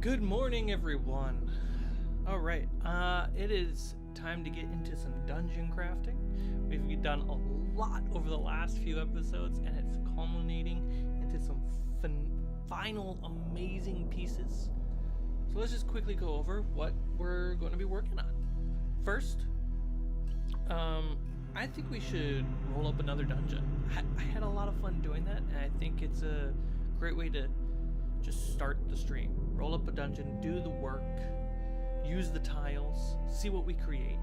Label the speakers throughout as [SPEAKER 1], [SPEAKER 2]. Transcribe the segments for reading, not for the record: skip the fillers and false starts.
[SPEAKER 1] Good morning, everyone. All right, it is time to get into some dungeon crafting. We've done a lot over the last few episodes, and it's culminating into some final amazing pieces. So let's just quickly go over what we're going to be working on. First, I think we should roll up another dungeon. I had a lot of fun doing that, and I think it's a great way to just start the stream. Roll up a dungeon, do the work, use the tiles, see what we create.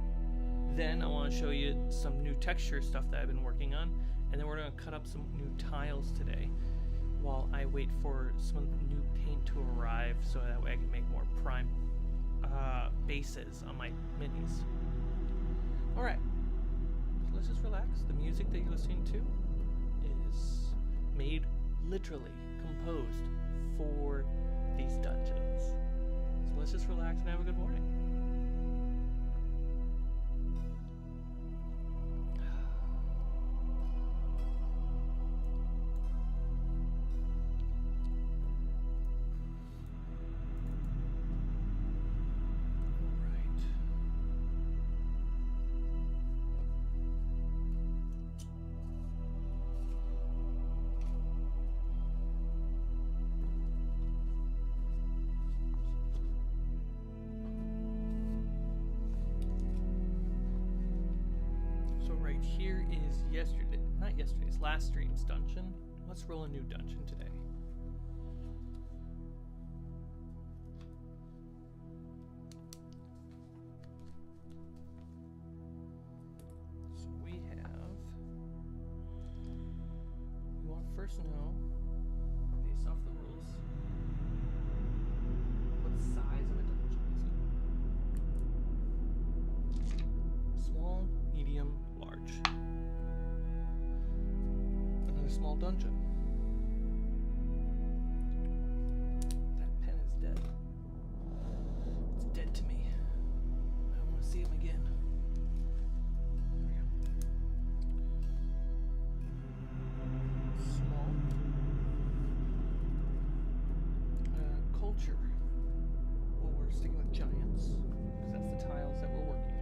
[SPEAKER 1] Then I want to show you some new texture stuff that I've been working on, and then we're going to cut up some new tiles today while I wait for some new paint to arrive so that way I can make more prime bases on my minis. Alright, so let's just relax. The music that you're listening to is made literally, composed for these dungeons. So let's just relax and have a good morning. Here is last stream's dungeon. Let's roll a new dungeon today. So we want to first know, based off the rules, what size of a dungeon is it? Small, medium, large. Another small dungeon. That pen is dead. It's dead to me. I don't want to see him again. There we go. Small. Culture. Well, we're sticking with giants, because that's the tiles that we're working on.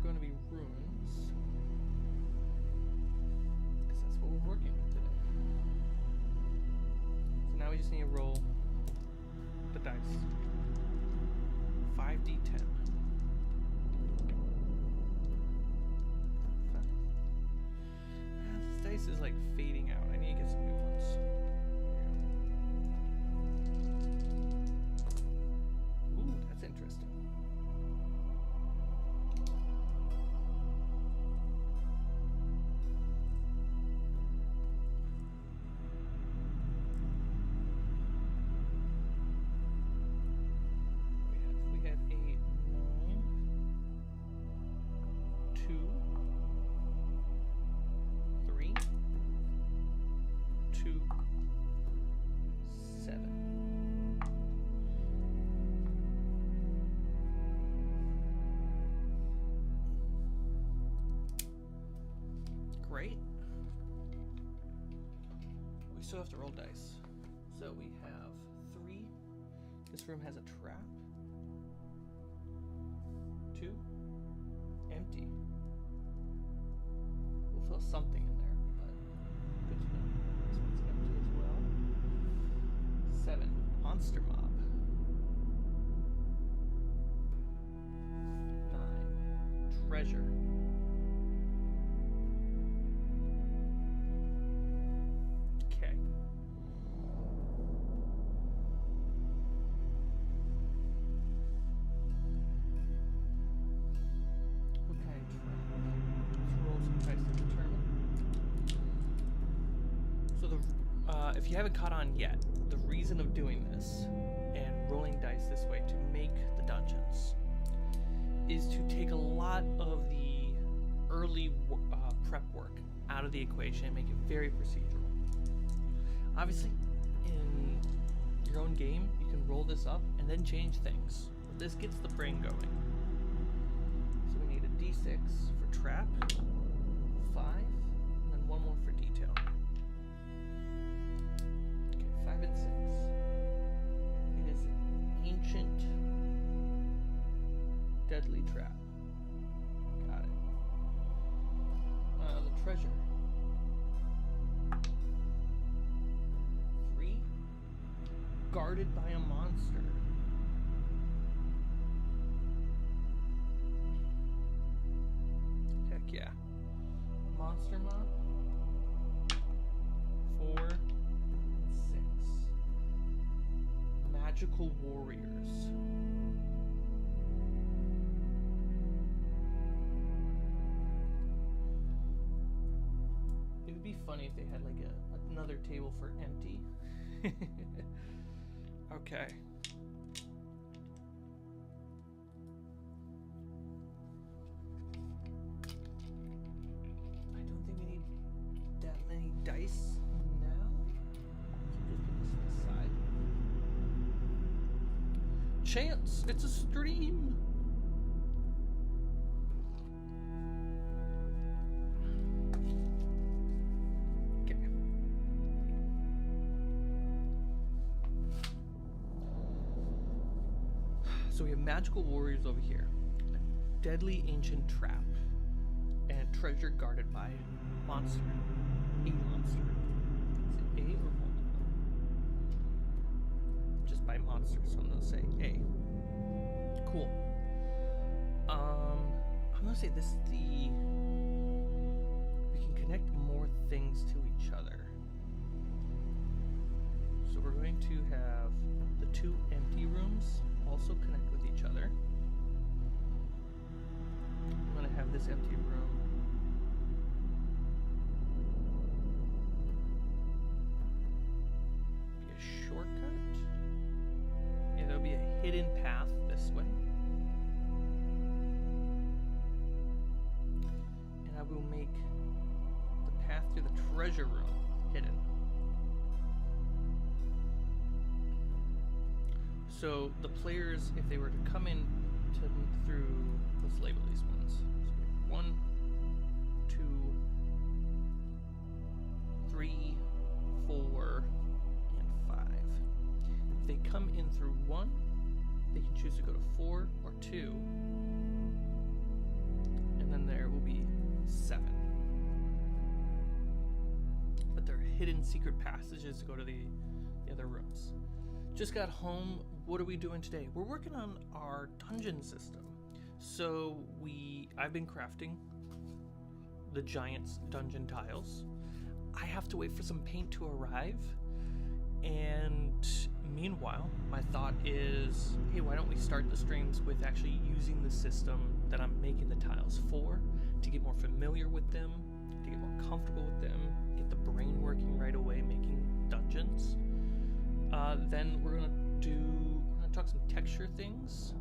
[SPEAKER 1] Going to be ruins, because that's what we're working with today. So now we just need to roll the dice. 5d10. This dice is like fading out. I need to get some new ones. Ooh, that's interesting. Great. We still have to roll dice. So we have 3. This room has a trap. 2. Empty. We'll fill something in there, but good to know. This one's empty as well. 7. Monster mob. 9. Treasure. If you haven't caught on yet, the reason of doing this and rolling dice this way to make the dungeons is to take a lot of the early prep work out of the equation and make it very procedural. Obviously, in your own game, you can roll this up and then change things. But this gets the brain going. So we need a d6 for trap, 5, and then 1 more for detail. deadly trap. Got it. The treasure. 3. Guarded by a monster. Heck yeah. Monster mod. 4. 6. Magical warriors. It would be funny if they had like another table for empty. Okay. I don't think we need that many dice now. So just put this aside. Chance, it's a stream. So we have magical warriors over here, a deadly ancient trap, and a treasure guarded by monster. A monster. Is it A or multiple? Just by monster, so I'm gonna say A. Cool. I'm gonna say this is the. We can connect more things to each other. So we're going to have the 2 empty rooms also connect with each other. I'm going to have this empty room be a shortcut. Yeah, there'll be a hidden path this way. And I will make the path to the treasure room hidden. So the players, if they were to come in through, let's label these ones. So we have 1, 2, 3, 4, and 5. If they come in through 1, they can choose to go to 4 or 2, and then there will be 7. But there are hidden secret passages to go to the other rooms. Just got home. What are we doing today? We're working on our dungeon system. So I've been crafting the Giants dungeon tiles. I have to wait for some paint to arrive. And meanwhile, my thought is, hey, why don't we start the streams with actually using the system that I'm making the tiles for, to get more familiar with them, to get more comfortable with them, get the brain working right away making dungeons. Then we're gonna talk some texture things,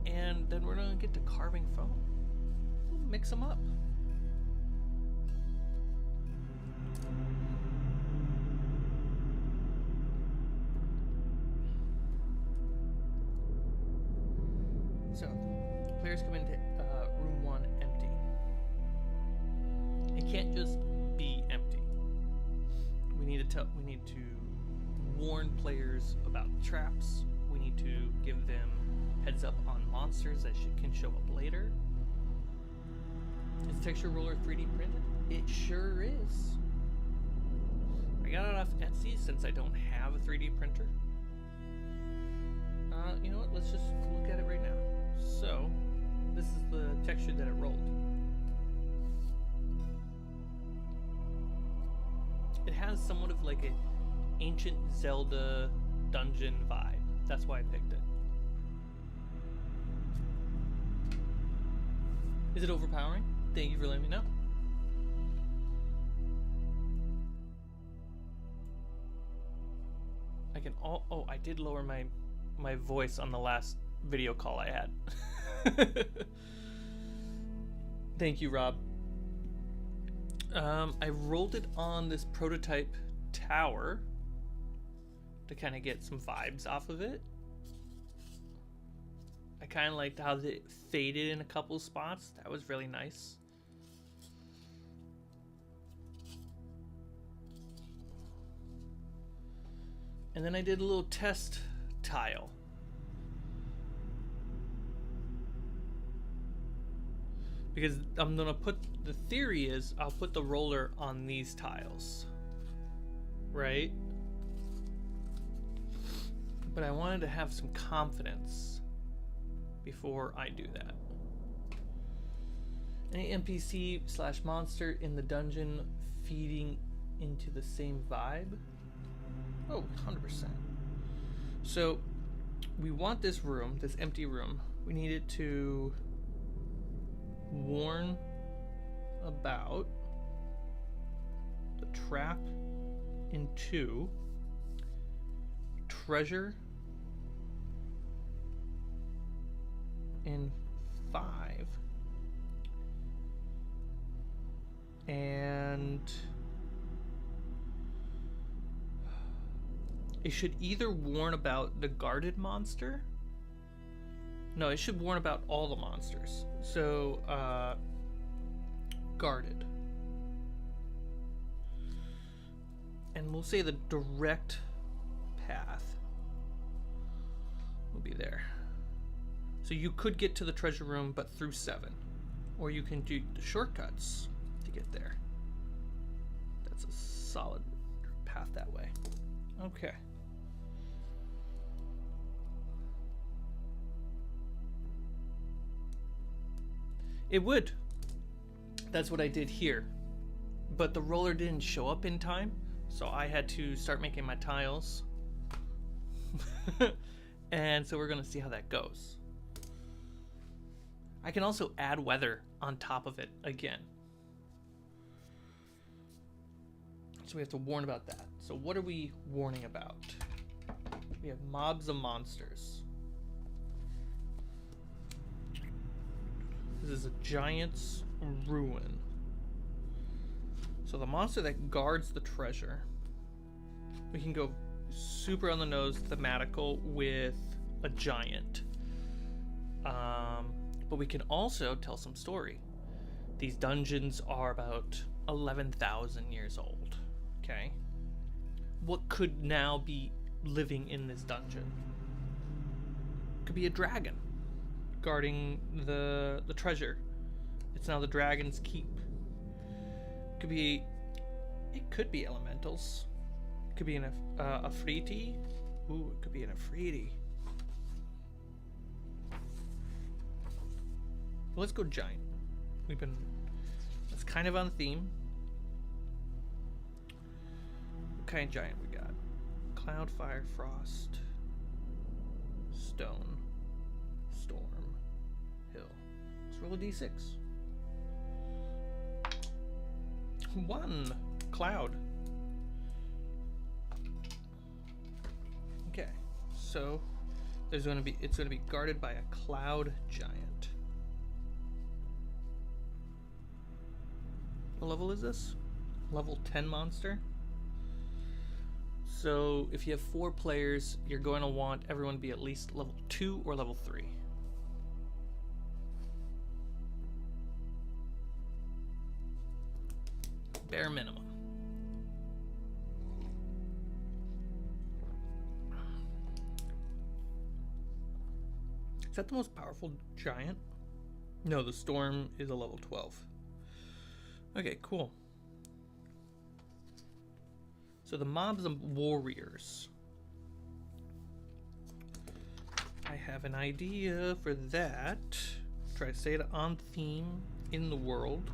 [SPEAKER 1] and then we're gonna get to carving foam. We'll mix them up. So, players come into room 1 empty. It can't just be empty. We need to warn players about traps. We need to give them heads up on monsters that can show up later. Is Texture Roller 3D printed? It sure is. I got it off Etsy since I don't have a 3D printer. You know what? Let's just look at it right now. So, this is the texture that it rolled. It has somewhat of like a ancient Zelda dungeon vibe. That's why I picked it. Is it overpowering? Thank you for letting me know. I can oh, I did lower my voice on the last video call I had. Thank you, Rob. I rolled it on this prototype tower to kind of get some vibes off of it. I kind of liked how it faded in a couple spots. That was really nice. And then I did a little test tile. Because I'm gonna put, the theory is I'll put the roller on these tiles, right? But I wanted to have some confidence before I do that. Any NPC / monster in the dungeon feeding into the same vibe? Oh, 100%. So we want this room, this empty room, we need it to warn about the trap in 2, treasure in 5, and it should either warn about the guarded monster. No, it should warn about all the monsters. So, guarded. And we'll say the direct path will be there. So you could get to the treasure room, but through 7. Or you can do the shortcuts to get there. That's a solid path that way. Okay. It would. That's what I did here. But the roller didn't show up in time, so I had to start making my tiles. And so we're gonna see how that goes. I can also add weather on top of it again. So we have to warn about that. So what are we warning about? We have mobs of monsters. This is a giant's ruin. So the monster that guards the treasure. We can go super on the nose thematical with a giant. But we can also tell some story. These dungeons are about 11,000 years old. Okay. What could now be living in this dungeon? Could be a dragon guarding the treasure. It's now the dragon's keep. It could be elementals. It could be an Afriti. Ooh, it could be an Afriti. Well, let's go giant. That's kind of on theme. What kind of giant we got? Cloud, fire, frost, stone, storm, hill. Let's roll a d6. 1. Cloud. Okay, so it's going to be guarded by a cloud giant. What level is this? Level 10 monster. So if you have 4 players, you're going to want everyone to be at least level 2 or level 3. Bare minimum. Is that the most powerful giant? No, the storm is a level 12. Okay, cool. So the mobs and warriors. I have an idea for that. Try to stay on theme in the world.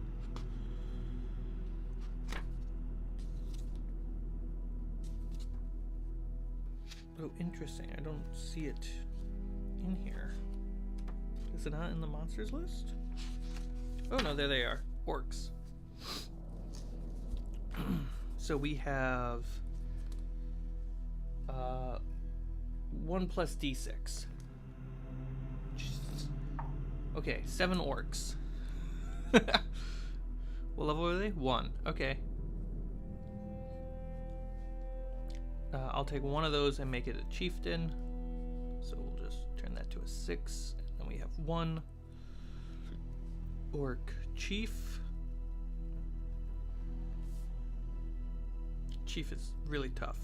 [SPEAKER 1] Oh, interesting. I don't see it in here. Is it not in the monsters list? Oh no, there they are. Orcs. So we have 1 plus d6. Jesus. Okay, 7 orcs. What level are they? 1. Okay. I'll take one of those and make it a chieftain. So we'll just turn that to a 6. And then we have 1 orc chief. Chief is really tough.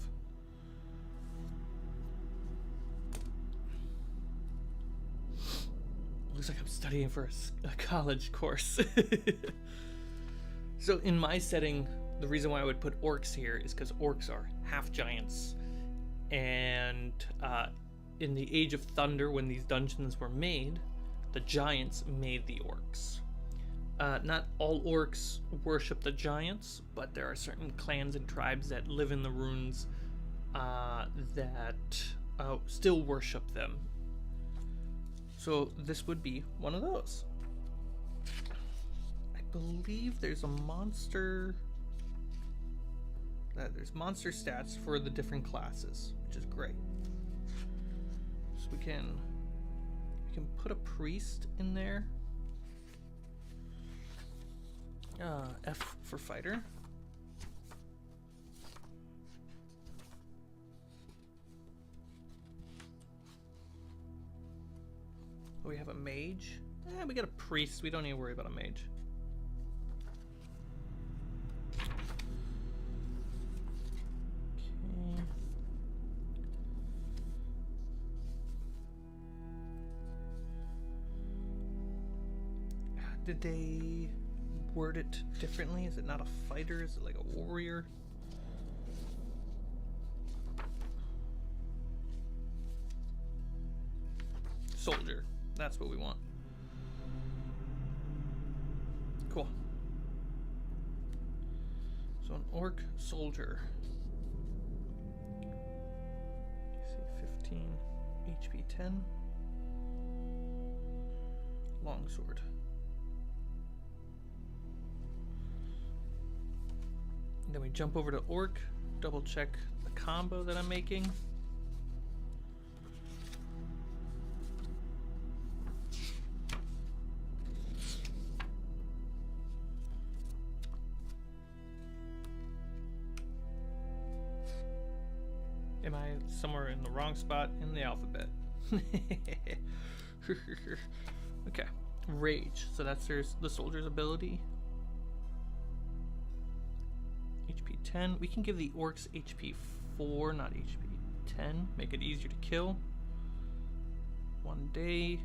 [SPEAKER 1] looks like I'm studying for a college course. So in my setting, the reason why I would put orcs here is because orcs are half giants. And in the Age of Thunder, when these dungeons were made, the giants made the orcs. Not all orcs worship the giants, but there are certain clans and tribes that live in the ruins that still worship them. So this would be one of those. I believe there's a monster... there's monster stats for the different classes, which is great. So we can put a priest in there. F for fighter. We have a mage. We got a priest. We don't need to worry about a mage. Okay. Did they word it differently? Is it not a fighter? Is it like a warrior? Soldier. That's what we want. Cool. So an orc soldier. AC 15, HP 10. Longsword. Then we jump over to orc, double check the combo that I'm making. Am I somewhere in the wrong spot in the alphabet? Okay, rage. So that's the soldier's ability. HP 10. We can give the orcs HP 4, not HP 10. Make it easier to kill. 1 day.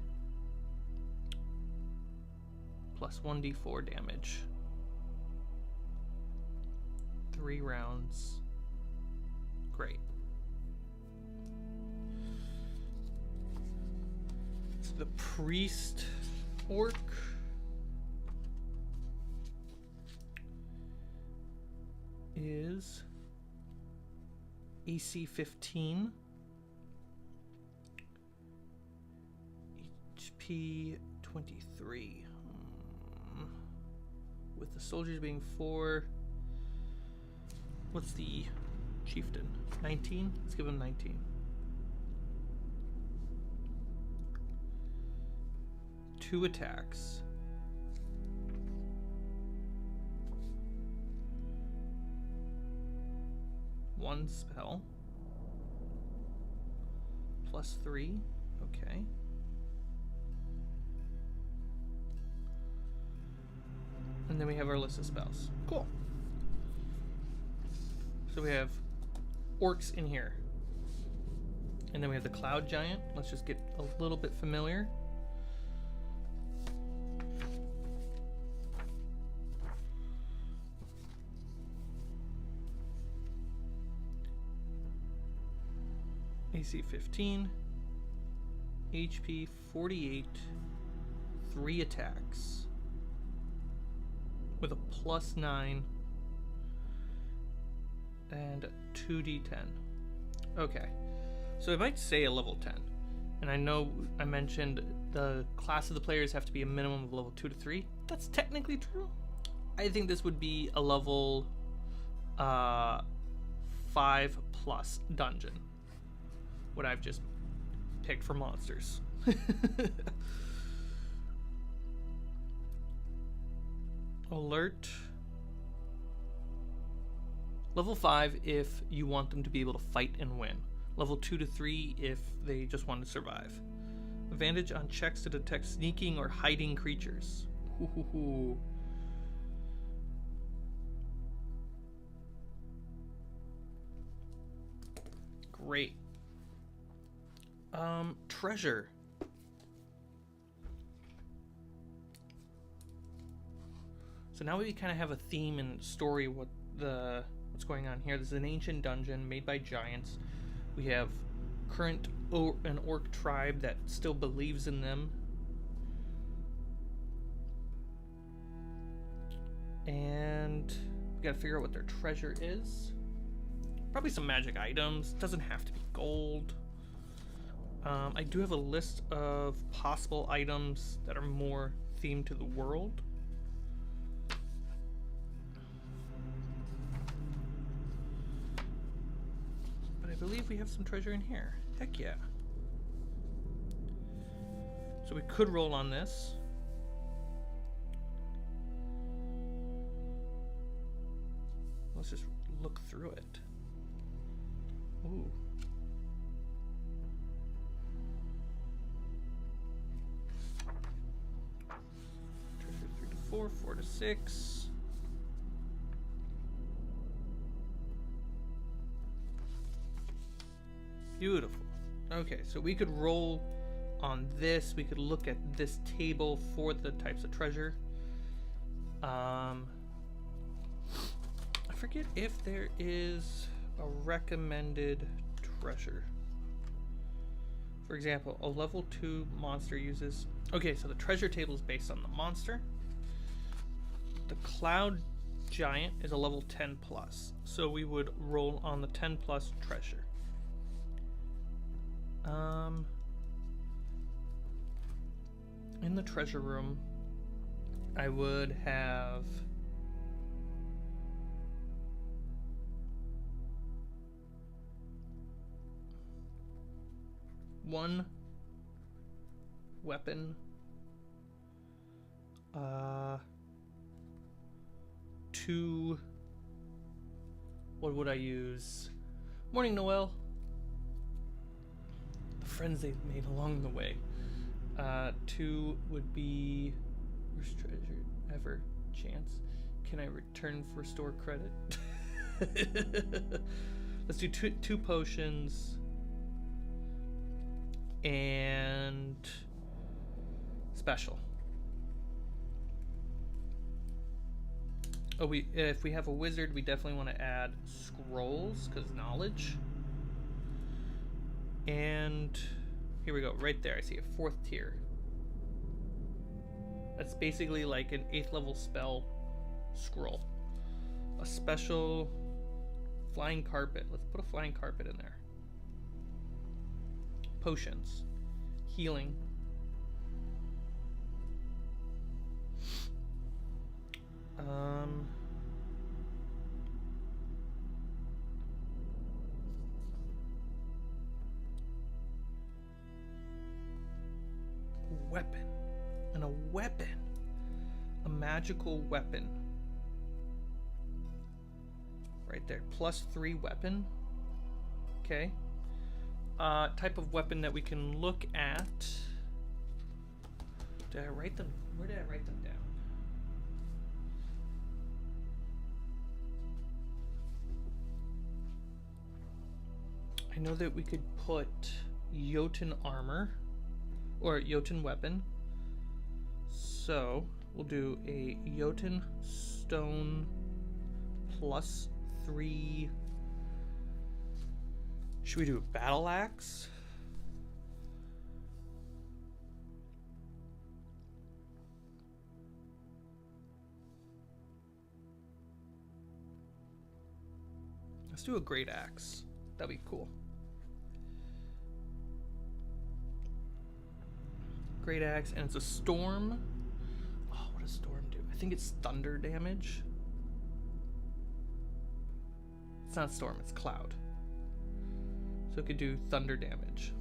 [SPEAKER 1] Plus 1d4 damage. 3 rounds. Great. So the priest orc. Is AC 15, HP 23, with the soldiers being 4. What's the chieftain? 19? Let's give him 19. Two attacks. One spell. Plus 3. Okay. And then we have our list of spells. Cool. So we have orcs in here. And then we have the cloud giant. Let's just get a little bit familiar. AC 15, HP 48, 3 attacks with a plus 9 and 2d10. Okay, so it might say a level 10, and I know I mentioned the class of the players have to be a minimum of level 2 to 3. That's technically true. I think this would be a level 5 plus dungeon. What I've just picked for monsters. Alert. Level 5 if you want them to be able to fight and win. Level 2 to 3 if they just want to survive. Advantage on checks to detect sneaking or hiding creatures. Ooh. Great. Treasure. So now we kind of have a theme and story what's going on here. This is an ancient dungeon made by giants. We have an orc tribe that still believes in them. And we gotta figure out what their treasure is. Probably some magic items. Doesn't have to be gold. I do have a list of possible items that are more themed to the world. But I believe we have some treasure in here. Heck yeah. So we could roll on this. Let's just look through it. Ooh. Treasure 3 to 4, 4 to 6. Beautiful. Okay, so we could roll on this. We could look at this table for the types of treasure. I forget if there is a recommended treasure. For example, a level 2 monster uses... Okay, so the treasure table is based on the monster. The cloud giant is a level 10 plus. So we would roll on the 10 plus treasure. In the treasure room, I would have... one weapon, two, what would I use? Morning, Noel. The friends they've made along the way. Two would be, where's treasure ever? Chance. Can I return for store credit? Let's do two potions. And special. Oh, if we have a wizard, we definitely want to add scrolls because knowledge. And here we go, right there. I see a 4th tier. That's basically like an 8th level spell scroll. A special flying carpet. Let's put a flying carpet in there. Potions, healing, weapon, and a weapon, a magical weapon, right there, +3 weapon. Okay. Type of weapon that we can look at. Did I write them? Where did I write them down? I know that we could put Jotun armor or Jotun weapon. So we'll do a Jotun stone +3. Should we do a battle axe? Let's do a great axe. That'd be cool. Great axe, and it's a storm. Oh, what does storm do? I think it's thunder damage. It's not storm, it's cloud. So it could do thunder damage.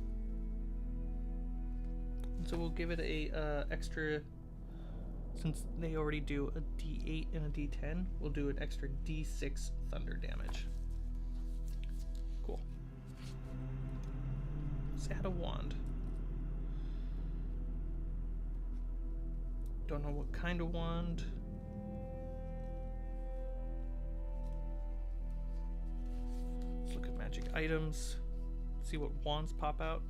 [SPEAKER 1] And so we'll give it a extra, since they already do a D8 and a D10, we'll do an extra D6 thunder damage. Cool. Let's add a wand. Don't know what kind of wand. Let's look at magic items. See what wands pop out.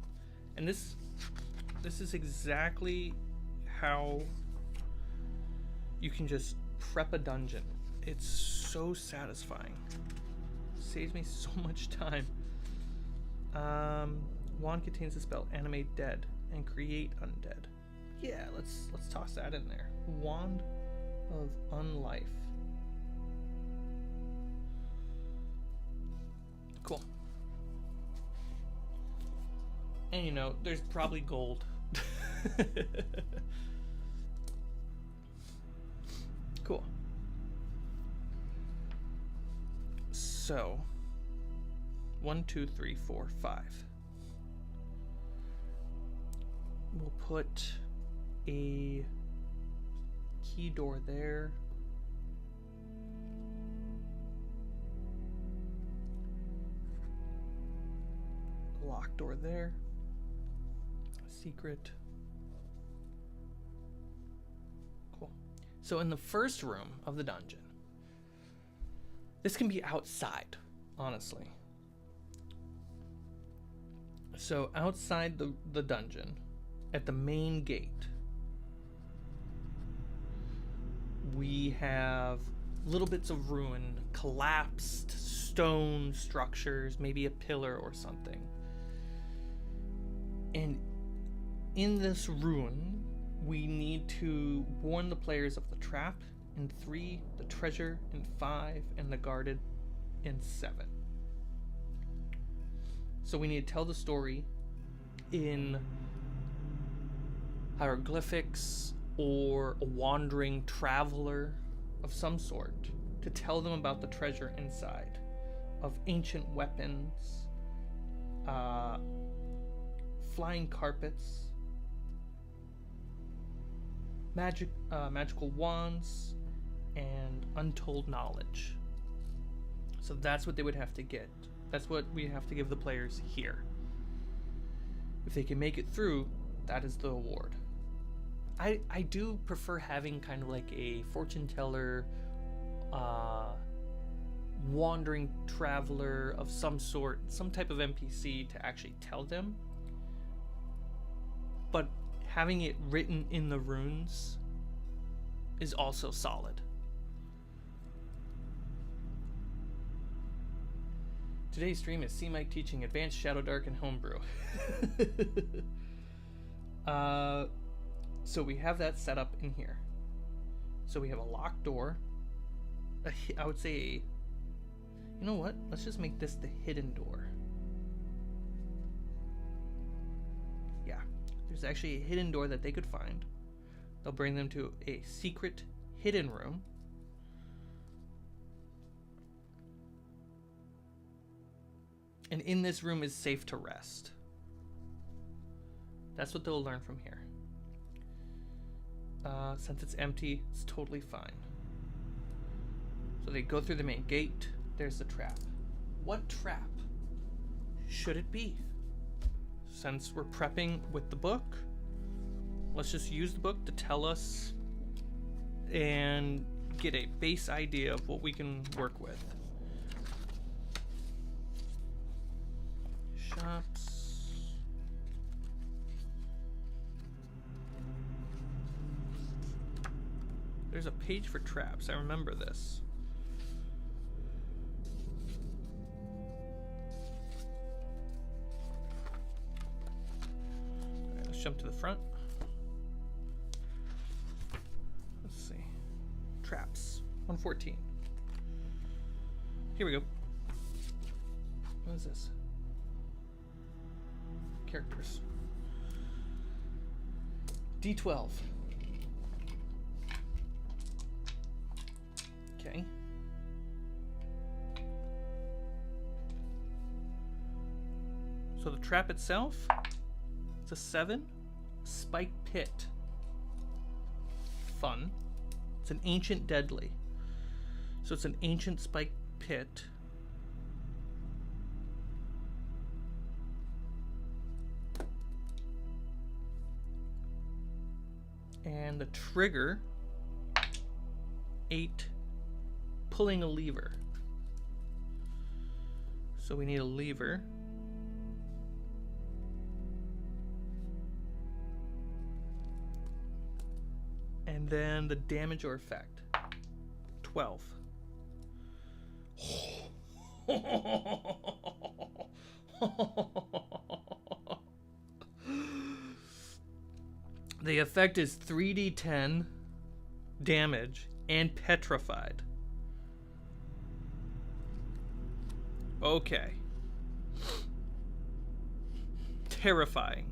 [SPEAKER 1] And this is exactly how you can just prep a dungeon. It's so satisfying. Saves me so much time. Wand contains the spell Animate Dead and Create Undead. Yeah, let's toss that in there. Wand of Unlife. Cool. And you know, there's probably gold. Cool. So 1, 2, 3, 4, 5. We'll put a key door there. Locked door there. Secret. Cool. So in the first room of the dungeon, this can be outside, honestly. So outside the dungeon, at the main gate, we have little bits of ruin, collapsed stone structures, maybe a pillar or something. And in this ruin, we need to warn the players of the trap in 3, the treasure in 5, and the guarded in 7. So we need to tell the story in hieroglyphics or a wandering traveler of some sort to tell them about the treasure inside, of ancient weapons, flying carpets, magical wands, and untold knowledge. So that's what they would have to get. That's what we have to give the players here. If they can make it through, that is the award. I do prefer having kind of like a fortune teller, wandering traveler of some sort, some type of NPC to actually tell them. But having it written in the runes is also solid. Today's stream is C-Mike teaching Advanced Shadowdark and Homebrew. So we have that set up in here. So we have a locked door. I would say, you know what? Let's just make this the hidden door. Yeah, there's actually a hidden door that they could find. They'll bring them to a secret hidden room. And in this room is safe to rest. That's what they'll learn from here. Since it's empty, it's totally fine. So they go through the main gate. There's the trap. What trap should it be? Since we're prepping with the book, let's just use the book to tell us and get a base idea of what we can work with. Shops. There's a page for traps. I remember this. All right, let's jump to the front. Let's see. Traps. 114. Here we go. What is this? Characters. D12. Okay. So the trap itself, it's a 7. Spike pit. Fun. It's an ancient deadly. So it's an ancient spike pit. And the trigger, 8, pulling a lever. So we need a lever. And then the damage or effect. 12. The effect is 3d10 damage and petrified. Okay. Terrifying.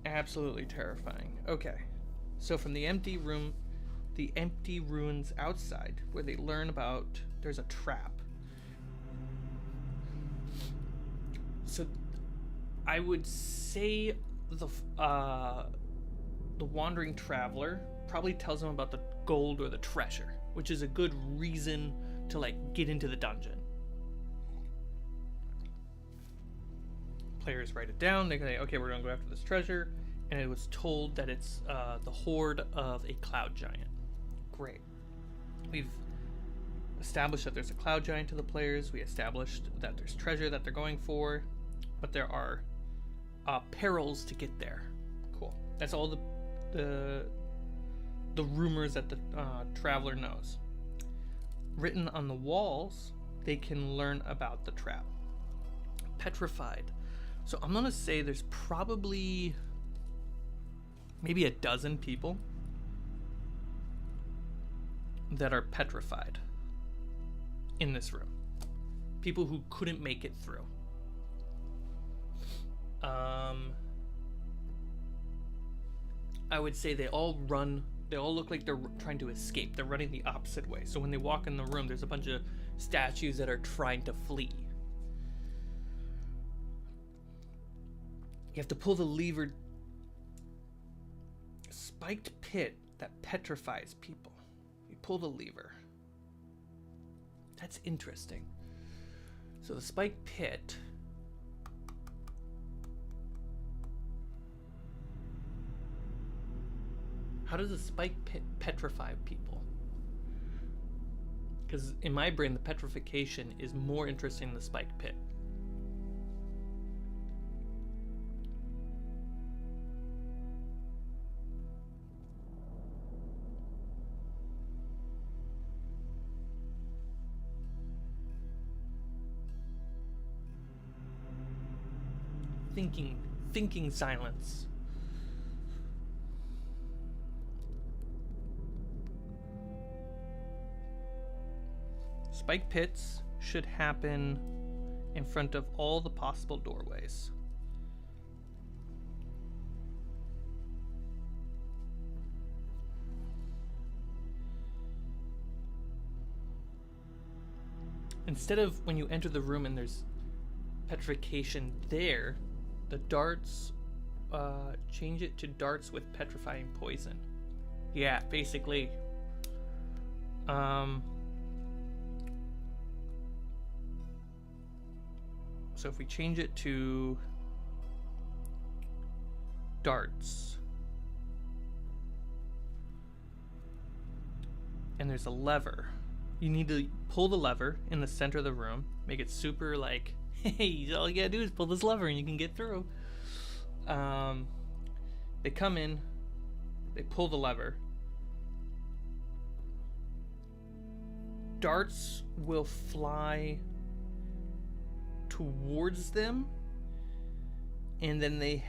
[SPEAKER 1] Absolutely terrifying. Okay. So from the empty room, the empty ruins outside, where they learn about there's a trap. So I would say the wandering traveler probably tells them about the gold or the treasure, which is a good reason to like get into the dungeon. Players write it down. They say, okay, we're gonna go after this treasure, and it was told that it's the hoard of a cloud giant. Great. We've established that there's a cloud giant to the players. We established that there's treasure that they're going for, but there are perils to get there. Cool. That's all the rumors that the traveler knows. Written on the walls, they can learn about the trap. Petrified. So I'm gonna say there's probably maybe a dozen people that are petrified in this room. People who couldn't make it through. I would say they all look like they're trying to escape. They're running the opposite way. So when they walk in the room, there's a bunch of statues that are trying to flee. You have to pull the lever. Spiked pit that petrifies people. You pull the lever. That's interesting. So the spiked pit. How does a spiked pit petrify people? Because in my brain, the petrification is more interesting than the spiked pit. Thinking silence. Spike pits should happen in front of all the possible doorways. Instead of when you enter the room and there's petrification there, the darts, change it to darts with petrifying poison. Yeah, basically. So if we change it to darts, and there's a lever, you need to pull the lever in the center of the room, make it super like, hey, all you gotta do is pull this lever and you can get through. They come in, they pull the lever. Darts will fly towards them, and then they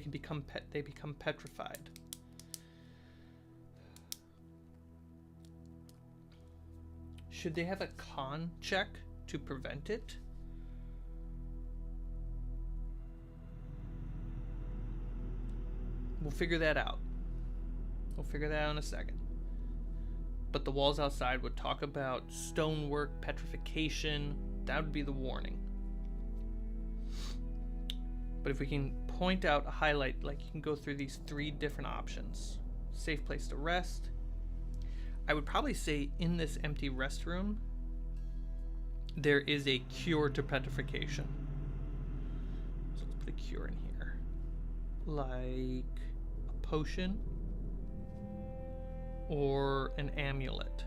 [SPEAKER 1] become petrified. Should they have a con check to prevent it? We'll figure that out. We'll figure that out in a second. But the walls outside would talk about stonework, petrification. That would be the warning. But if we can point out a highlight, like you can go through these 3 different options. Safe place to rest. I would probably say in this empty restroom, there is a cure to petrification. So let's put a cure in here. Like a potion or an amulet.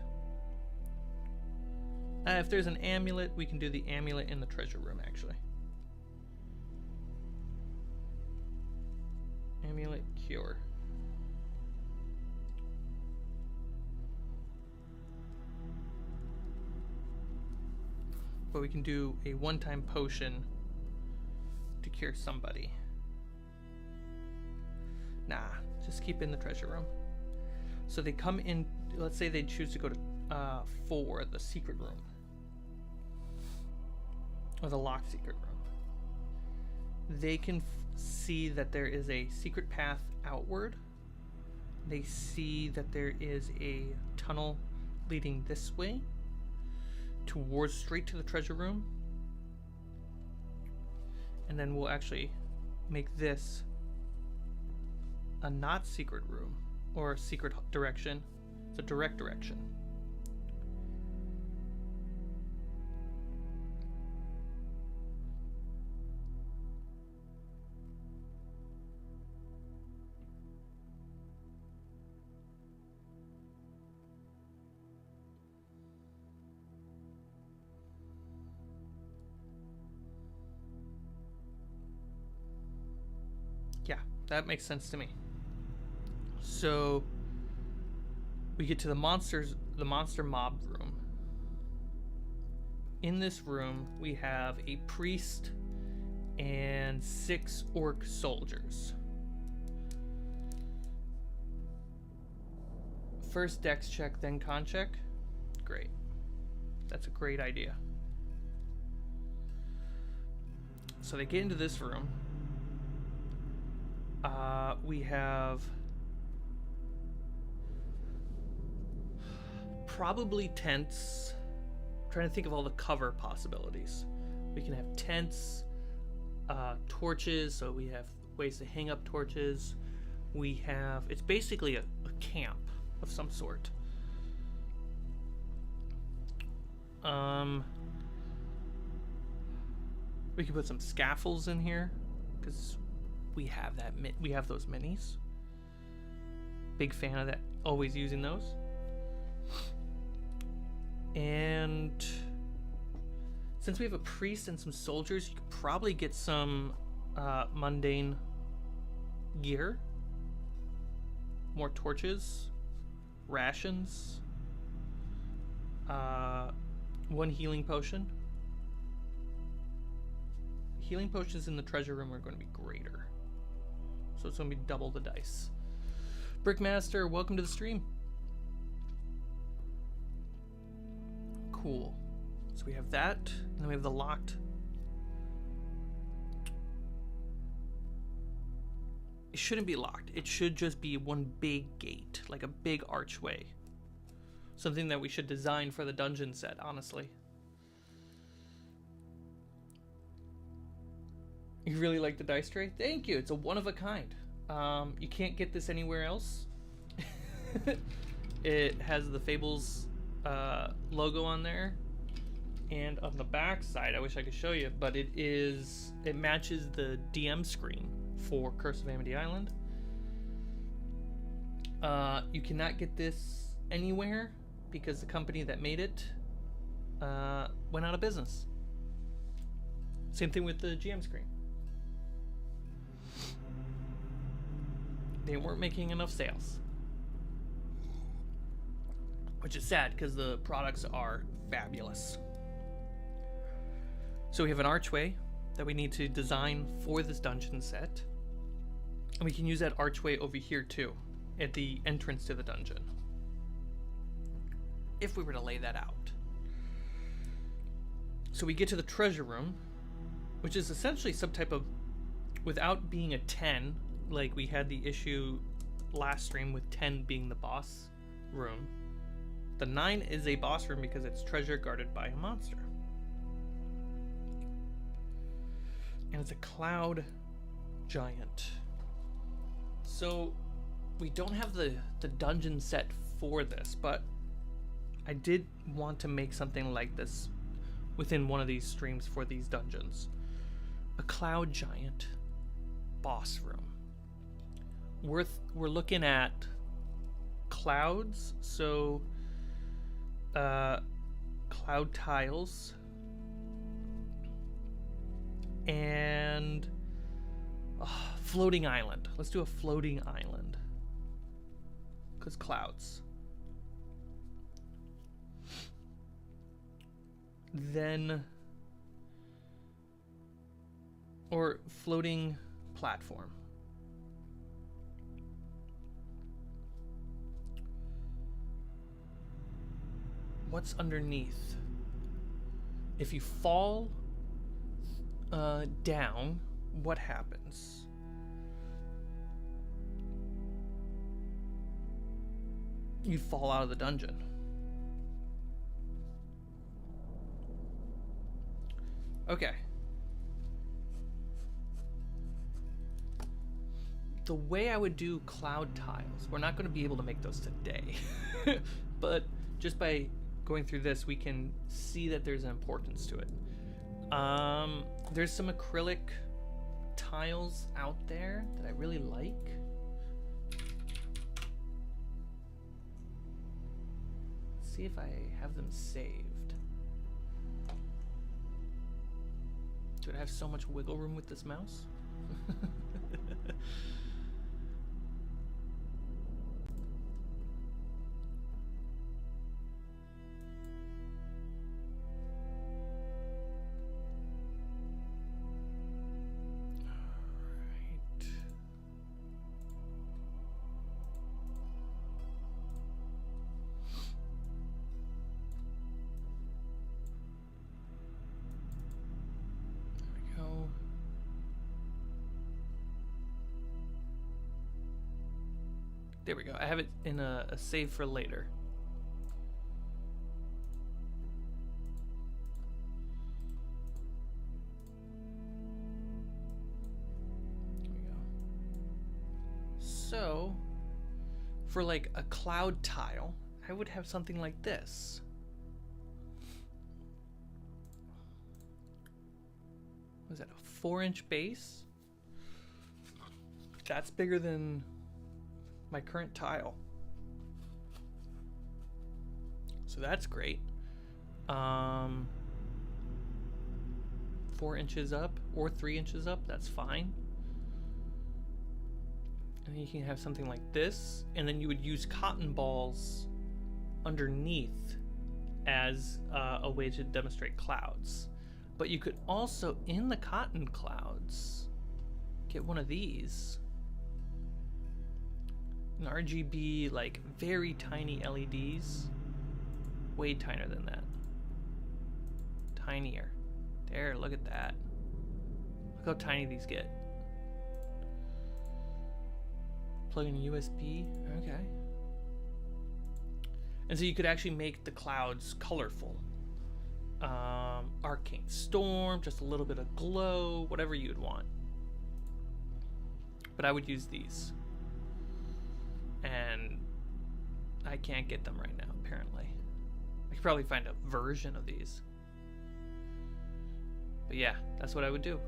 [SPEAKER 1] If there's an amulet, we can do the amulet in the treasure room, actually. Amulet cure. But we can do a one-time potion to cure somebody. Nah, just keep in the treasure room. So they come in, let's say they choose to go to 4, the secret room. Or the locked secret room. They can see that there is a secret path outward. They see that there is a tunnel leading this way towards straight to the treasure room. And then we'll actually make this a not secret room or a secret direction. It's a direct direction. Yeah, that makes sense to me. So we get to the monster mob room. In this room, we have a priest and 6 orc soldiers. First dex check, then con check. Great. That's a great idea. So they get into this room. We have probably tents. I'm trying to think of all the cover possibilities. We can have tents, torches, so we have ways to hang up torches. We have, it's basically a camp of some sort. We can put some scaffolds in here because we have that. We have those minis. Big fan of that. Always using those. And since we have a priest and some soldiers, you could probably get some mundane gear, more torches, rations, 1 healing potion. Healing potions in the treasure room are going to be greater, so it's going to be double the dice. Brickmaster, welcome to the stream. Cool. So we have that, and then we have the locked. It shouldn't be locked. It should just be one big gate, like a big archway. Something that we should design for the dungeon set, honestly. You really like the dice tray? Thank you. It's a one of a kind. You can't get this anywhere else. It has the Fables logo on there, and on the back side, I wish I could show you, but it matches the DM screen for Curse of Amity Island. You cannot get this anywhere because the company that made it went out of business. Same thing with the GM screen. They weren't making enough sales, which is sad because the products are fabulous. So we have an archway that we need to design for this dungeon set, and we can use that archway over here too at the entrance to the dungeon if we were to lay that out. So we get to the treasure room, which is essentially some type of, without being a 10 like we had the issue last stream with 10 being the boss room, the 9 is a boss room because it's treasure guarded by a monster. And it's a cloud giant. So we don't have the dungeon set for this, but I did want to make something like this within one of these streams for these dungeons. A cloud giant boss room. We're looking at clouds, so cloud tiles, and floating island. Let's do a floating island, because clouds. Then, or floating platform. What's underneath? If you fall down, what happens? You fall out of the dungeon. Okay. The way I would do cloud tiles, we're not going to be able to make those today, but just by going through this, we can see that there's an importance to it. There's some acrylic tiles out there that I really like. Let's see if I have them saved. Dude, I have so much wiggle room with this mouse. There we go. I have it in a save for later. There we go. So, for like a cloud tile, I would have something like this. Was that a 4-inch base? That's bigger than my current tile. So that's great. 4 inches up or 3 inches up, that's fine. And then you can have something like this, and then you would use cotton balls underneath as a way to demonstrate clouds. But you could also, in the cotton clouds, get one of these. An RGB, like very tiny LEDs. Way tinier than that. Tinier. There, look at that. Look how tiny these get. Plug in USB. Okay. And so you could actually make the clouds colorful. Arcane Storm, just a little bit of glow, whatever you'd want. But I would use these. And I can't get them right now, apparently. I could probably find a version of these. But yeah, that's what I would do.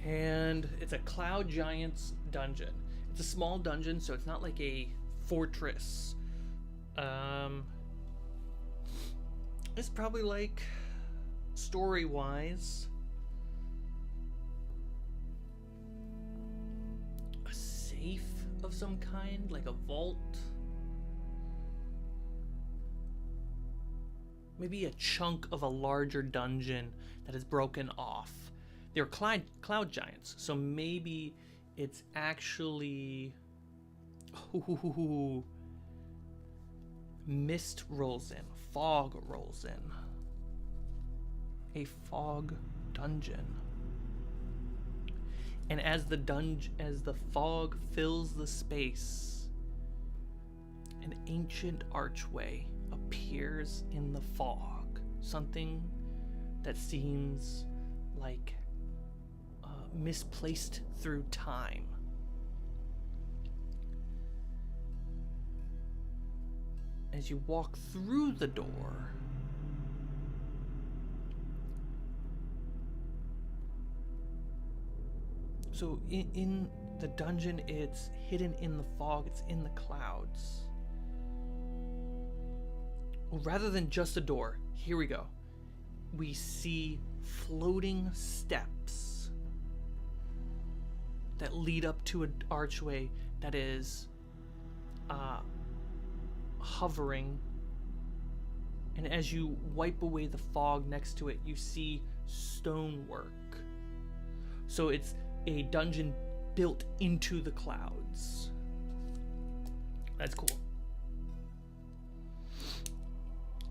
[SPEAKER 1] And it's a Cloud Giants dungeon. It's a small dungeon, so it's not like a fortress. It's probably like, story-wise, a safe of some kind, like a vault. Maybe a chunk of a larger dungeon that is broken off. They're cloud giants, so maybe it's actually mist rolls in, fog rolls in. A fog dungeon. And as the fog fills the space, an ancient archway appears in the fog. Something that seems like misplaced through time. As you walk through the door, So in the dungeon, it's hidden in the fog. It's in the clouds. Well, rather than just a door, here we go. We see floating steps that lead up to an archway that is hovering. And as you wipe away the fog next to it, you see stonework. So it's a dungeon built into the clouds. That's cool.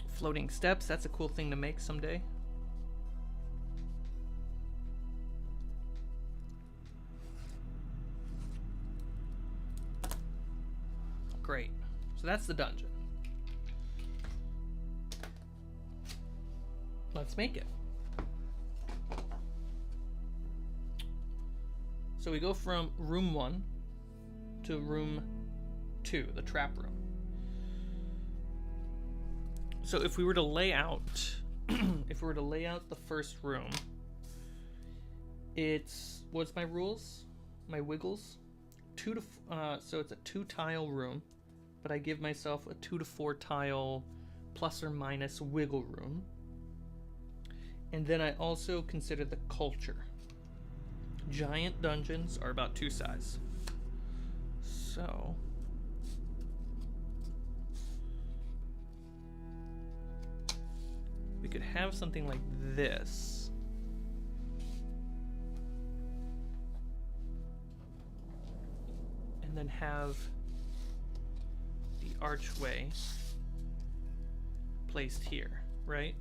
[SPEAKER 1] Floating steps, that's a cool thing to make someday. Great. So that's the dungeon. Let's make it. So we go from room 1 to room 2, the trap room. So if we were to lay out, the first room, what's my rules? My wiggles? So it's a 2-tile room, but I give myself a 2 to 4 tile plus or minus wiggle room. And then I also consider the culture. Giant dungeons are about 2 size. So we could have something like this. And then have the archway placed here, right?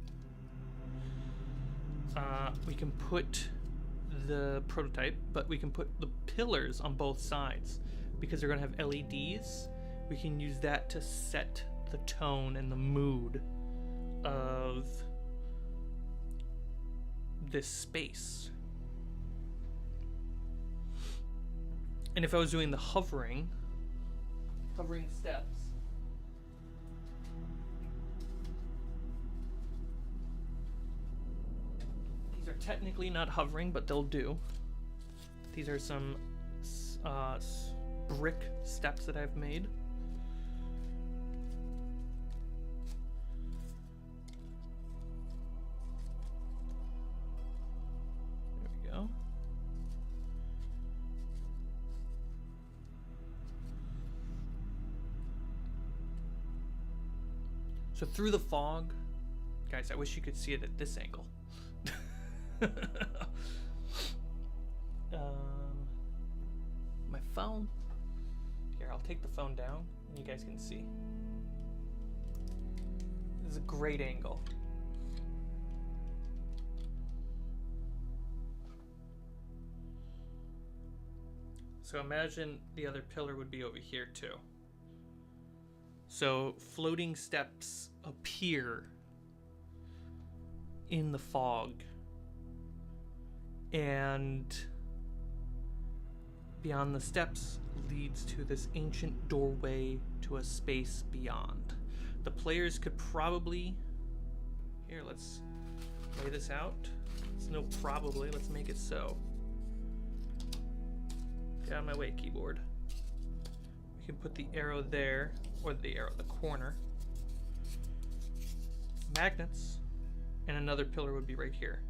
[SPEAKER 1] We can put the prototype, but we can put the pillars on both sides because they're going to have LEDs. We can use that to set the tone and the mood of this space. And if I was doing the hovering steps, these are technically not hovering, but they'll do. These are some brick steps that I've made. There we go. So through the fog, guys, I wish you could see it at this angle. My phone. Here, I'll take the phone down and you guys can see. This is a great angle. So imagine the other pillar would be over here too. So floating steps appear in the fog, and beyond the steps leads to this ancient doorway to a space beyond. The players could probably, here, let's lay this out. It's no probably, let's make it so. Get out of my way, keyboard. We can put the arrow there, or the corner. Magnets, and another pillar would be right here.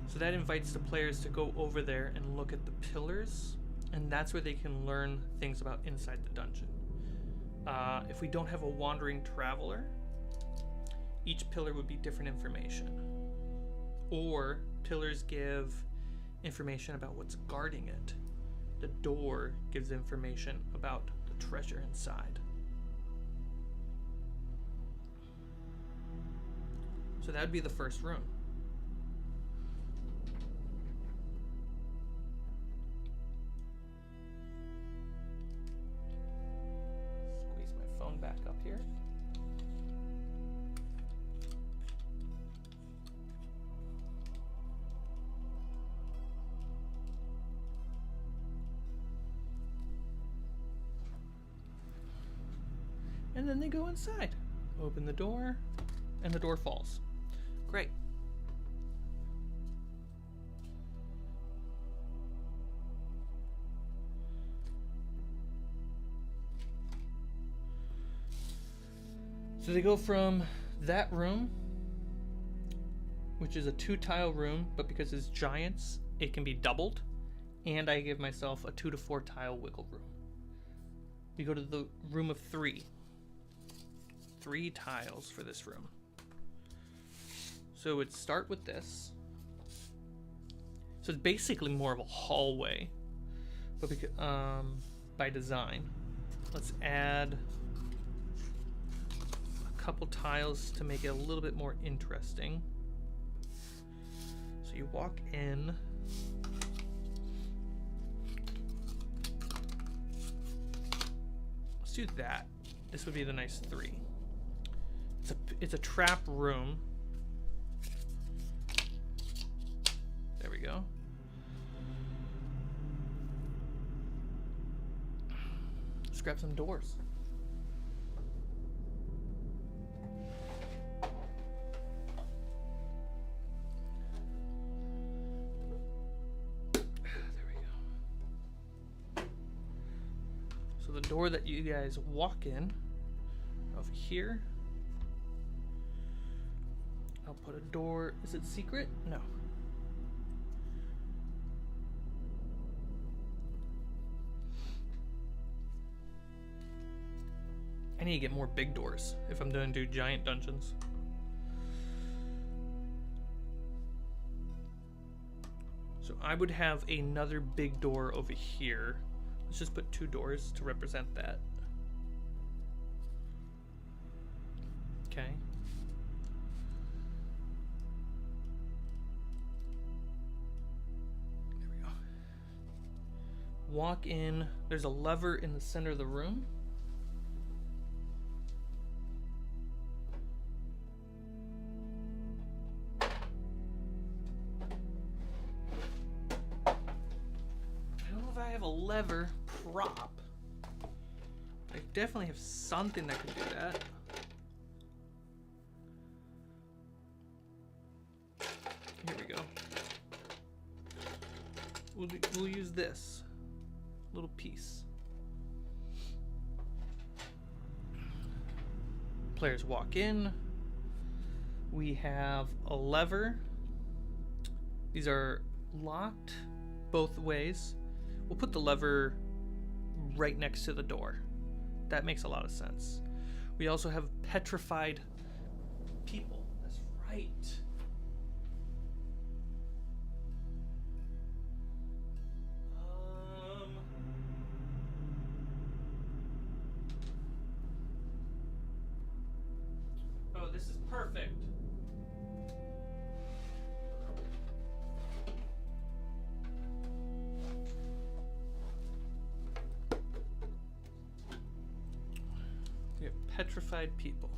[SPEAKER 1] So that invites the players to go over there and look at the pillars, and that's where they can learn things about inside the dungeon. If we don't have a wandering traveler, each pillar would be different information. Or pillars give information about what's guarding it. The door gives information about the treasure inside. So that would be the first room. Squeeze my phone back up here. And then they go inside. Open the door, and the door falls. Great. So they go from that room, which is a 2-tile room, but because it's giants, it can be doubled. And I give myself a 2 to 4 tile wiggle room. We go to the room of 3. 3 tiles for this room. So it would start with this. So it's basically more of a hallway, but because, by design. Let's add a couple tiles to make it a little bit more interesting. So you walk in. Let's do that. This would be the nice 3. It's a trap room. There we go. Let's grab some doors. There we go. So the door that you guys walk in over here. I'll put a door. Is it secret? No. I need to get more big doors if I'm going to do giant dungeons. So I would have another big door over here. Let's just put 2 doors to represent that. Okay. There we go. Walk in. There's a lever in the center of the room. Lever prop. I definitely have something that can do that. Here we go. We'll use this little piece. Players walk in. We have a lever. These are locked both ways. We'll put the lever right next to the door. That makes a lot of sense. We also have petrified people. That's right. Oh, this is perfect. Petrified people.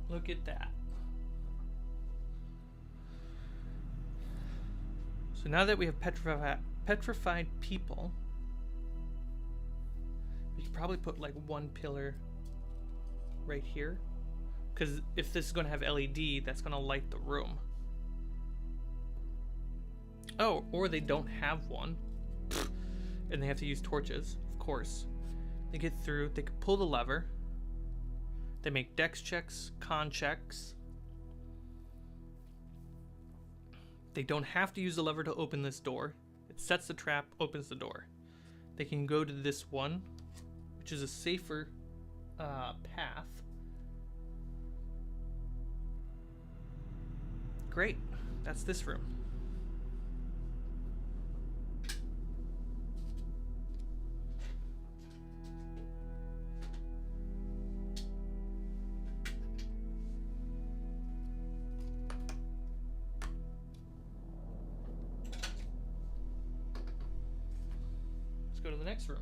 [SPEAKER 1] Look at that. So now that we have petrified people, we could probably put like 1 pillar right here. Because if this is going to have LED, that's going to light the room. Oh, or they don't have one. And they have to use torches, of course. They get through, they could pull the lever. They make dex checks, con checks. They don't have to use the lever to open this door. It sets the trap, opens the door. They can go to this one, which is a safer path. Great, that's this room. Go to the next room.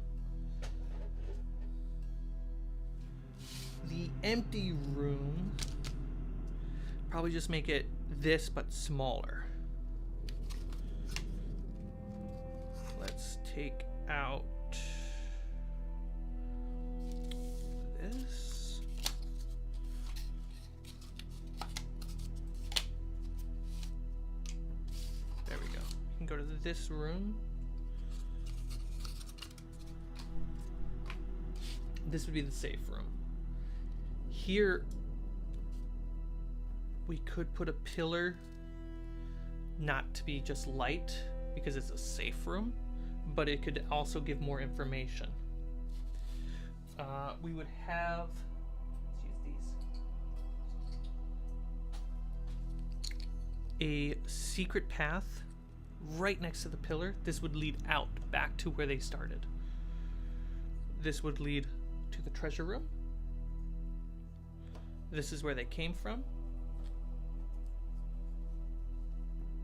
[SPEAKER 1] The empty room probably just make it this, but smaller. Let's take out this. There we go. You can go to this room. This would be the safe room. Here, we could put a pillar, not to be just light, because it's a safe room, but it could also give more information. We would have, let's use these. A secret path right next to the pillar. This would lead out back to where they started. This would lead to the treasure room. This is where they came from.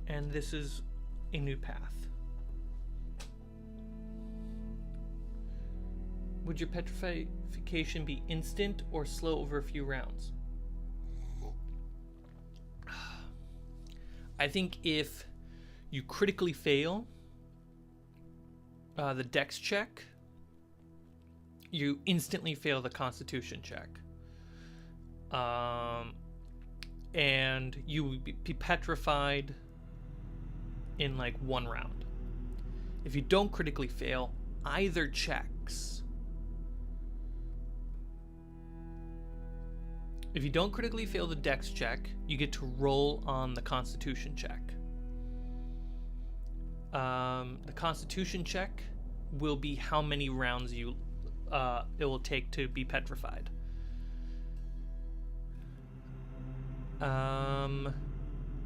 [SPEAKER 1] And this is a new path. Would your petrification be instant or slow over a few rounds? I think if you critically fail the dex check, you instantly fail the constitution check. And you would be petrified in like 1 round. If you don't critically fail either checks, if you don't critically fail the dex check, you get to roll on the constitution check. The constitution check will be how many rounds it will take to be petrified.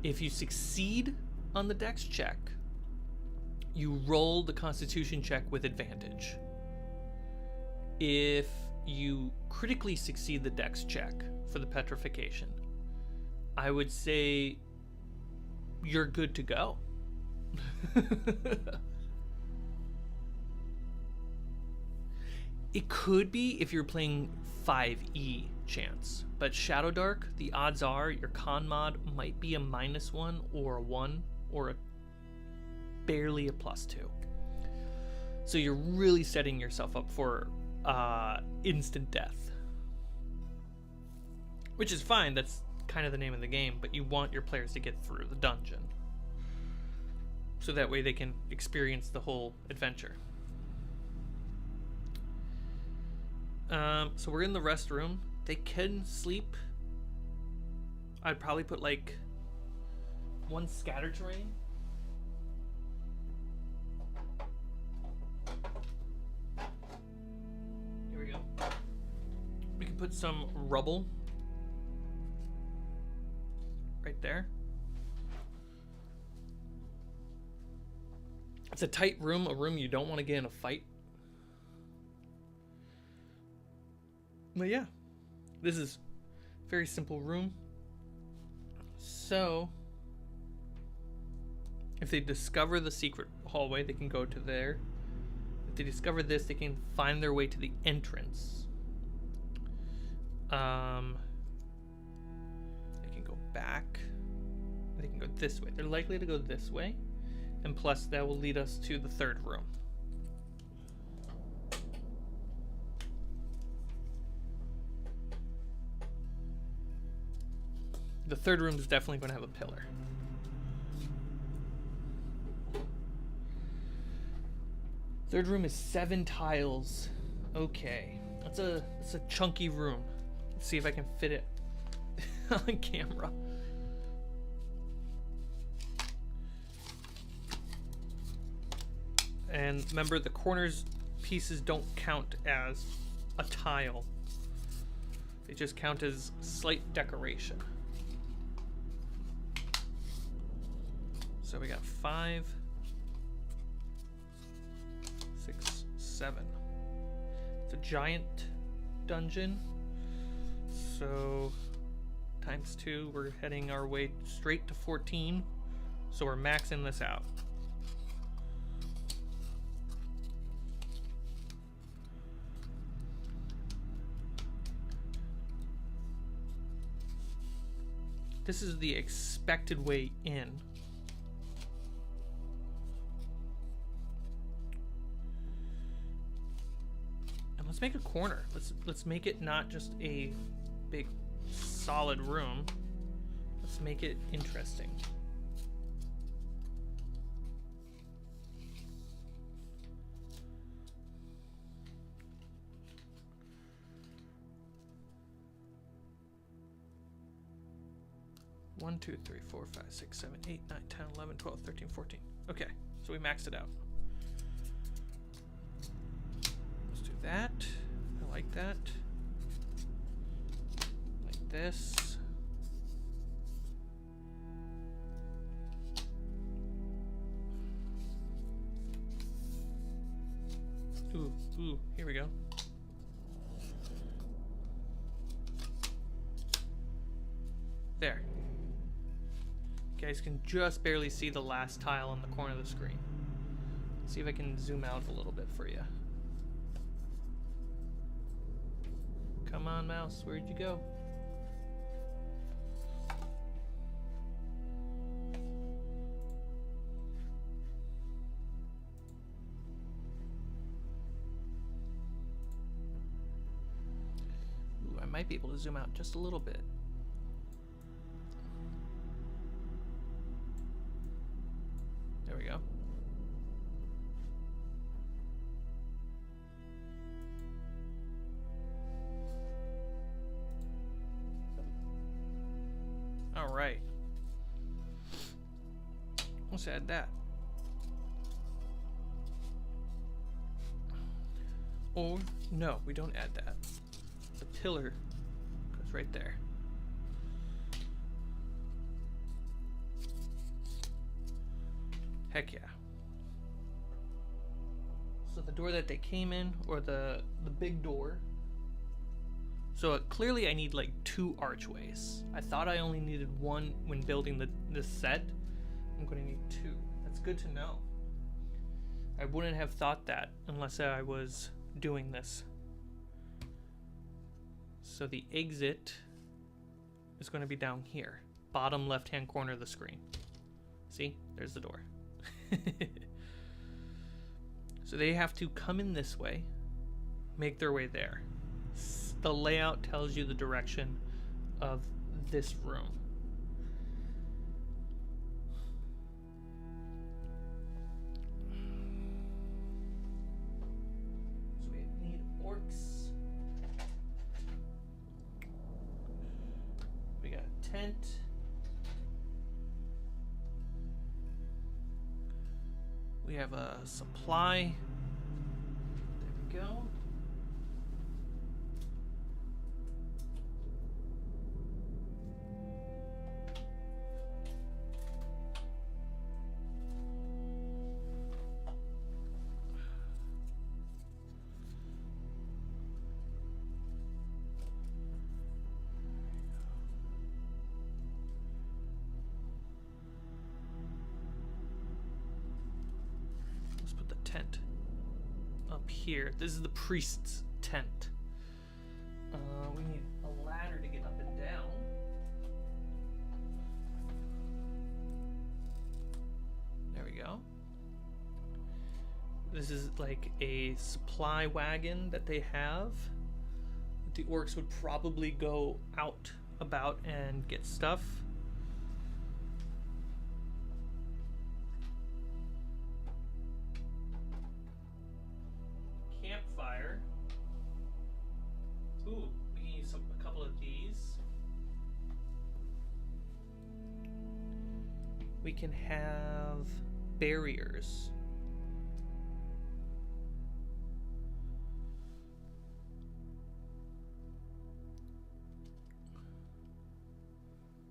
[SPEAKER 1] If you succeed on the dex check, you roll the constitution check with advantage. If you critically succeed the dex check for the petrification, I would say you're good to go. It could be if you're playing 5e chance, but Shadowdark, the odds are your con mod might be a -1 or a 1 or barely a +2. So you're really setting yourself up for instant death, which is fine. That's kind of the name of the game, but you want your players to get through the dungeon so that way they can experience the whole adventure. So we're in the rest room. They can sleep. I'd probably put like 1 scatter terrain. Here we go. We can put some rubble right there. It's a tight room, a room you don't want to get in a fight. But yeah, this is a very simple room. So if they discover the secret hallway, they can go to there. If they discover this, they can find their way to the entrance. They can go back. They can go this way. They're likely to go this way. And plus that will lead us to the 3rd room. The 3rd room is definitely going to have a pillar. Third room is 7 tiles. Okay, that's a chunky room. Let's see if I can fit it on camera. And remember, the corners pieces don't count as a tile. They just count as slight decoration. So we got 5, 6, 7. It's a giant dungeon. So times 2, we're heading our way straight to 14. So we're maxing this out. This is the expected way in. And let's make a corner. Let's make it not just a big solid room. Let's make it interesting. One, 2, 3, 4, 5, 6, 7, 8, 9, 10, 11, 12, 13, 14. Okay, so we maxed it out. Let's do that. I like that. Like this. Ooh, here we go. There. You guys can just barely see the last tile in the corner of the screen. Let's see if I can zoom out a little bit for you. Come on, mouse, where'd you go? Ooh, I might be able to zoom out just a little bit. There we go. All right. Let's add that. Or no, we don't add that. The pillar goes right there. Heck yeah. So the door that they came in, or the big door. So clearly I need like 2 archways. I thought I only needed 1 when building this set. I'm going to need 2. That's good to know. I wouldn't have thought that unless I was doing this. So the exit is going to be down here. Bottom left-hand corner of the screen. See? There's the door. So they have to come in this way, make their way there. The layout tells you the direction of this room. So we need orcs. We got a tent. We have a supply. There we go. Tent up here. This is the priest's tent. We need a ladder to get up and down. There we go. This is like a supply wagon that they have. The orcs would probably go out about and get stuff. Campfire. Ooh, we can use a couple of these. We can have barriers.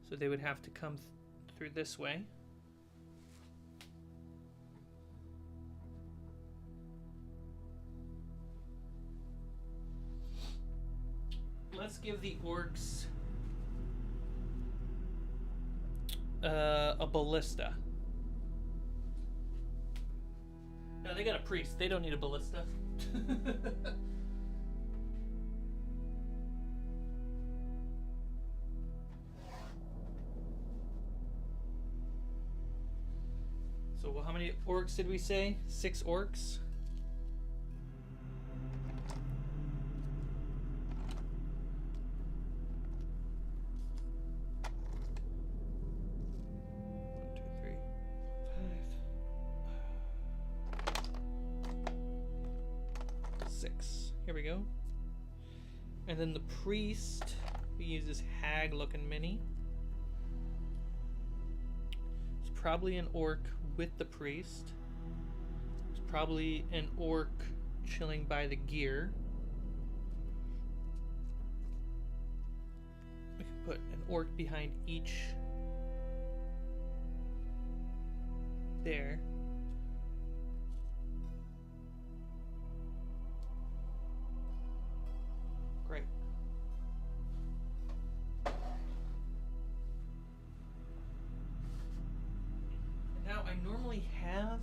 [SPEAKER 1] So they would have to come through this way. Let's give the orcs a ballista. No, they got a priest. They don't need a ballista. orcs did we say? 6 orcs. Here we go. And then the priest, we use this hag looking mini. It's probably an orc with the priest. It's probably an orc chilling by the gear. We can put an orc behind each there. Great. Now I normally have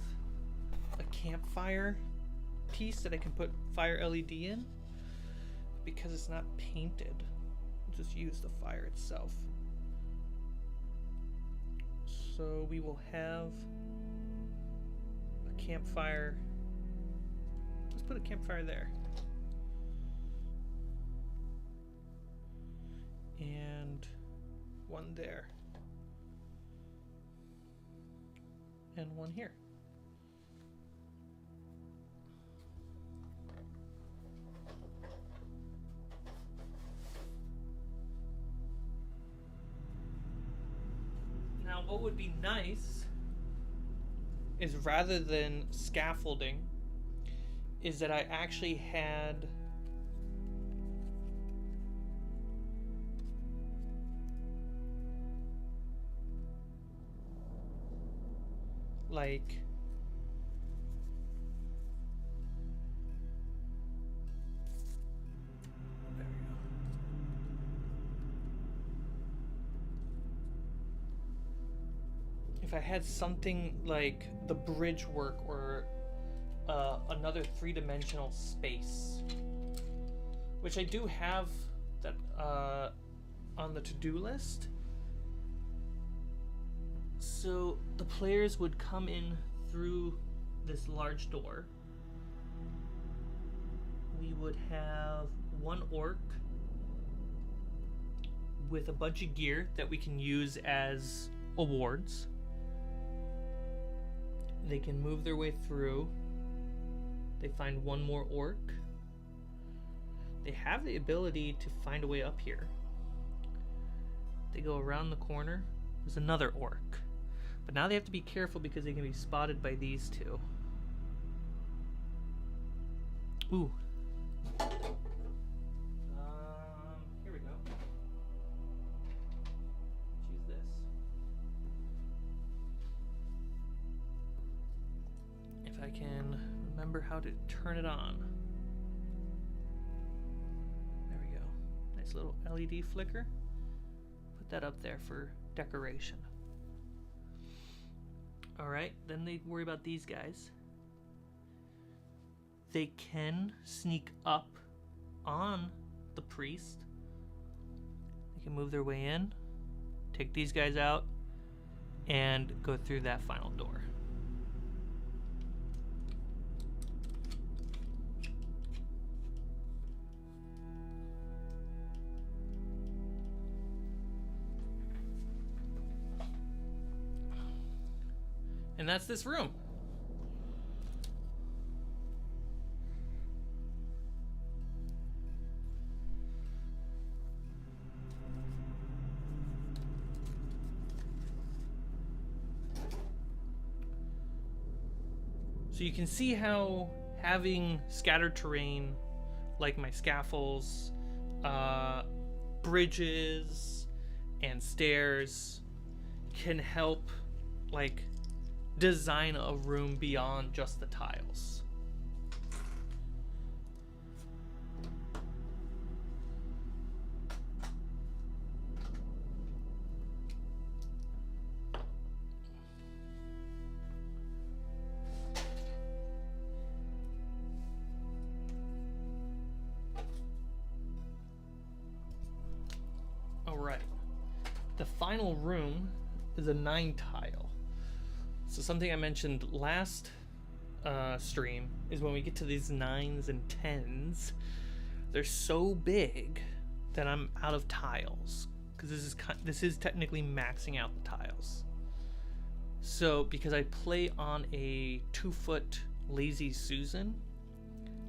[SPEAKER 1] a campfire piece that I can put fire LED in. Because it's not painted, we'll just use the fire itself. So we will have a campfire. Let's put a campfire there. And one there. And one here. Now, what would be nice is rather than scaffolding, is that I actually had like there we go. If I had something like the bridge work or another three-dimensional space, which I do have that on the to-do list. So the players would come in through this large door. We would have one orc with a bunch of gear that we can use as awards. They can move their way through. They find one more orc. They have the ability to find a way up here. They go around the corner. There's another orc. But now they have to be careful because they can be spotted by these two. Ooh. Here we go. Let's use this. If I can remember how to turn it on. There we go. Nice little LED flicker. Put that up there for decoration. Alright, then they worry about these guys. They can sneak up on the priest. They can move their way in, take these guys out, and go through that final door. And that's this room. So you can see how having scattered terrain, like my scaffolds, bridges, and stairs, can help, like, design a room beyond just the tiles. All right. The final room is a 9 tile. So something I mentioned last stream is when we get to these 9s and 10s, they're so big that I'm out of tiles, because this is technically maxing out the tiles. So because I play on a 2-foot Lazy Susan,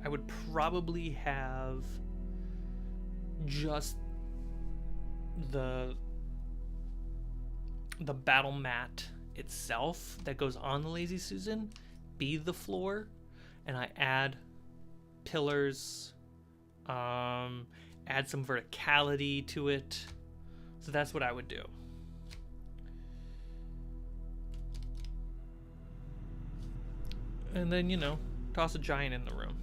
[SPEAKER 1] I would probably have just the battle mat itself that goes on the Lazy Susan be the floor, and I add pillars, add some verticality to it. So that's what I would do. And then, you know, toss a giant in the room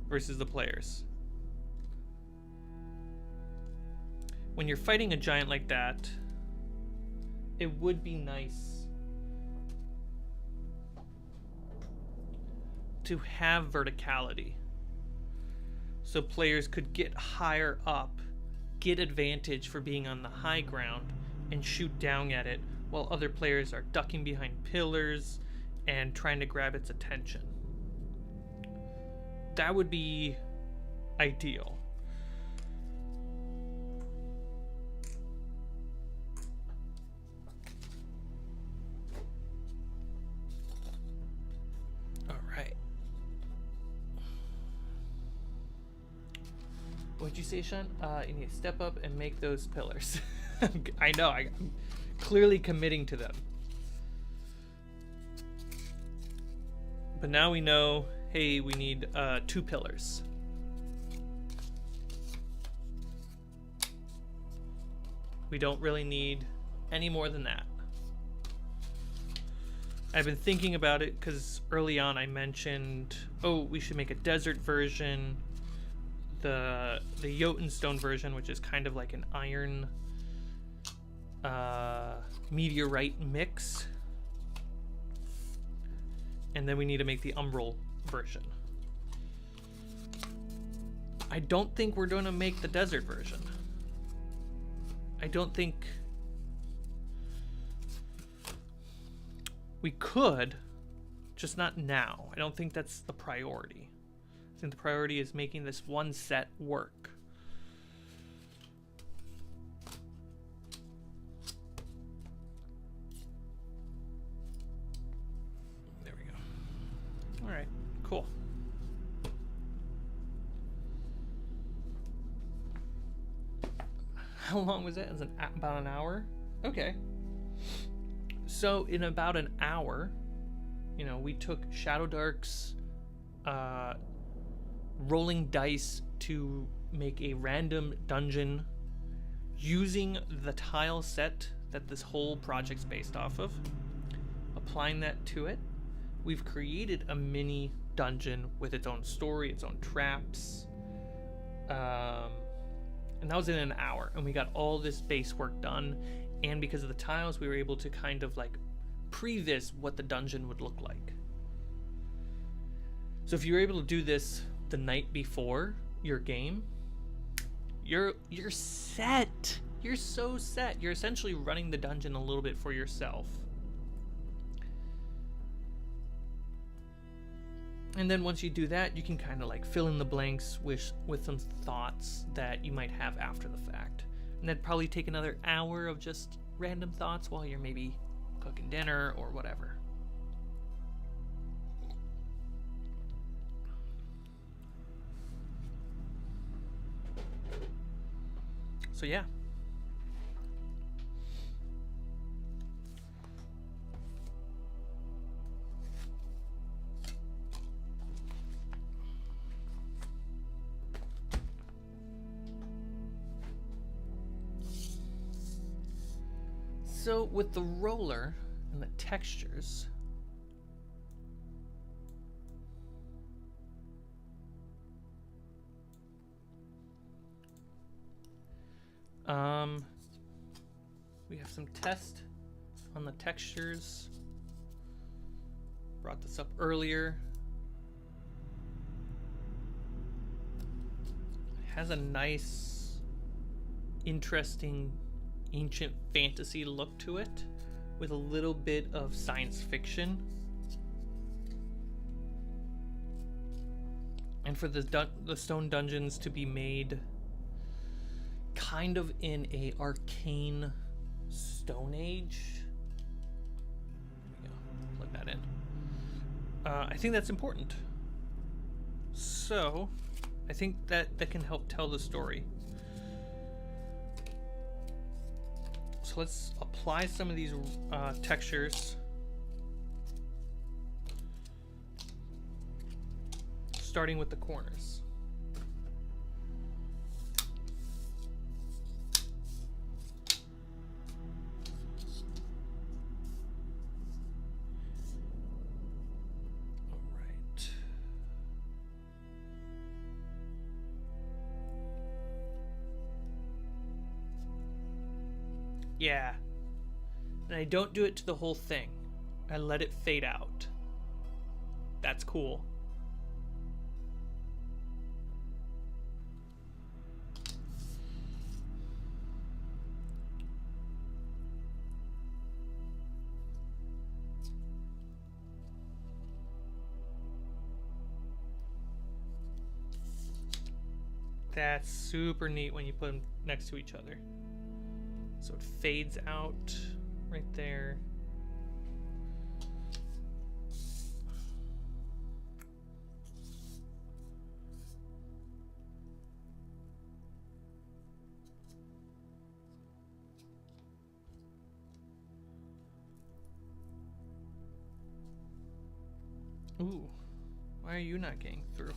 [SPEAKER 1] versus the players. When you're fighting a giant like that, it would be nice to have verticality, so players could get higher up, get advantage for being on the high ground, and shoot down at it while other players are ducking behind pillars and trying to grab its attention. That would be ideal. All right. What'd you say, Sean? You need to step up and make those pillars. I know, I'm clearly committing to them. But now we know, hey, we need 2 pillars. We don't really need any more than that. I've been thinking about it because early on I mentioned, oh, we should make a desert version, the Jotunstone version, which is kind of like an iron meteorite mix. And then we need to make the UMBRAL version. I don't think we're going to make the desert version. I don't think we could, just not now. I don't think that's the priority. I think the priority is making this one set work. There we go. All right, cool. How long was it? It was about an hour? Okay. So in about an hour, you know, we took Shadowdark's rolling dice to make a random dungeon using the tile set that this whole project's based off of. Applying that to it, we've created a mini dungeon with its own story, its own traps. And that was in an hour, and we got all this base work done. And because of the tiles, we were able to kind of like previs what the dungeon would look like. So if you're able to do this the night before your game, you're set. You're so set. You're essentially running the dungeon a little bit for yourself. And then once you do that, you can kind of like fill in the blanks with some thoughts that you might have after the fact. And that'd probably take another hour of just random thoughts while you're maybe cooking dinner or whatever. So yeah. So with the roller and the textures, we have some test on the textures. Brought this up earlier. It has a nice, interesting, ancient fantasy look to it, with a little bit of science fiction. And for the stone dungeons to be made kind of in a arcane Stone Age. There we go. Plug that in. I think that's important. So, I think that can help tell the story. So let's apply some of these textures. Starting with the corners. All right. Yeah. And I don't do it to the whole thing. I let it fade out. That's cool. That's super neat when you put them next to each other. So it fades out right there. Ooh, why are you not getting through?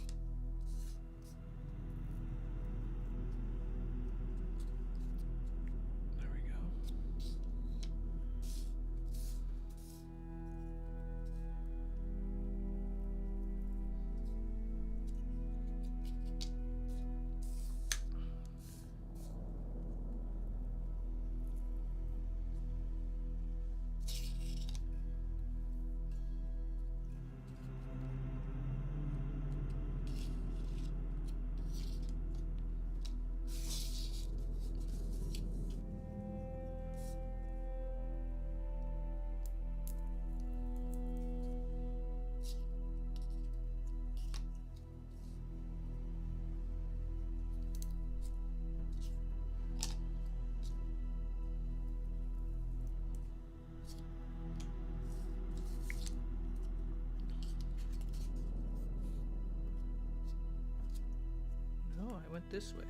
[SPEAKER 1] I went this way.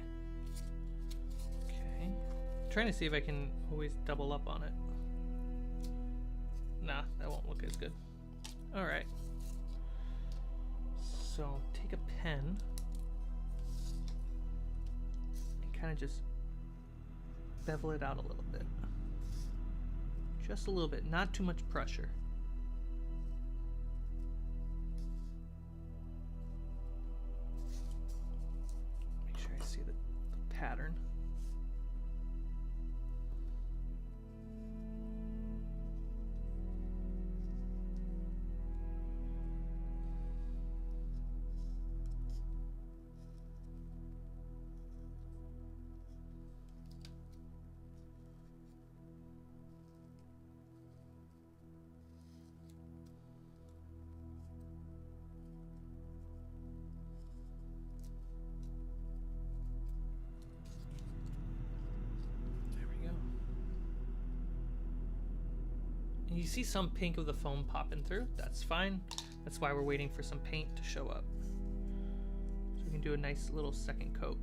[SPEAKER 1] Okay. I'm trying to see if I can always double up on it. Nah, that won't look as good. Alright. So take a pen and kind of just bevel it out a little bit. Just a little bit, not too much pressure. Pattern. You see some pink of the foam popping through. That's fine. That's why we're waiting for some paint to show up. So we can do a nice little second coat.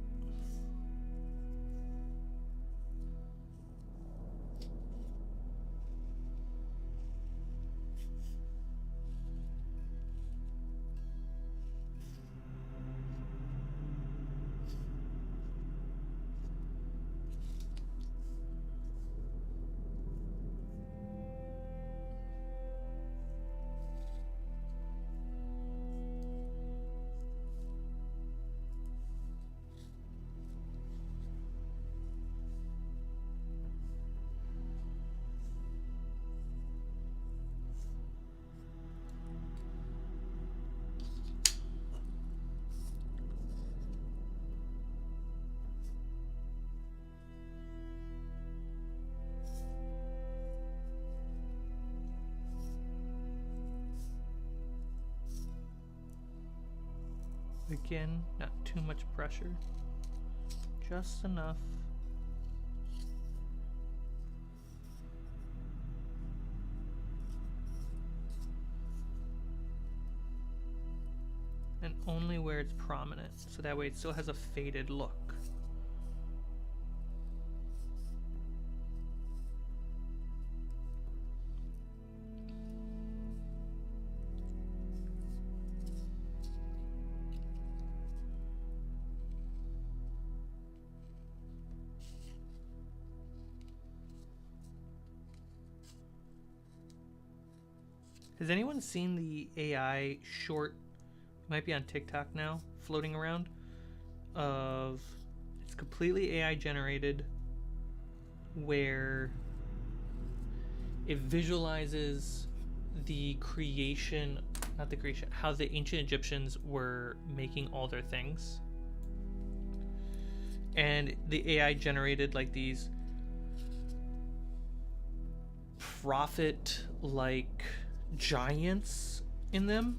[SPEAKER 1] Again, not too much pressure. Just enough. And only where it's prominent, so that way it still has a faded look. Has anyone seen the AI short, it might be on TikTok now, floating around, of, it's completely AI generated, where it visualizes the creation, not the creation, how the ancient Egyptians were making all their things. And the AI generated like these prophet-like giants in them.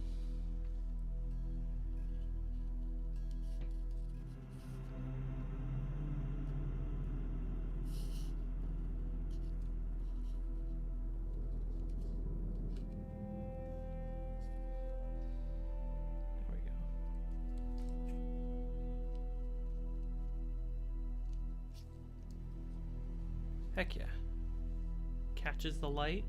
[SPEAKER 1] There we go. Heck yeah. Catches the light.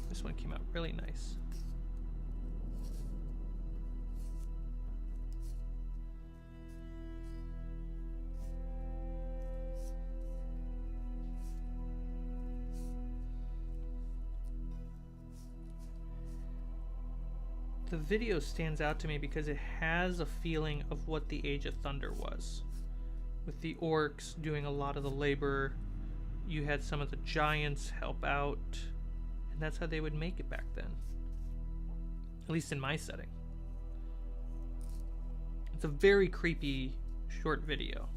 [SPEAKER 1] This one came out really nice. The video stands out to me because it has a feeling of what the Age of Thunder was. With the orcs doing a lot of the labor, you had some of the giants help out. That's how they would make it back then. At least in my setting. It's a very creepy short video.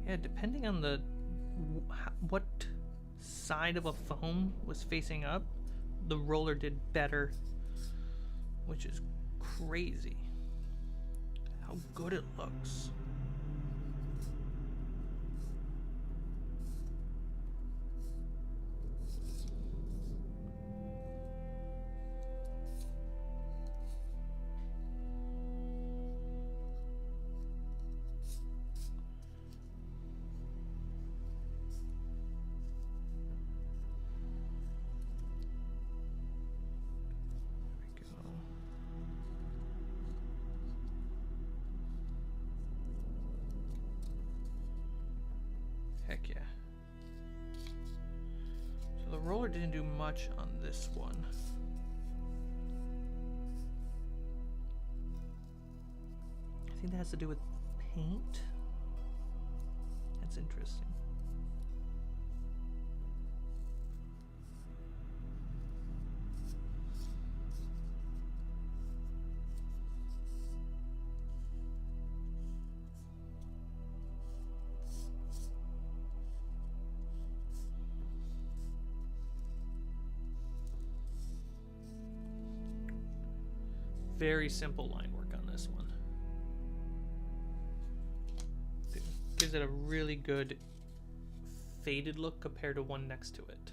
[SPEAKER 1] Yeah, depending on the what side of a foam was facing up, the roller did better, which is crazy. How good it looks. Heck yeah. So the roller didn't do much on this one. I think that has to do with paint. That's interesting. Very simple line work on this one. It gives it a really good faded look compared to one next to it.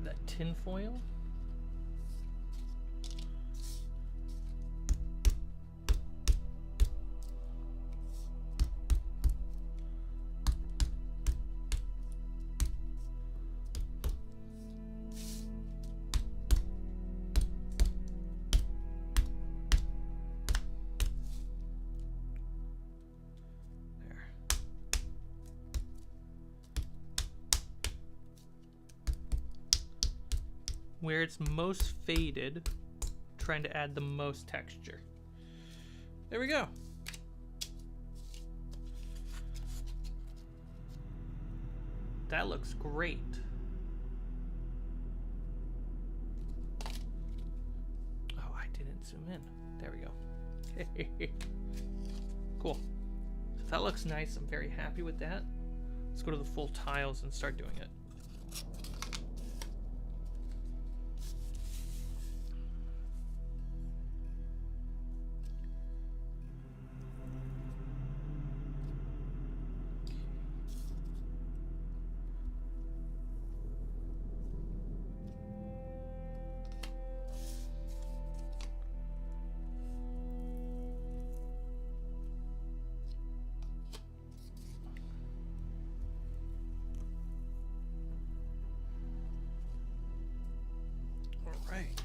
[SPEAKER 1] Grab that tin foil. Where it's most faded, trying to add the most texture. There we go. That looks great. Oh, I didn't zoom in. There we go. Cool. So that looks nice. I'm very happy with that. Let's go to the full tiles and start doing it. Right.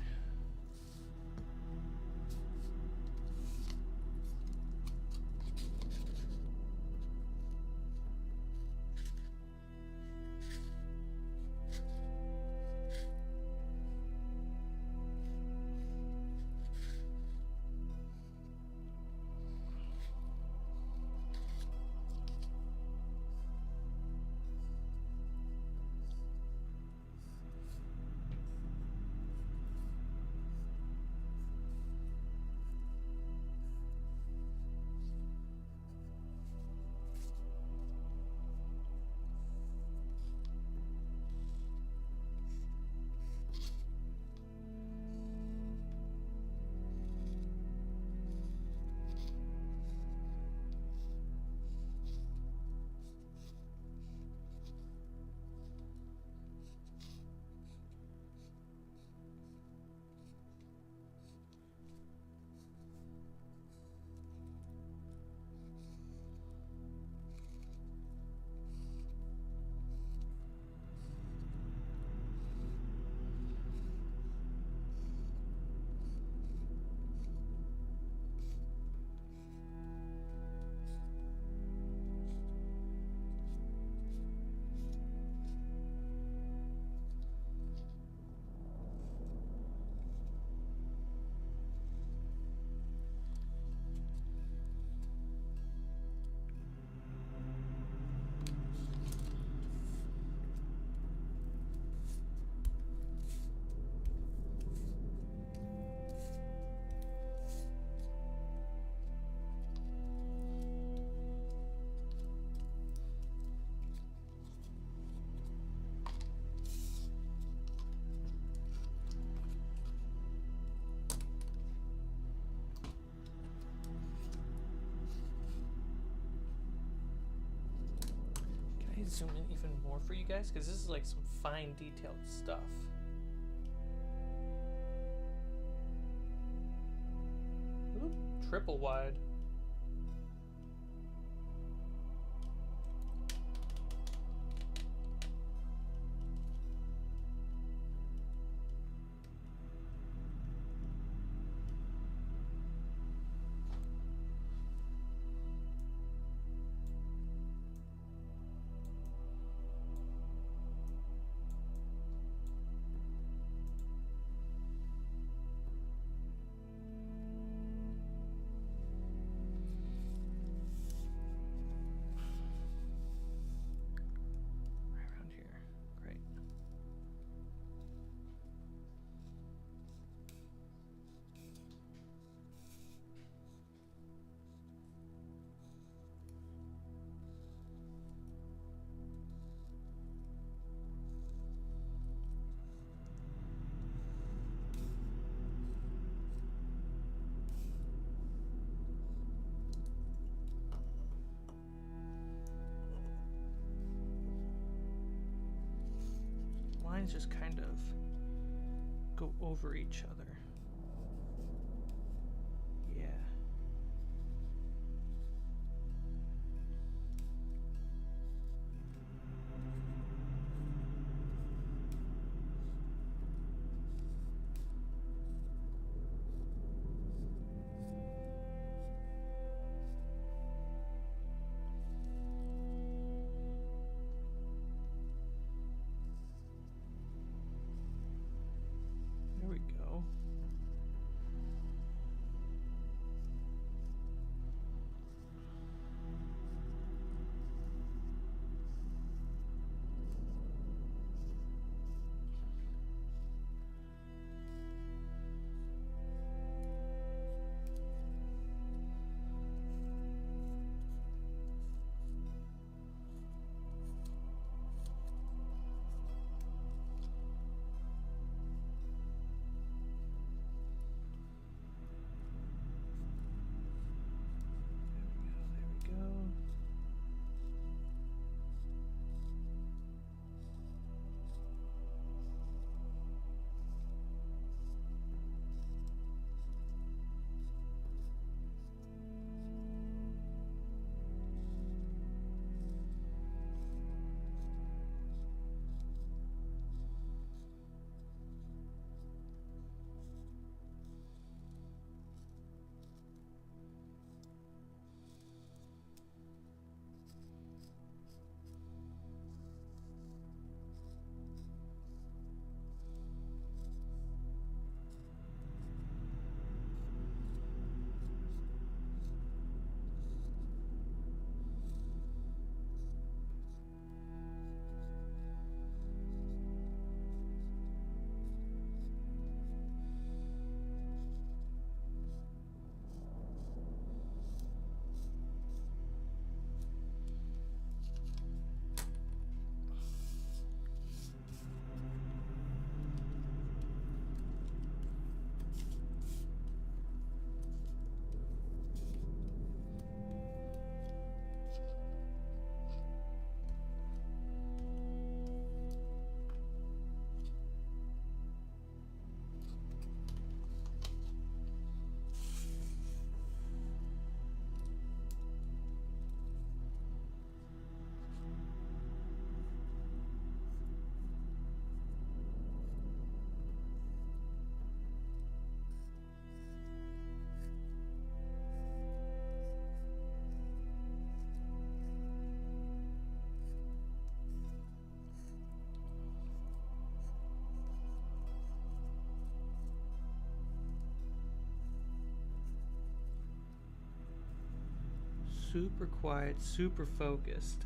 [SPEAKER 1] Zoom in even more for you guys because this is like some fine detailed stuff. Ooh, triple wide. lines just kind of go over each other. Yeah. There we go. There we go. Super quiet, super focused.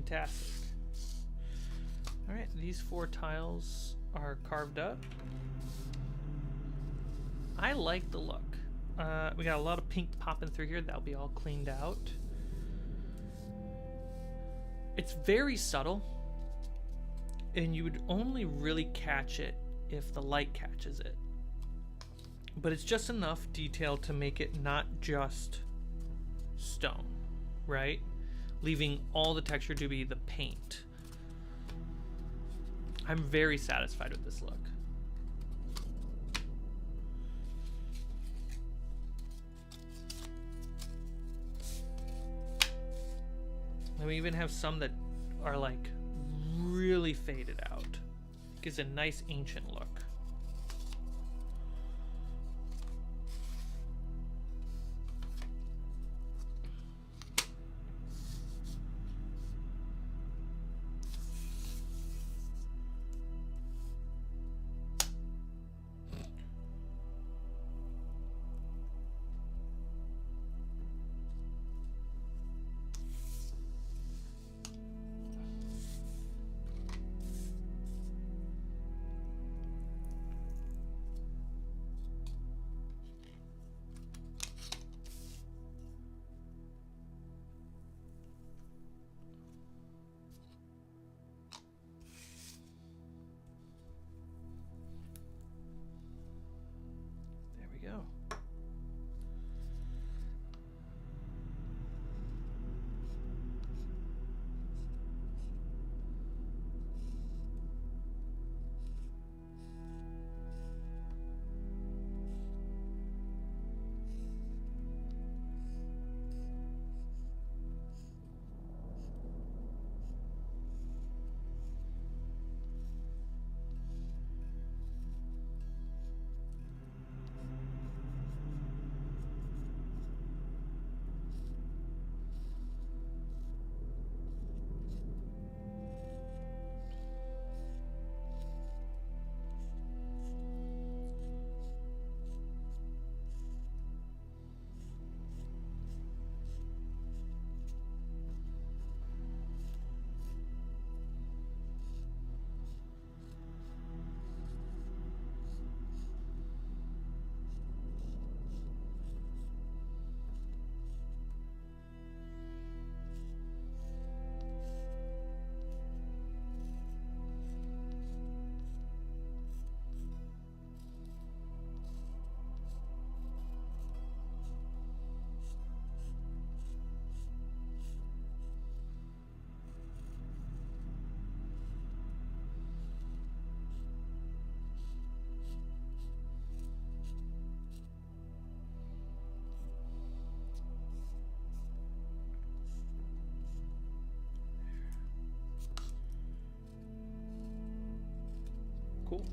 [SPEAKER 1] Fantastic. All right, these 4 tiles are carved up. I like the look. We got a lot of pink popping through here. That'll be all cleaned out. It's very subtle, and you would only really catch it if the light catches it. But it's just enough detail to make it not just stone, right? Leaving all the texture to be the paint. I'm very satisfied with this look. And we even have some that are like really faded out. Gives a nice ancient look. Go. Cool.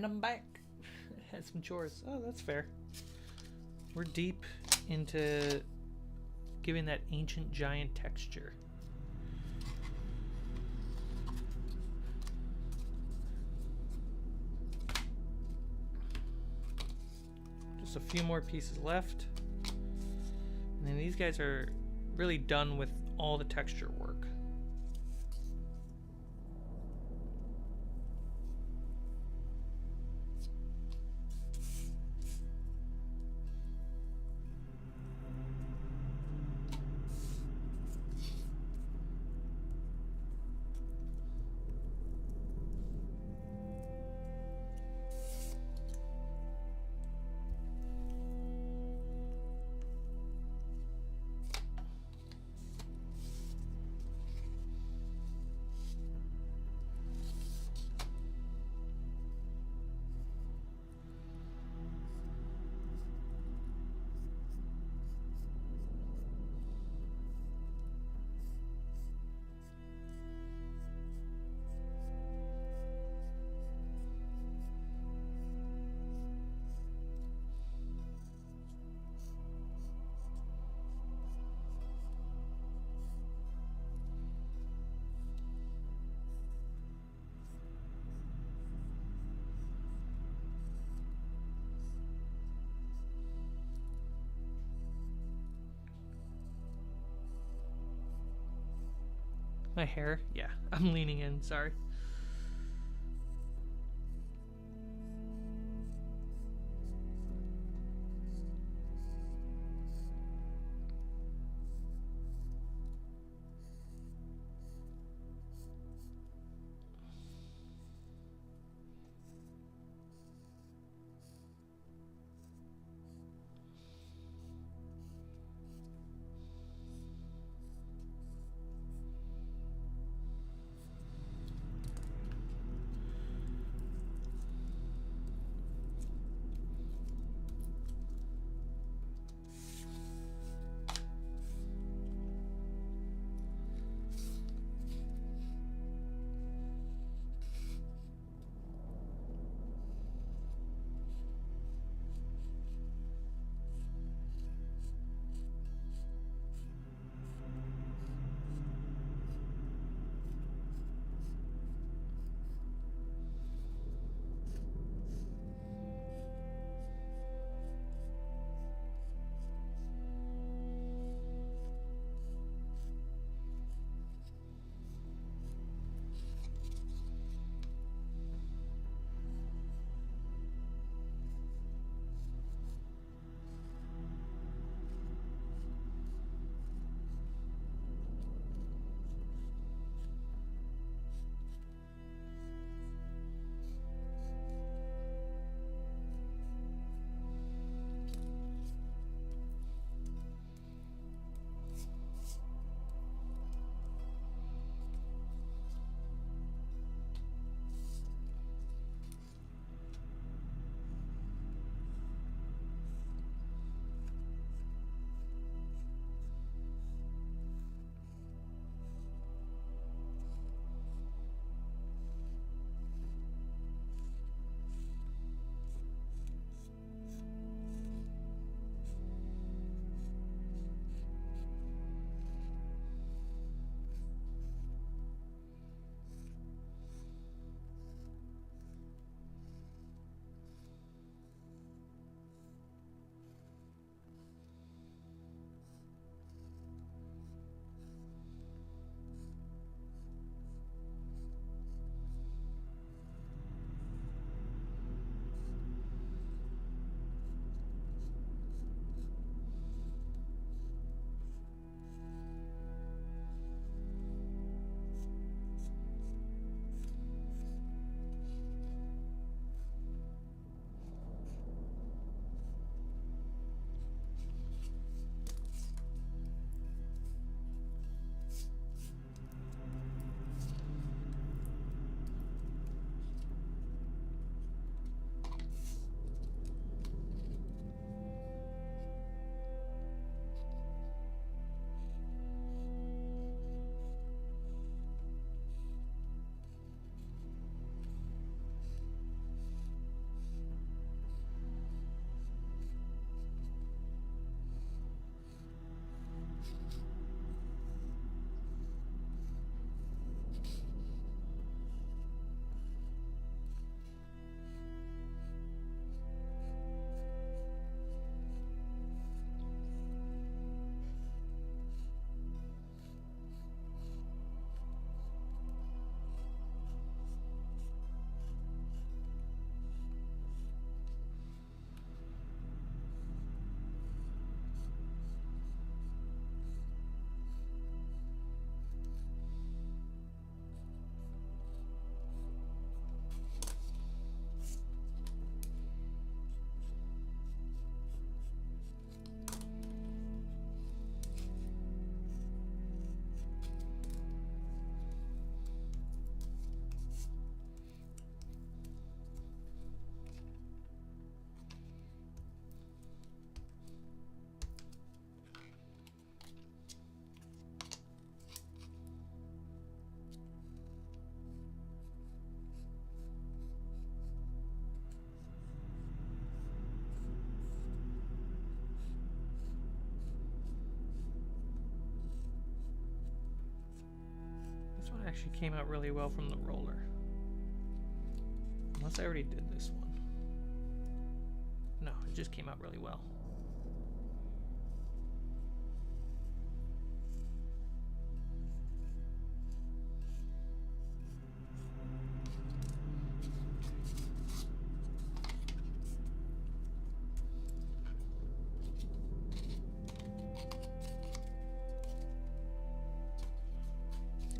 [SPEAKER 1] And I'm back. Had some chores. Oh, that's fair. We're deep into giving that ancient giant texture. Just a few more pieces left. And then these guys are really done with all the texture work. My hair? Yeah, I'm leaning in, sorry. actually came out really well from the roller. Unless I already did this one. No, it just came out really well.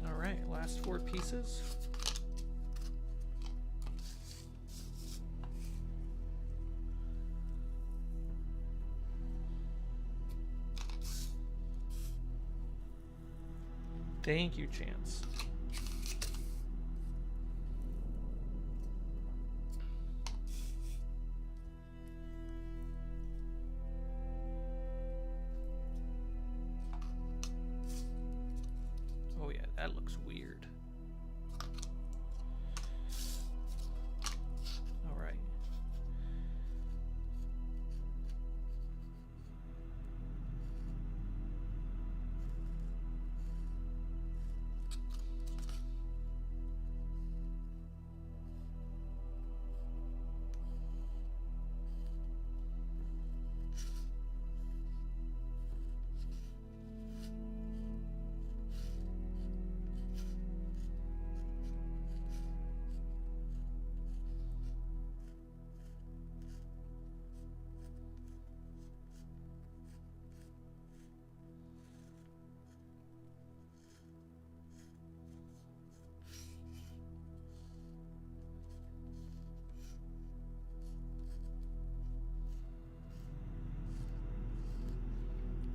[SPEAKER 1] All right, last 4 pieces. Thank you, Chance. Oh yeah, that looks weird. All right.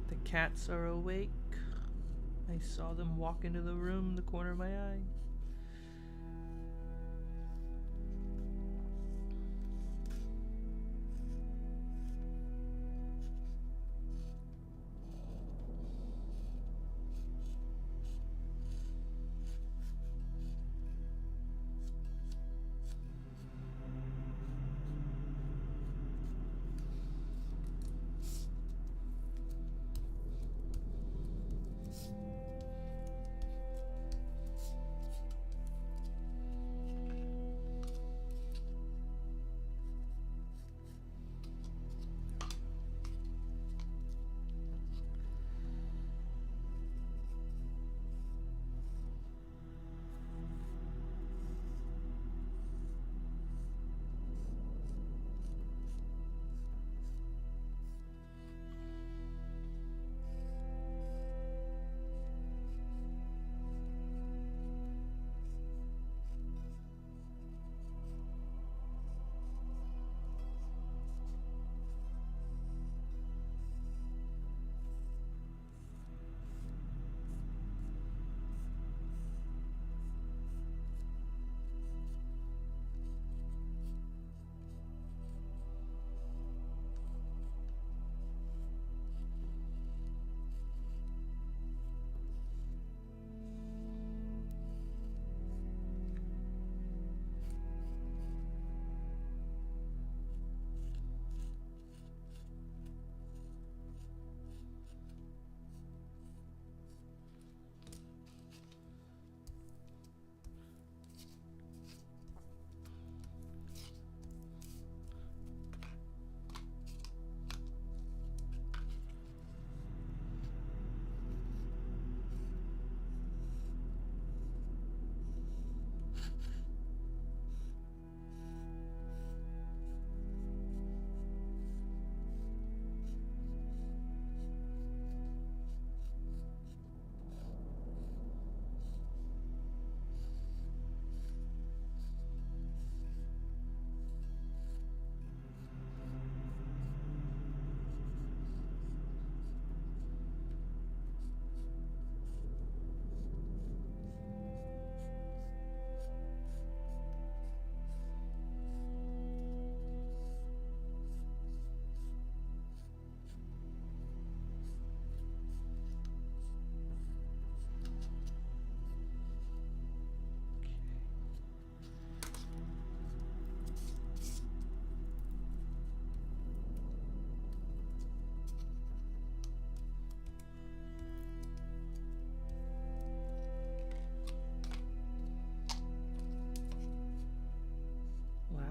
[SPEAKER 1] The cats are awake. I saw them walk into the room in the corner of my eye.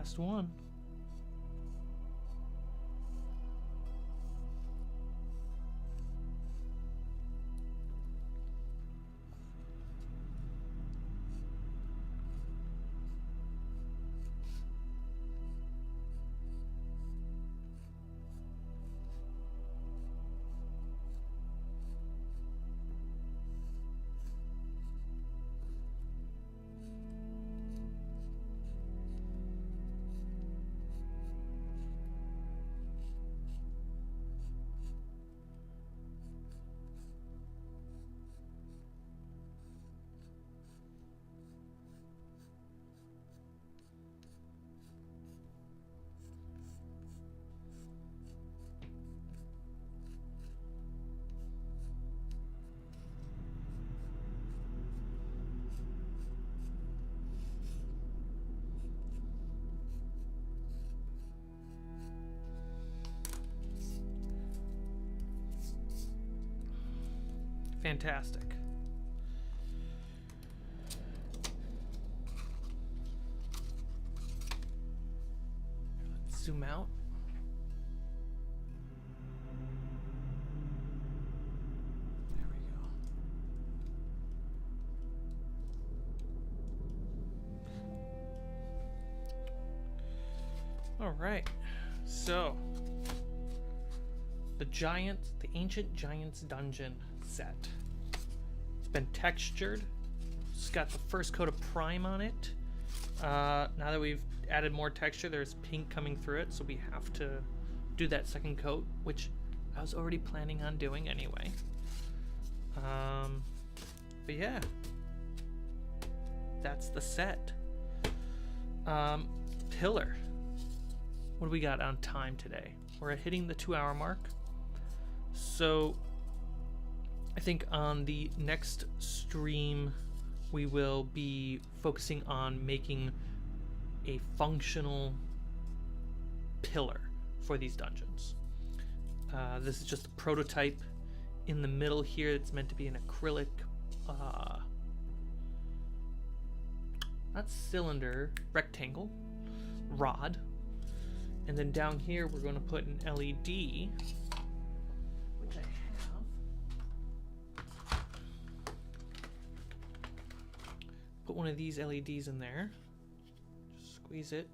[SPEAKER 1] Last one. Fantastic. Let's zoom out. There we go. All right. So, the Ancient Giants Dungeon set. It's been textured. It's got the first coat of prime on it. Now that we've added more texture, there's pink coming through it, so we have to do that second coat, which I was already planning on doing anyway. But yeah, that's the set. Pillar. What do we got on time today? We're hitting the 2-hour mark. So I think on the next stream, we will be focusing on making a functional pillar for these dungeons. This is just a prototype. In the middle here, it's meant to be an acrylic, not cylinder, rectangle, rod. And then down here, we're going to put an LED, which I have. Put one of these LEDs in there. Just squeeze it.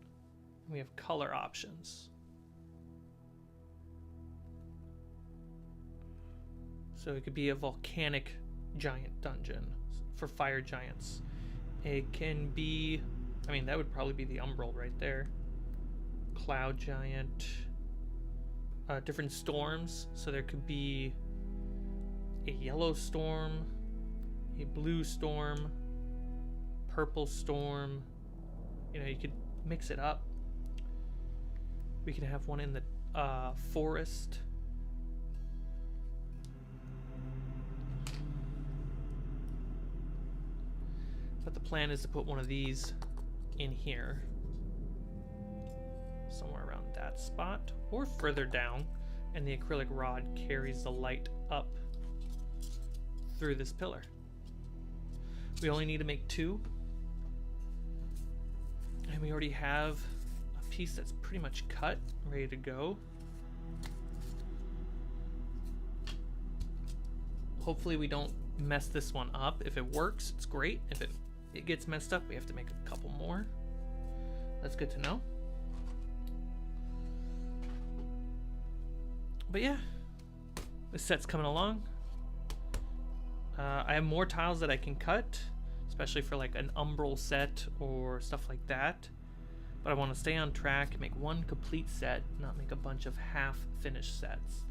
[SPEAKER 1] And we have color options. So it could be a volcanic giant dungeon for fire giants. It can be, I mean, that would probably be the UMBRAL right there. Cloud giant. Different storms. So there could be a yellow storm, a blue storm, purple storm. You know, you could mix it up. We can have one in the forest. But the plan is to put one of these in here, somewhere around that spot, or further down, and the acrylic rod carries the light up through this pillar. We only need to make 2, and we already have a piece that's pretty much cut, ready to go. Hopefully we don't mess this one up. If it works, it's great. If it gets messed up, we have to make a couple more. That's good to know. But yeah, this set's coming along. I have more tiles that I can cut, especially for like an UMBRAL set or stuff like that. But I want to stay on track and make one complete set, not make a bunch of half-finished sets.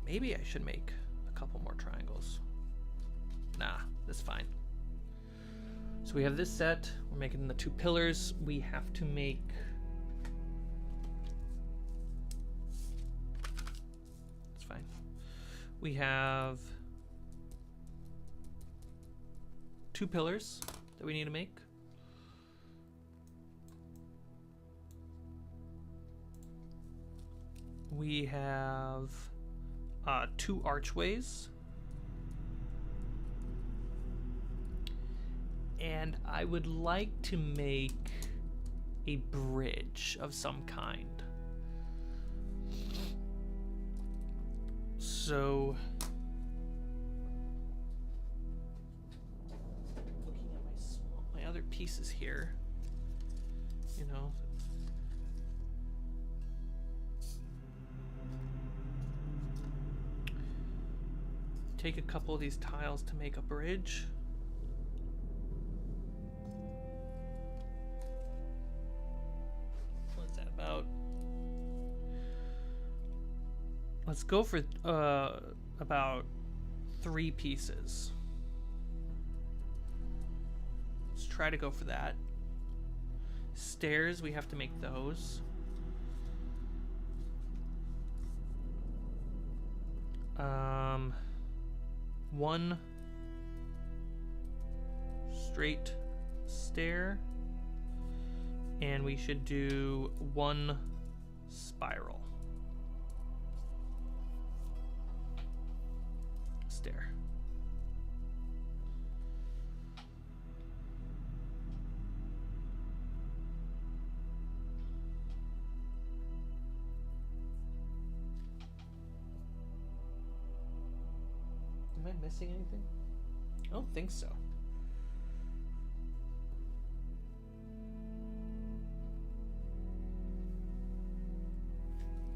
[SPEAKER 1] Maybe I should make a couple more triangles. Nah, that's fine. So we have this set. We're making the 2 pillars. We have to make... It's fine. We have 2 pillars that we need to make. We have 2 archways. And I would like to make a bridge of some kind. So, looking at my other pieces here, you know, take a couple of these tiles to make a bridge. What's that about? Let's go for about 3 pieces. Let's try to go for that. Stairs, we have to make those. One straight stair, and we should do 1 spiral stair. Am I missing anything? I don't think so.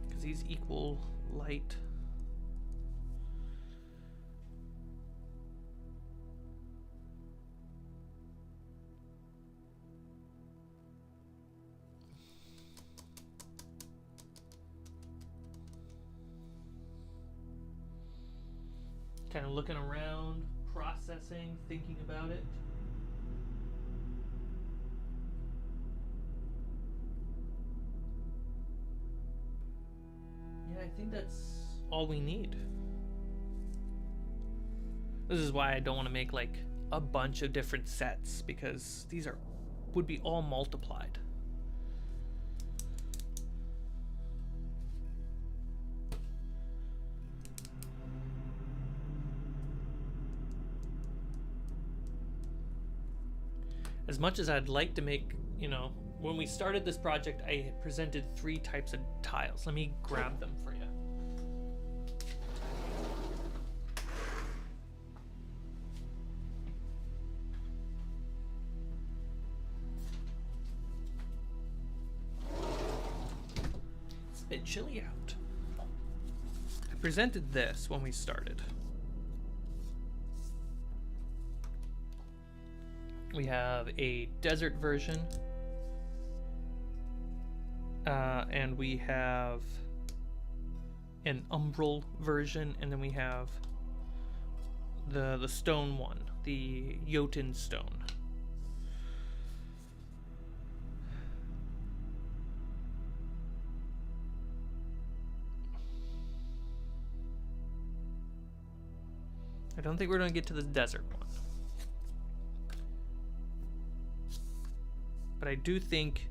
[SPEAKER 1] Because these equal light. Kind of looking around, processing, thinking about it. Yeah, I think that's all we need. This is why I don't want to make like a bunch of different sets, because these would be all multiplied. As much as I'd like to make, you know, when we started this project, I had presented 3 types of tiles. Let me grab them for you. It's a bit chilly out. I presented this when we started. We have a desert version, and we have an umbral version, and then we have the stone one, the Jotun stone. I don't think we're going to get to the desert one. But I do think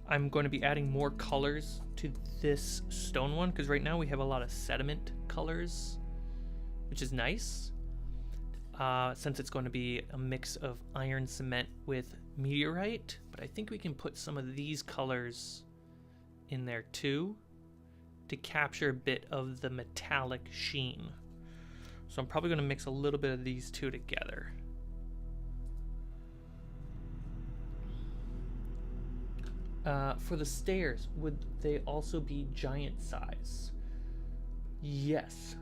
[SPEAKER 1] I'm going to be adding more colors to this stone one, because right now we have a lot of sediment colors, which is nice, since it's going to be a mix of iron cement with meteorite. But I think we can put some of these colors in there too to capture a bit of the metallic sheen. So I'm probably going to mix a little bit of these two together. For the stairs, would they also be giant size? Yes.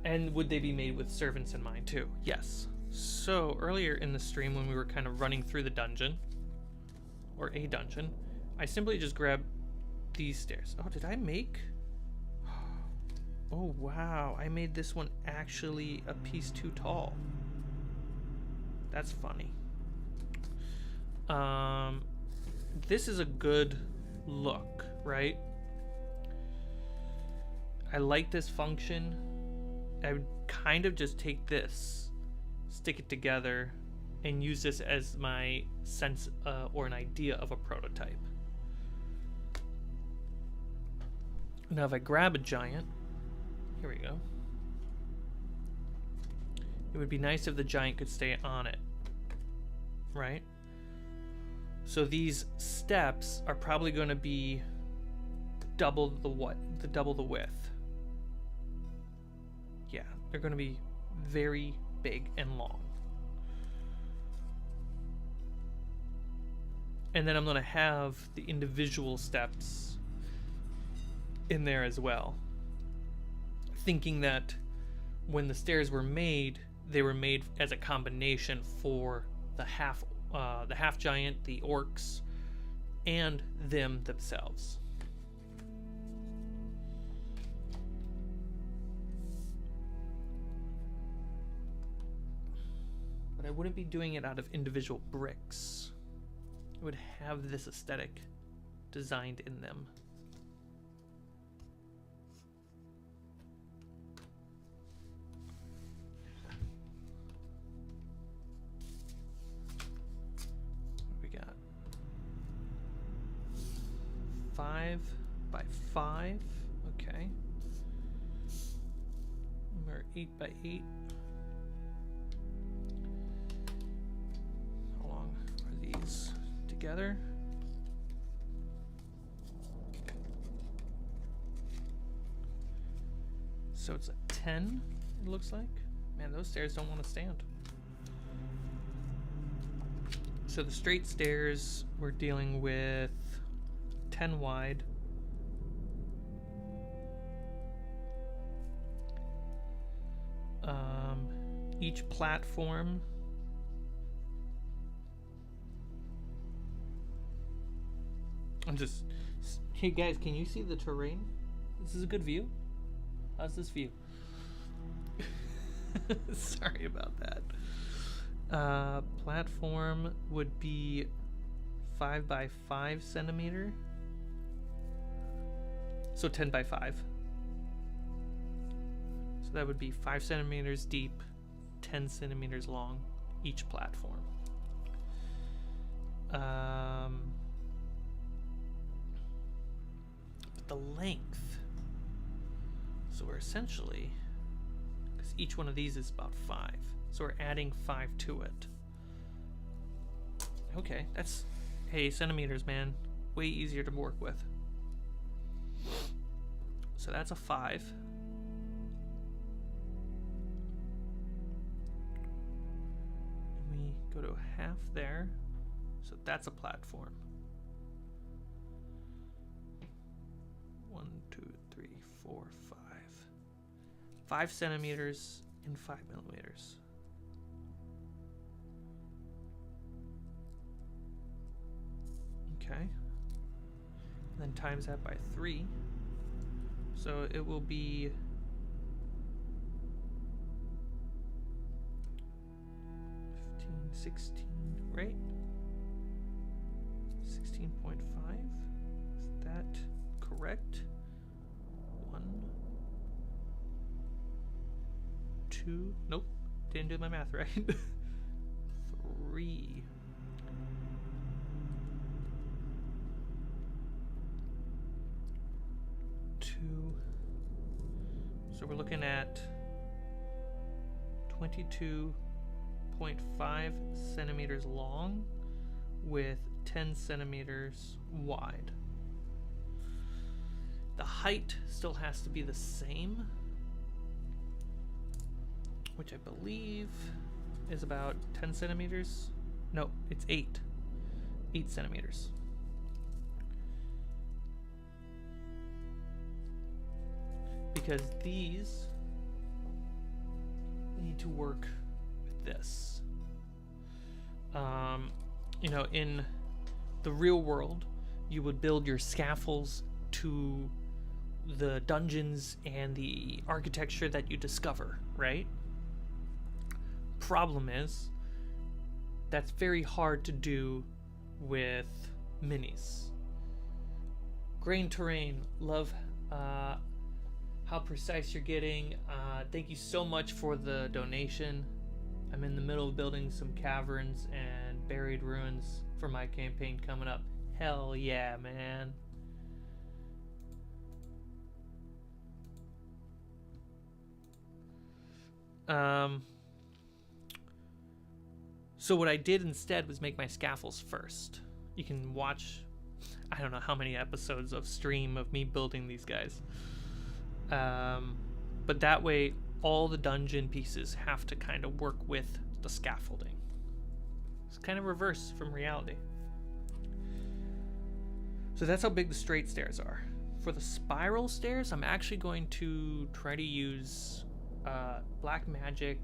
[SPEAKER 1] And would they be made with servants in mind too? Yes. So earlier in the stream, when we were kind of running through the dungeon, or a dungeon, I simply just grabbed these stairs. Oh, did I make? Oh wow, I made this one actually a piece too tall. That's funny. This is a good look, right? I like this function. I would kind of just take this, stick it together, and use this as my sense or an idea of a prototype. Now if I grab a giant, here we go. It would be nice if the giant could stay on it. right? So these steps are probably going to be double the width. Yeah, they're going to be very big and long. And then I'm going to have the individual steps in there as well. Thinking that when the stairs were made, they were made as a combination for the half giant, the orcs, and them themselves. But I wouldn't be doing it out of individual bricks. It would have this aesthetic designed in them. What we got? 5 by 5. Okay. Or 8 by 8. How long are these together? So it's a 10, it looks like. Man, those stairs don't want to stand. So the straight stairs, we're dealing with 10 wide. Each platform hey guys, can you see the terrain? This is a good view. How's this view? Sorry about that. Platform would be 5 by 5 centimeter. So 10 by 5. So that would be 5 centimeters deep, 10 centimeters long, each platform. But the length, so we're essentially, because each one of these is about 5, so we're adding 5 to it. Okay, that's, hey, centimeters, man, way easier to work with. So that's a 5. And we go to a half there, so that's a platform. 1, 2, 3, 4, 5. 5 centimeters and 5 millimeters. Okay. And then times that by 3. So it will be 15, 16, right? 16.5. Is that correct? 1, 2. Nope, didn't do my math right. 3. 2. So we're looking at 22.5 centimeters long with 10 centimeters wide. The height still has to be the same, which I believe is about 10 centimeters. No, it's 8 centimeters. Because these need to work with this. You know, in the real world, you would build your scaffolds to the dungeons and the architecture that you discover, right? Problem is, that's very hard to do with minis. Grain Terrain, love how precise you're getting. Thank you so much for the donation. I'm in the middle of building some caverns and buried ruins for my campaign coming up. Hell yeah, man. So what I did instead was make my scaffolds first. You can watch, I don't know how many episodes of stream of me building these guys. But that way, all the dungeon pieces have to kind of work with the scaffolding. It's kind of reverse from reality. So that's how big the straight stairs are. For the spiral stairs, I'm actually going to try to use Black Magic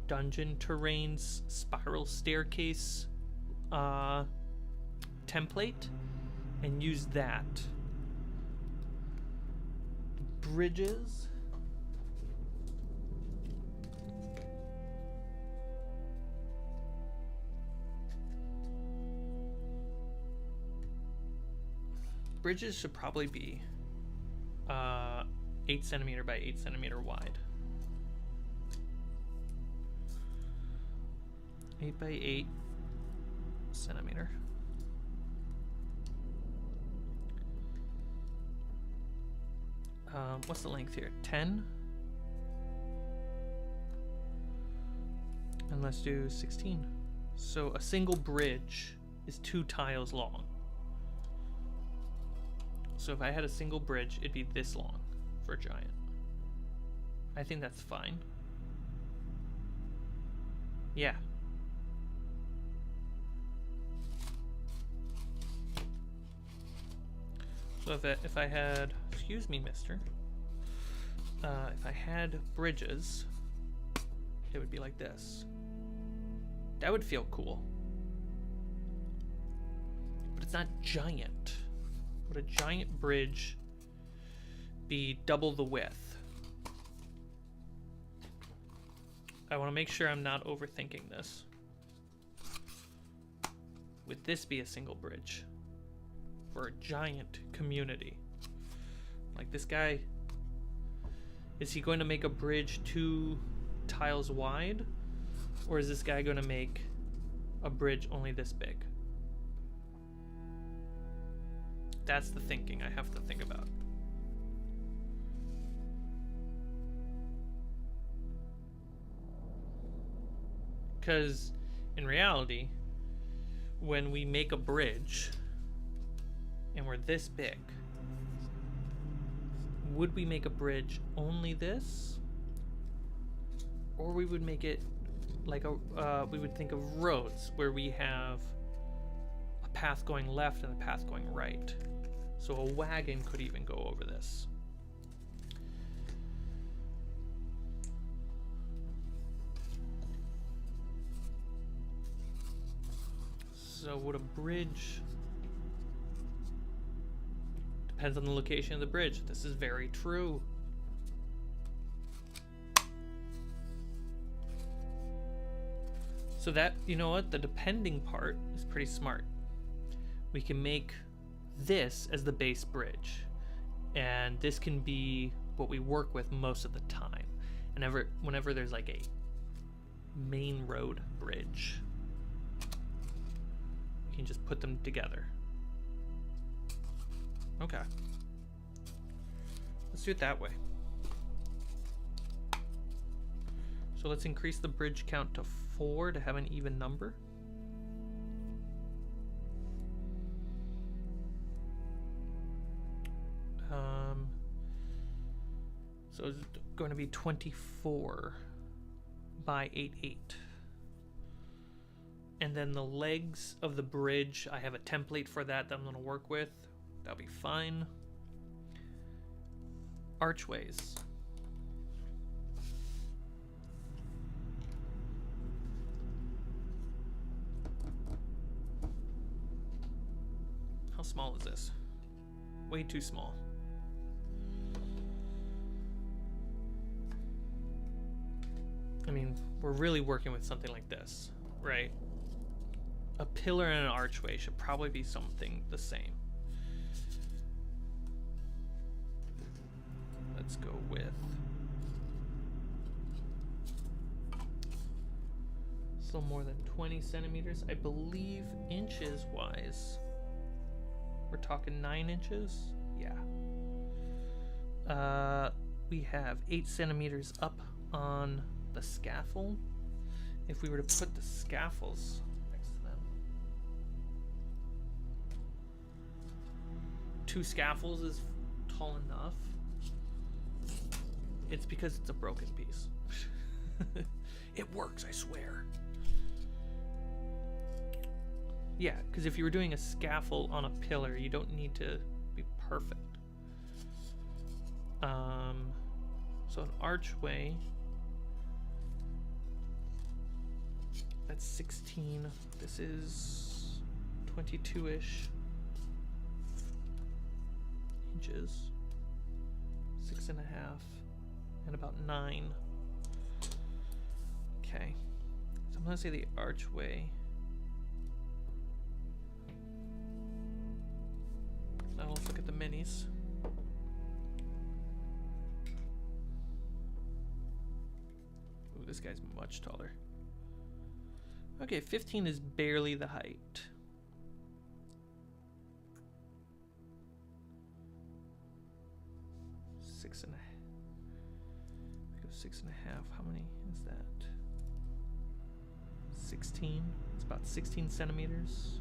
[SPEAKER 1] Dungeon Terrain's spiral staircase template and use that. Bridges. Bridges should probably be 8 centimeter by 8 centimeter wide. 8 by 8 centimeter. What's the length here? 10? And let's do 16. So a single bridge is 2 tiles long. So if I had a single bridge, it'd be this long for a giant. I think that's fine. Yeah. So if I had, excuse me, mister, if I had bridges, it would be like this. That would feel cool. But it's not giant. Would a giant bridge be double the width? I want to make sure I'm not overthinking this. Would this be a single bridge for a giant community? Like this guy, is he going to make a bridge 2 tiles wide? Or is this guy going to make a bridge only this big? That's the thinking I have to think about. Because in reality, when we make a bridge and we're this big, would we make a bridge only this? Or we would make it like we would think of roads where we have a path going left and a path going right. So a wagon could even go over this. So would a bridge... Depends on the location of the bridge. This is very true. So that, you know what? The depending part is pretty smart. We can make this as the base bridge, and this can be what we work with most of the time. And whenever there's like a main road bridge, we can just put them together. Okay, let's do it that way. So let's increase the bridge count to 4 to have an even number. So it's going to be 24 by 8. And then the legs of the bridge, I have a template for that I'm going to work with. That'll be fine. Archways. How small is this? Way too small. I mean, we're really working with something like this, right? A pillar and an archway should probably be something the same. Let's go with a little more than 20 centimeters. I believe inches wise, we're talking 9 inches. Yeah. We have 8 centimeters up on the scaffold if we were to put the scaffolds next to them. 2 scaffolds is tall enough. It's because it's a broken piece. It works, I swear. Yeah, because if you were doing a scaffold on a pillar, you don't need to be perfect. So an archway, that's 16. This is 22-ish inches. 6.5 and about 9. Okay, so I'm gonna say the archway. Now let's look at the minis. Ooh, this guy's much taller. Okay, 15 is barely the height. Six and a half. 6.5. How many is that? 16. It's about 16 centimeters.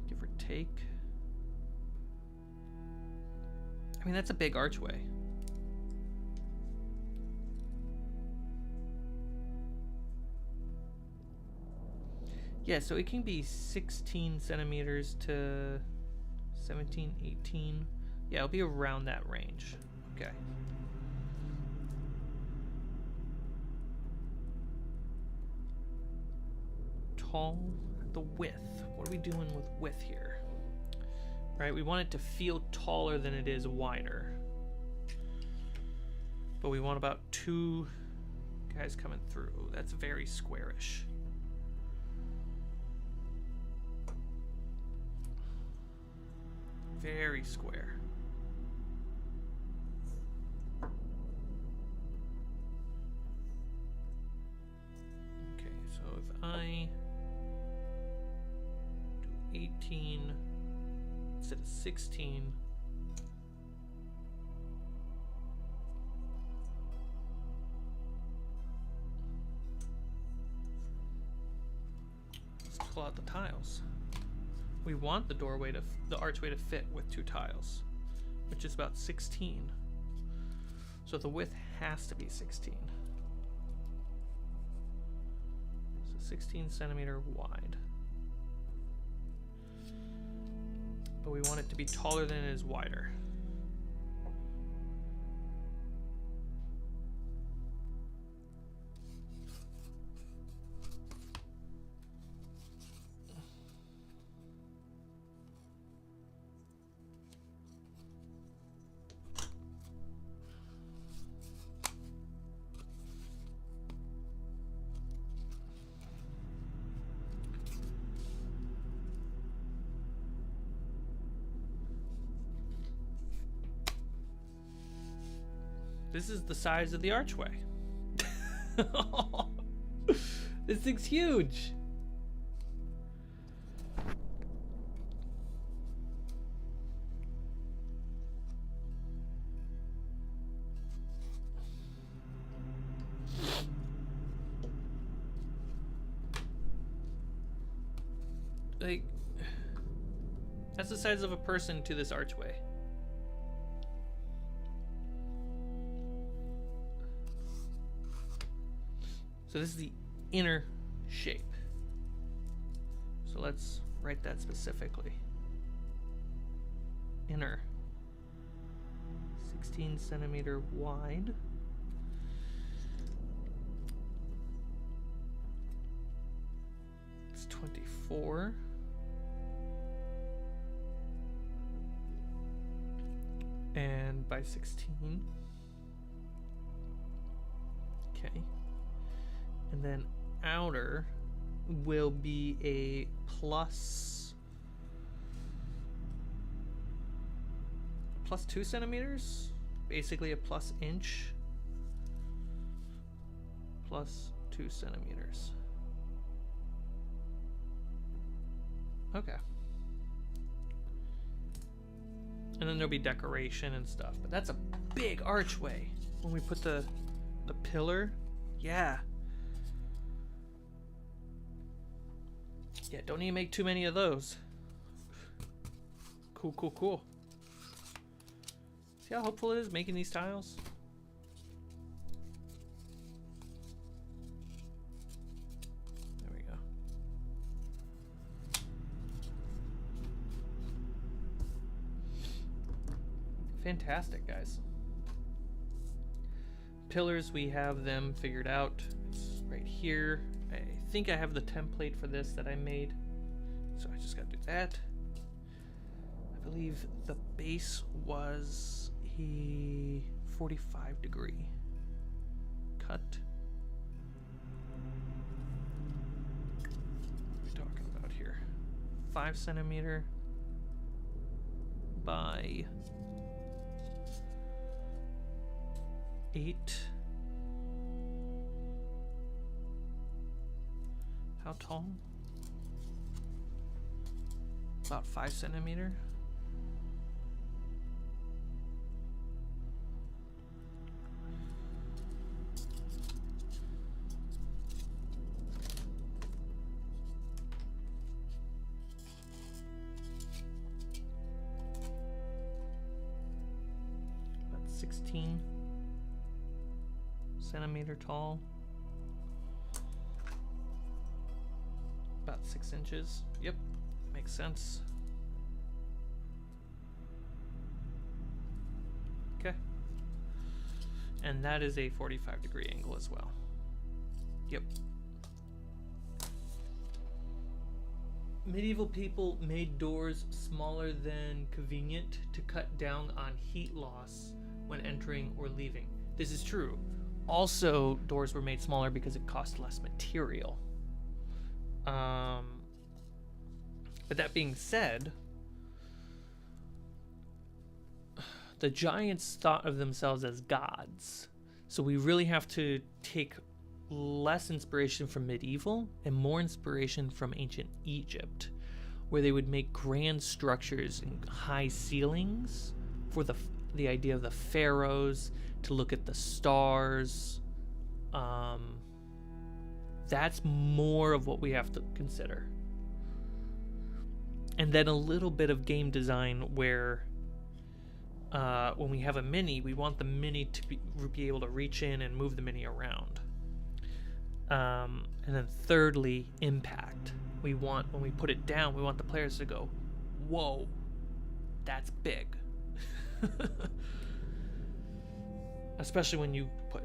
[SPEAKER 1] Give or take. I mean, that's a big archway. Yeah, so it can be 16 centimeters to 17, 18. Yeah, it'll be around that range. Okay. Tall, the width. What are we doing with width here? Right, we want it to feel taller than it is wider. But we want about 2 guys coming through. That's very squarish. Very square. Okay, so if I do 18 instead of 16, let's pull out the tiles. We want the doorway to, the archway to fit with 2 tiles, which is about 16. So the width has to be 16. So 16 centimeter wide. But we want it to be taller than it is wider. This is the size of the archway. This thing's huge. Like, that's the size of a person to this archway. So this is the inner shape. So let's write that specifically. Inner. 16 centimeter wide. It's 24. And by 16. Okay. And then outer will be a plus 2 centimeters, basically a plus inch, plus 2 centimeters. Okay. And then there'll be decoration and stuff, but that's a big archway. When we put the pillar Yeah. Yeah, don't need to make too many of those. Cool, cool, cool. See how helpful it is making these tiles? There we go. Fantastic, guys. Pillars, we have them figured out. It's right here. I think I have the template for this that I made. So I just gotta do that. I believe the base was a 45-degree cut. What are we talking about here? 5 centimeter by 8. How tall? About 5 centimeter. About 16 centimeter tall. About 6 inches. Yep, makes sense. Okay. And that is a 45-degree angle as well. Yep. Medieval people made doors smaller than convenient to cut down on heat loss when entering or leaving. This is true. Also, doors were made smaller because it cost less material. But that being said, the giants thought of themselves as gods. So we really have to take less inspiration from medieval and more inspiration from ancient Egypt, where they would make grand structures and high ceilings for the idea of the pharaohs, to look at the stars. That's more of what we have to consider. And then a little bit of game design where when we have a mini, we want the mini to be able to reach in and move the mini around. And then thirdly, impact. We want, when we put it down, we want the players to go, whoa, that's big. Especially when you put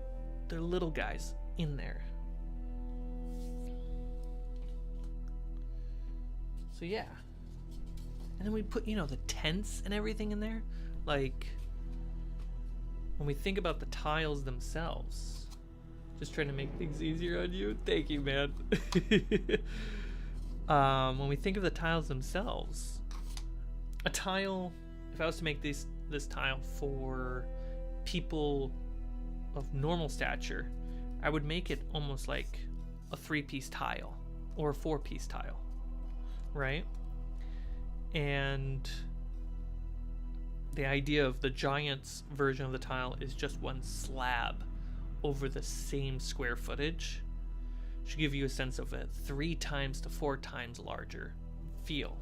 [SPEAKER 1] the little guys in there. So yeah. And then we put, you know, the tents and everything in there. Like, when we think about the tiles themselves, just trying to make things easier on you. Thank you, man. When we think of the tiles themselves, a tile, if I was to make this tile for people of normal stature, I would make it almost like a 3-piece tile or a 4-piece tile, right? And the idea of the giant's version of the tile is just one slab over the same square footage. Should give you a sense of a 3 times to 4 times larger feel.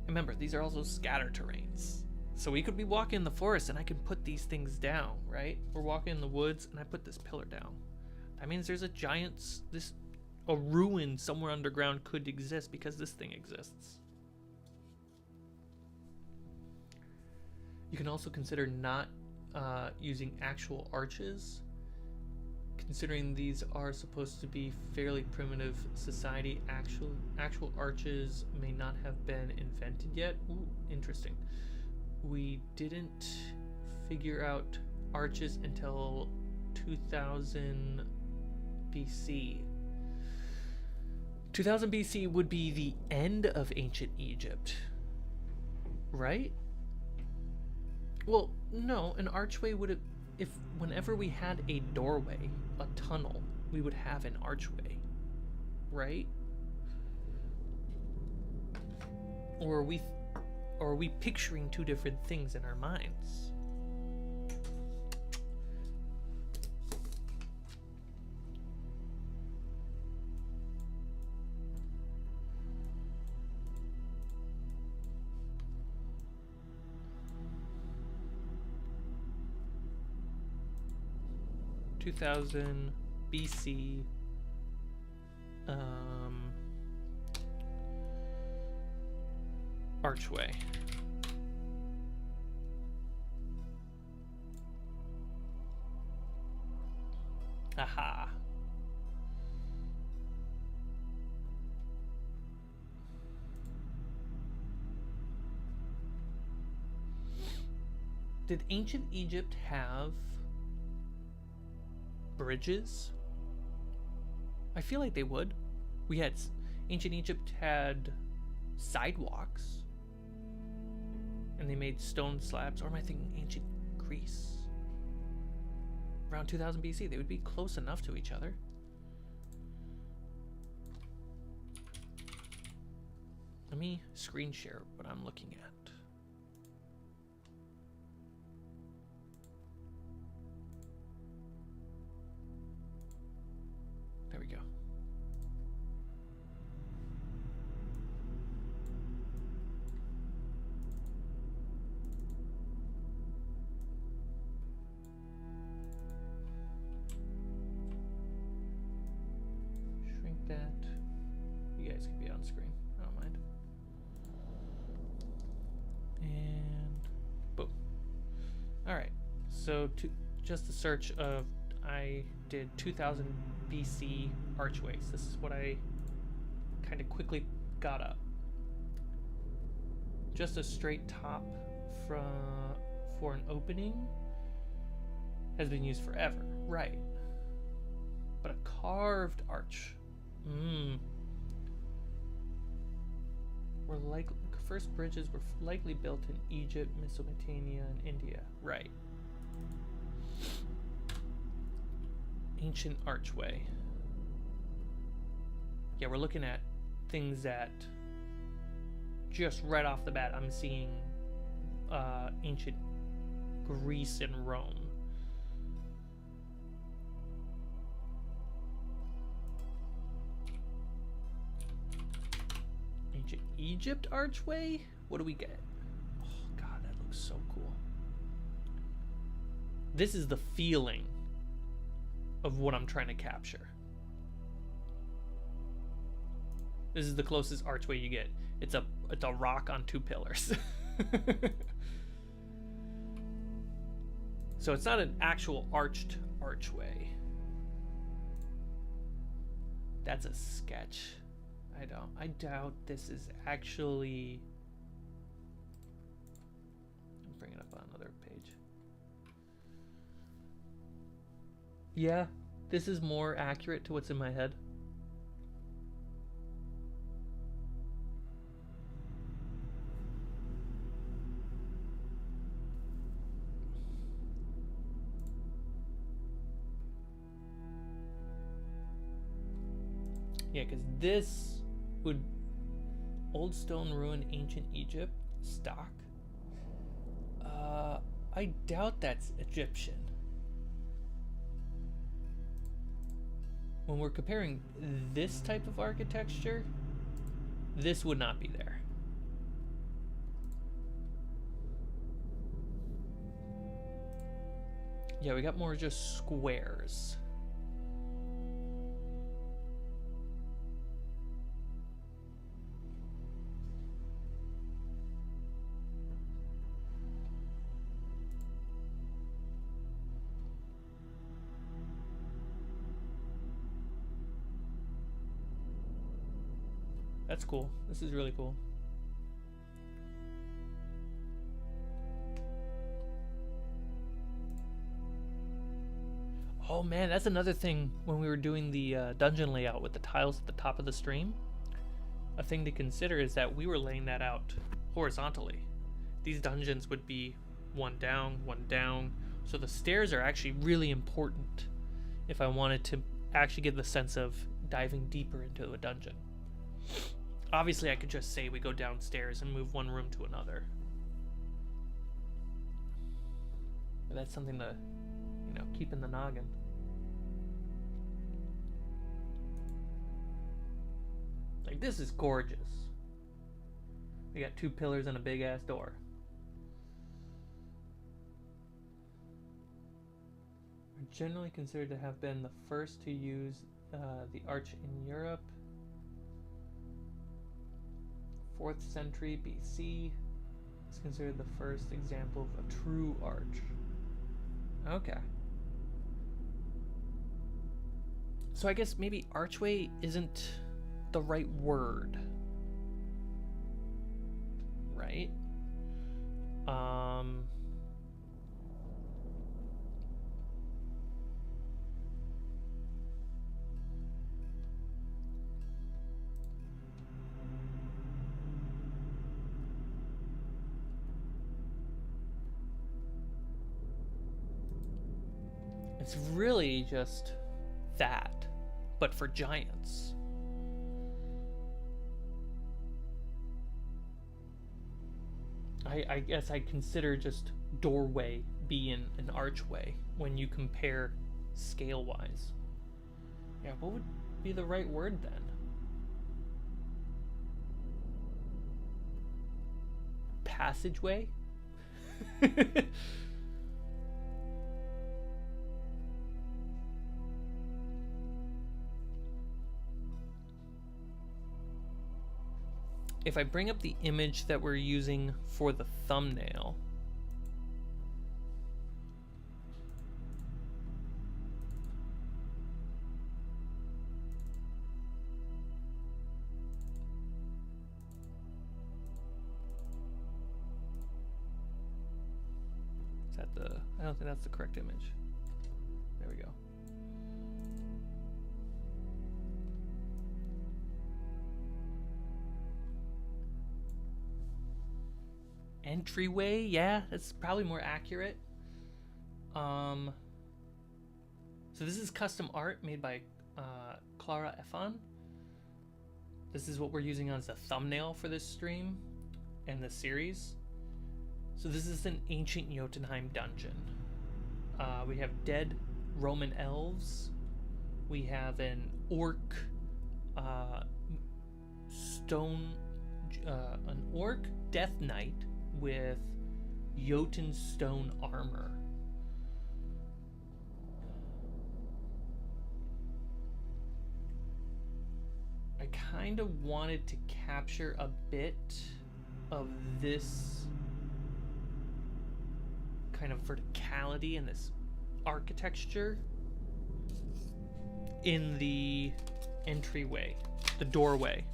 [SPEAKER 1] Remember, these are also scatter terrains. So we could be walking in the forest and I can put these things down, right? We're walking in the woods and I put this pillar down. That means there's a ruin somewhere underground could exist because this thing exists. You can also consider not using actual arches, considering these are supposed to be fairly primitive society. Actual arches may not have been invented yet. Ooh, interesting. We didn't figure out arches until 2000 BC. 2000 BC would be the end of ancient Egypt, right? Well, no, an archway would have, whenever we had a doorway, a tunnel, we would have an archway, right? Or Or are we picturing two different things in our minds? (2000 BC) archway. Aha. Did ancient Egypt have bridges? I feel like they would. Ancient Egypt had sidewalks. And they made stone slabs. Or am I thinking ancient Greece? Around 2000 BC, they would be close enough to each other. Let me screen share what I'm looking at. There we go. Shrink that. You guys can be on screen. I don't mind. And boom. All right. So just a search of, I did 2000 BC archways. This is what I kind of quickly got up. Just a straight top for an opening has been used forever, right? But a carved arch. First bridges were likely built in Egypt, Mesopotamia, and India, right? Ancient archway. Yeah, we're looking at things that just right off the bat I'm seeing ancient Greece and Rome. Ancient Egypt archway? What do we get? Oh god, that looks so cool. This is the feeling of what I'm trying to capture. This is the closest archway you get. It's a rock on two pillars. So it's not an actual arched archway. That's a sketch. I doubt this is actually. I'll bring it up on another page. Yeah, this is more accurate to what's in my head. Yeah, because this would old stone ruin ancient Egypt stock. I doubt that's Egyptian. When we're comparing this type of architecture, this would not be there. Yeah, we got more just squares. That's cool. This is really cool. Oh man, that's another thing when we were doing the dungeon layout with the tiles at the top of the stream. A thing to consider is that we were laying that out horizontally. These dungeons would be one down, so the stairs are actually really important if I wanted to actually get the sense of diving deeper into a dungeon. Obviously, I could just say we go downstairs and move one room to another. But that's something to, you know, keep in the noggin. Like, this is gorgeous. We got 2 pillars and a big ass door. We're generally considered to have been the first to use the arch in Europe. 4th century BC is considered the first example of a true arch. Okay. So I guess maybe archway isn't the right word. Right? It's really just that, but for giants. I guess I consider just doorway being an archway when you compare scale-wise. Yeah, what would be the right word then? Passageway? If I bring up the image that we're using for the thumbnail, is that the, I don't think that's the correct image. There we go. Entryway, yeah, that's probably more accurate. So this is custom art made by Clara Efan. This is what we're using as a thumbnail for this stream and the series. So this is an ancient Jotunheim dungeon. We have dead Roman elves. We have an orc an orc death knight with Jotun stone armor. I kind of wanted to capture a bit of this kind of verticality and this architecture in the entryway, the doorway.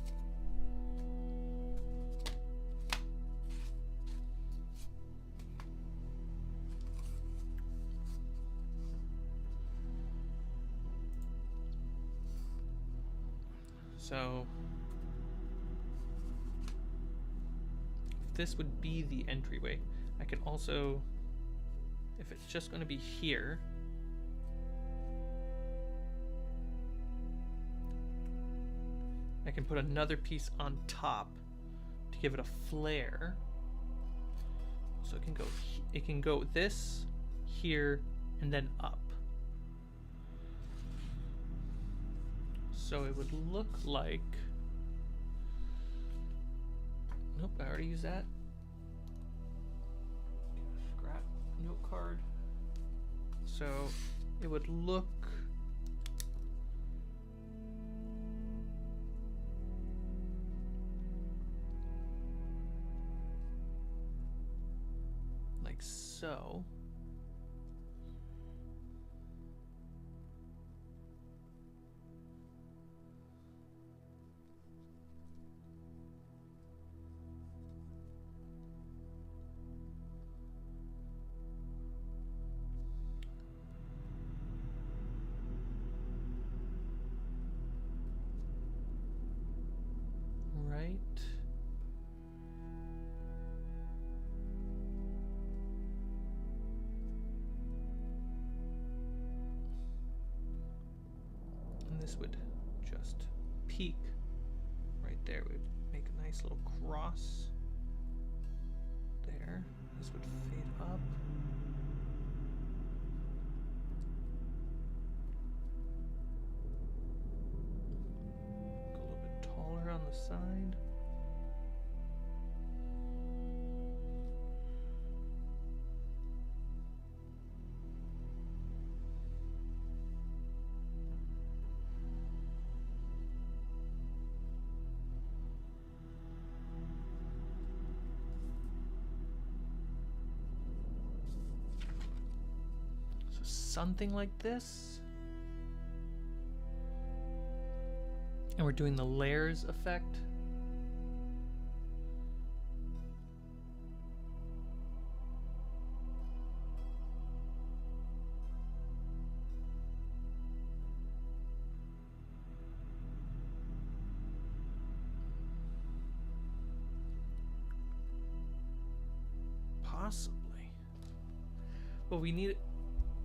[SPEAKER 1] So this would be the entryway. I can also, if it's just going to be here, I can put another piece on top to give it a flare. So it can go this, here, and then up. So it would look like, nope, I already used that. Scrap note card. So it would look like so. This would just peak right there. We'd make a nice little cross there. This would fade up. Go a little bit taller on the side. Something like this. And we're doing the layers effect. Possibly. But we need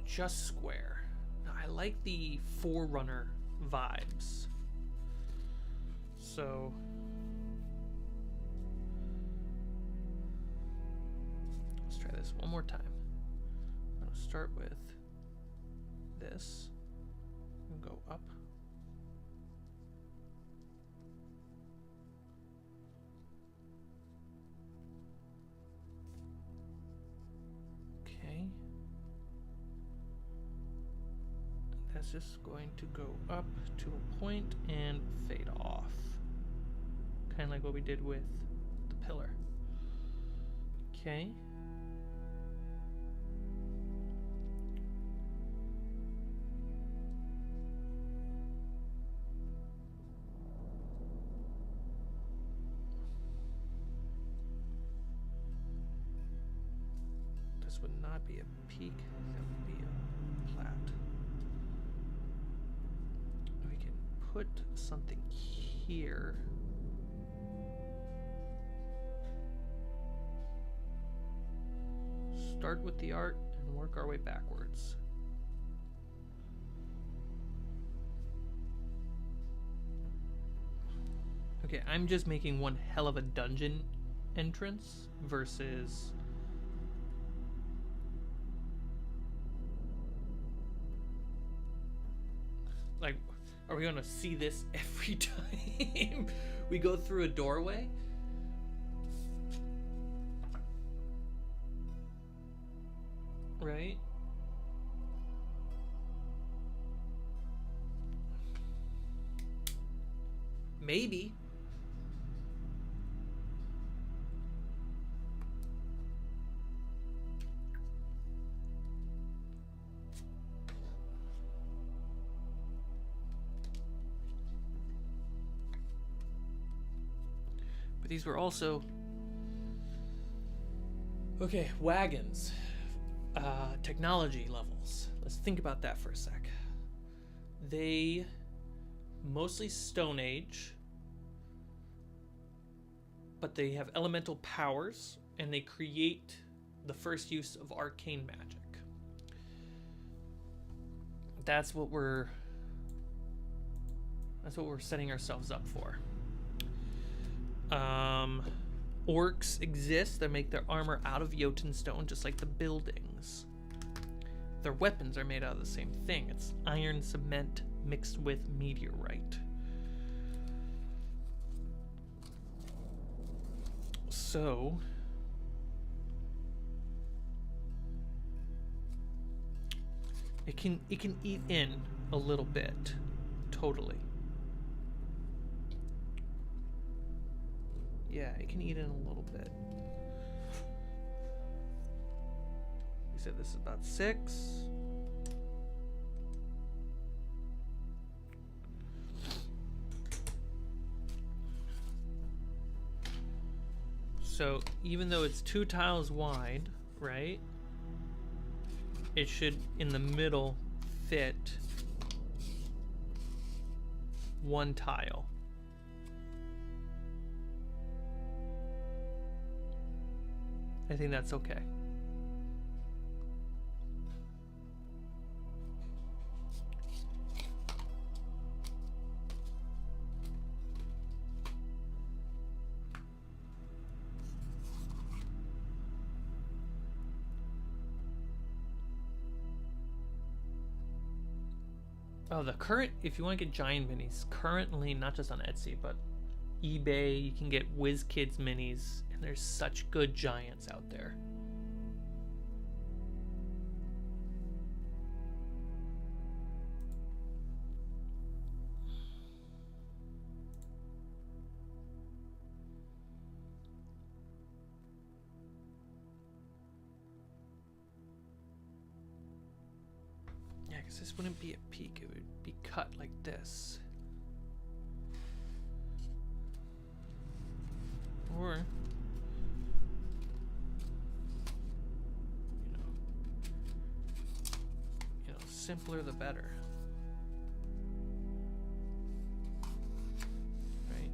[SPEAKER 1] just square. Now, I like the Forerunner vibes. So let's try this one more time. I'm going to start with this and go up. Okay. That's just going to go up to a point and fade off. Kind of like what we did with the pillar. Okay. This would not be a peak, that would be a plat. We can put something here. Start with the art and work our way backwards. Okay, I'm just making one hell of a dungeon entrance versus like, are we gonna see this every time we go through a doorway? Right? Maybe. But these were also... Okay, wagons. Technology levels. Let's think about that for a sec. They mostly Stone Age, but they have elemental powers and they create the first use of arcane magic. That's what we're setting ourselves up for. Orcs exist that make their armor out of Jotun stone, just like the buildings. Their weapons are made out of the same thing. It's iron cement mixed with meteorite. So it can eat in a little bit, totally. Yeah, it can eat in a little bit. We said this is about 6. So even though it's 2 tiles wide, right? It should, in the middle, fit 1 tile. I think that's okay. Oh, the current, if you want to get giant minis, currently, not just on Etsy, but eBay, you can get WizKids minis, and there's such good giants out there. Yeah, because this wouldn't be a peak, it would be cut like this. Or, simpler the better. Right?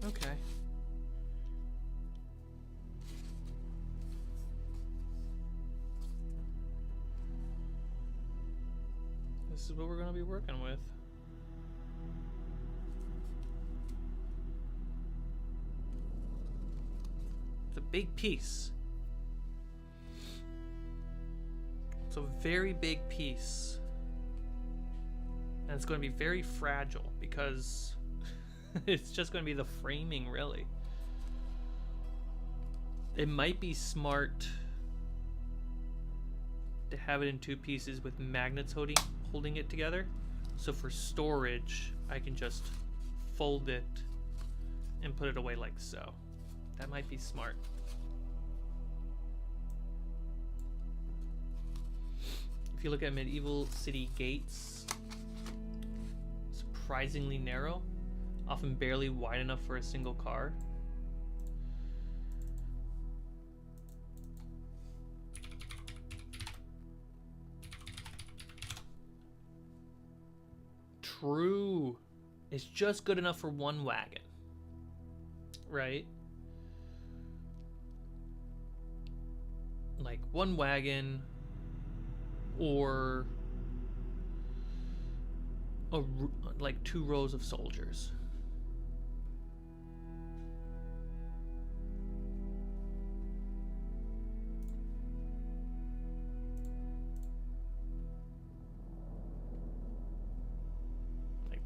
[SPEAKER 1] Okay. This is what we're going to be working with. It's a big piece. It's a very big piece. And it's going to be very fragile because it's just going to be the framing, really. It might be smart to have it in two pieces with magnets holding it together. So for storage, I can just fold it and put it away like so. That might be smart. If you look at medieval city gates, surprisingly narrow, often barely wide enough for a single car. True. It's just good enough for one wagon. Right? Like one wagon or like 2 rows of soldiers.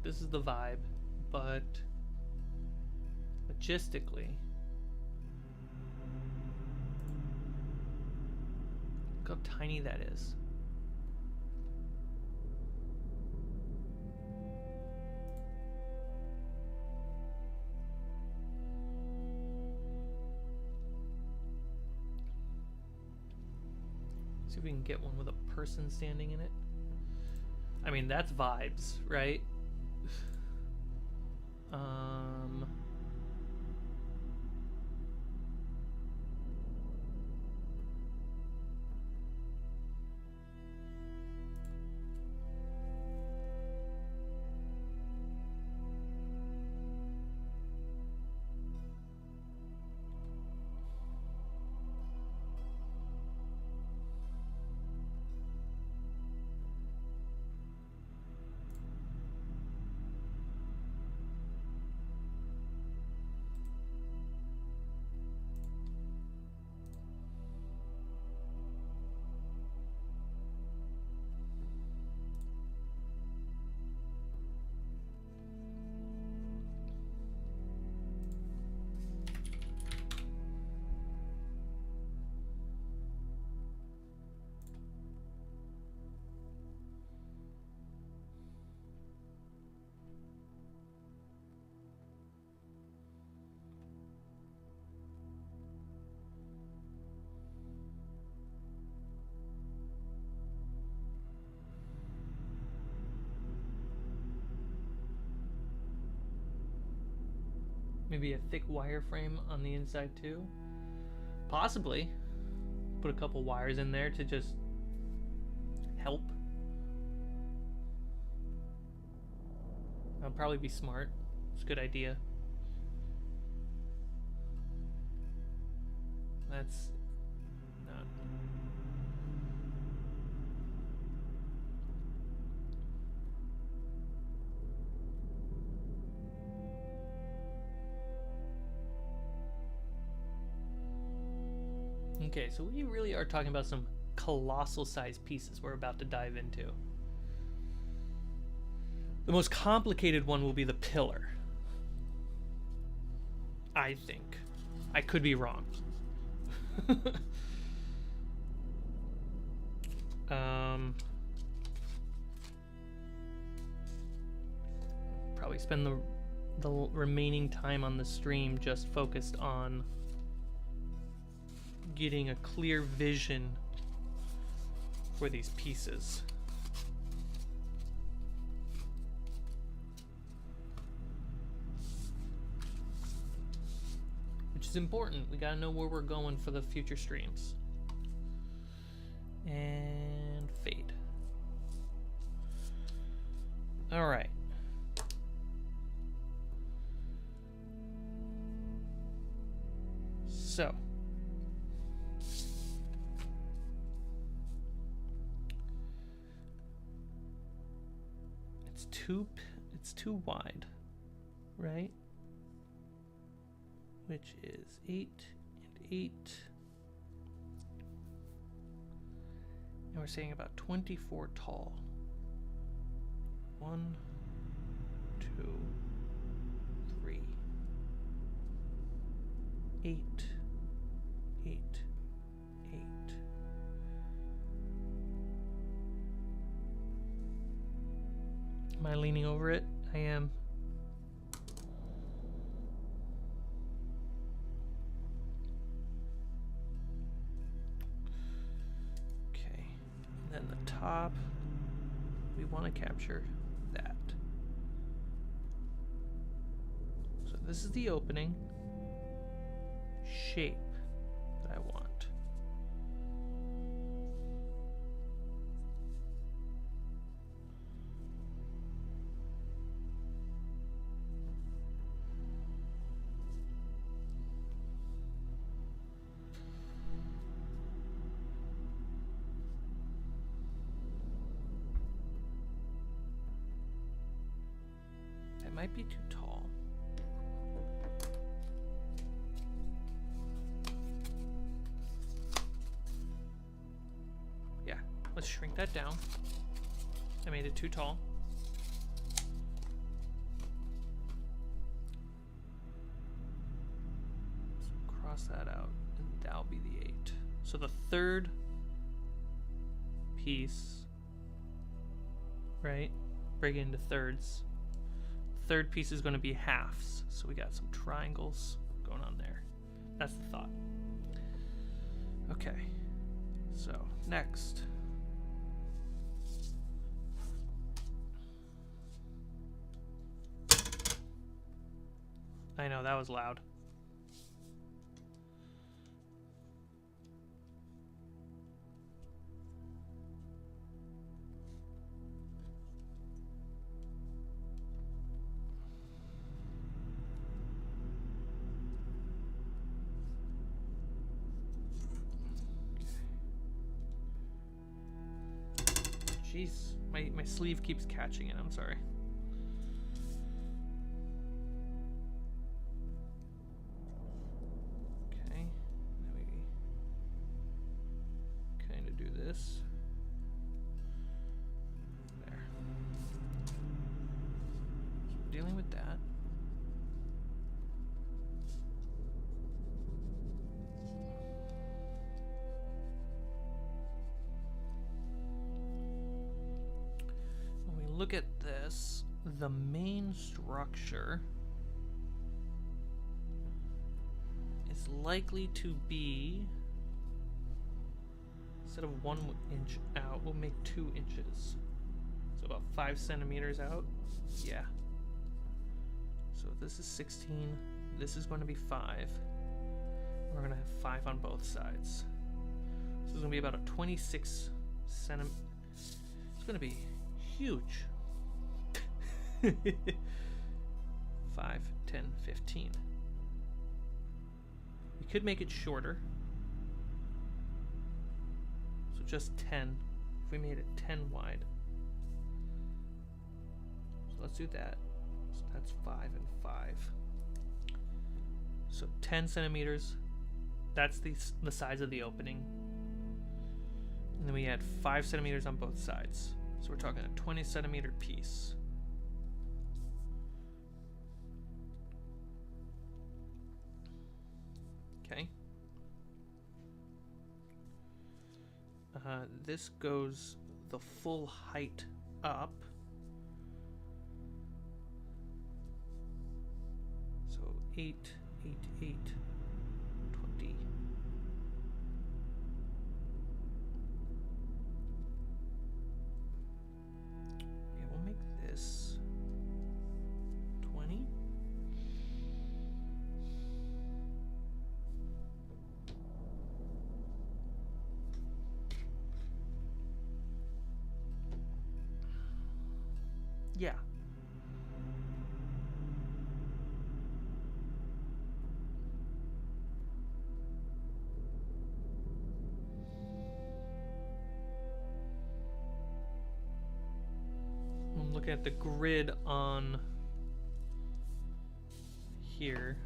[SPEAKER 1] This is the vibe, but logistically, look how tiny that is. See if we can get one with a person standing in it. I mean, that's vibes, right? Maybe a thick wireframe on the inside too. Possibly. Put a couple wires in there to just help. That'll probably be smart. It's a good idea. That's not. Okay, so we really are talking about some colossal sized pieces we're about to dive into. The most complicated one will be the pillar. I think. I could be wrong. Probably spend the remaining time on the stream just focused on getting a clear vision for these pieces. Which is important. We gotta know where we're going for the future streams. And fade. All right. So. It's too wide, right? Which is 8 and 8. And we're saying about 24 tall. 1, 2, 3, 8, 8, 8. Am I leaning over it? I am. Okay. And then the top, we want to capture that. So this is the opening shape that I want. Might be too tall. Yeah, let's shrink that down. I made it too tall. So cross that out, and that'll be the 8. So the third piece, right? Break it into thirds. Third piece is going to be halves, so we got some triangles going on there. That's the thought. Okay, so next. I know, that was loud. Jeez, my sleeve keeps catching it. I'm sorry. Okay, then we kind of do this. There. So dealing with that. Look at this, the main structure is likely to be, instead of 1 inch out, we'll make 2 inches. So about 5 centimeters out. Yeah. So this is 16, this is going to be 5. We're going to have 5 on both sides. So this is going to be about a 26 centimeter. It's going to be huge. 5, 10, 15. We could make it shorter. just 10. If we made it 10 wide. So let's do that. So that's 5 and 5. So 10 centimeters. That's the size of the opening. And then we add 5 centimeters on both sides. So we're talking a 20 centimeter piece. Okay. This goes the full height up. So 8, 8, 8, 20. Yeah, we'll make this 20. Yeah. I'm looking at the grid on here.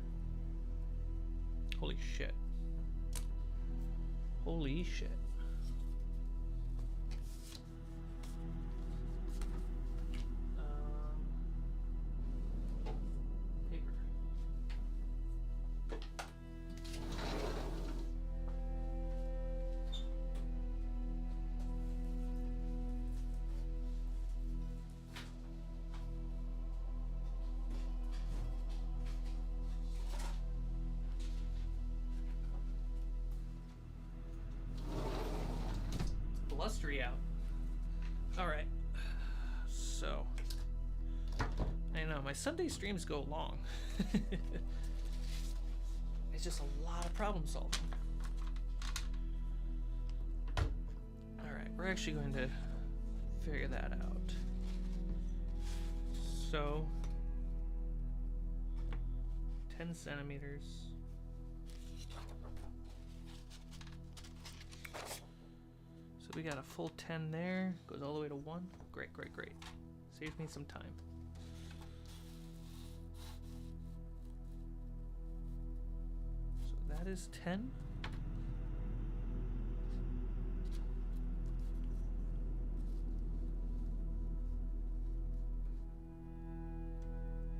[SPEAKER 1] Holy shit. Holy shit. Blustery out. All right. So, I know my Sunday streams go long. It's just a lot of problem solving. All right, we're actually going to figure that out. So, 10 centimeters. We got a full 10 there, goes all the way to 1. Great, great, great. Saves me some time. So that is 10.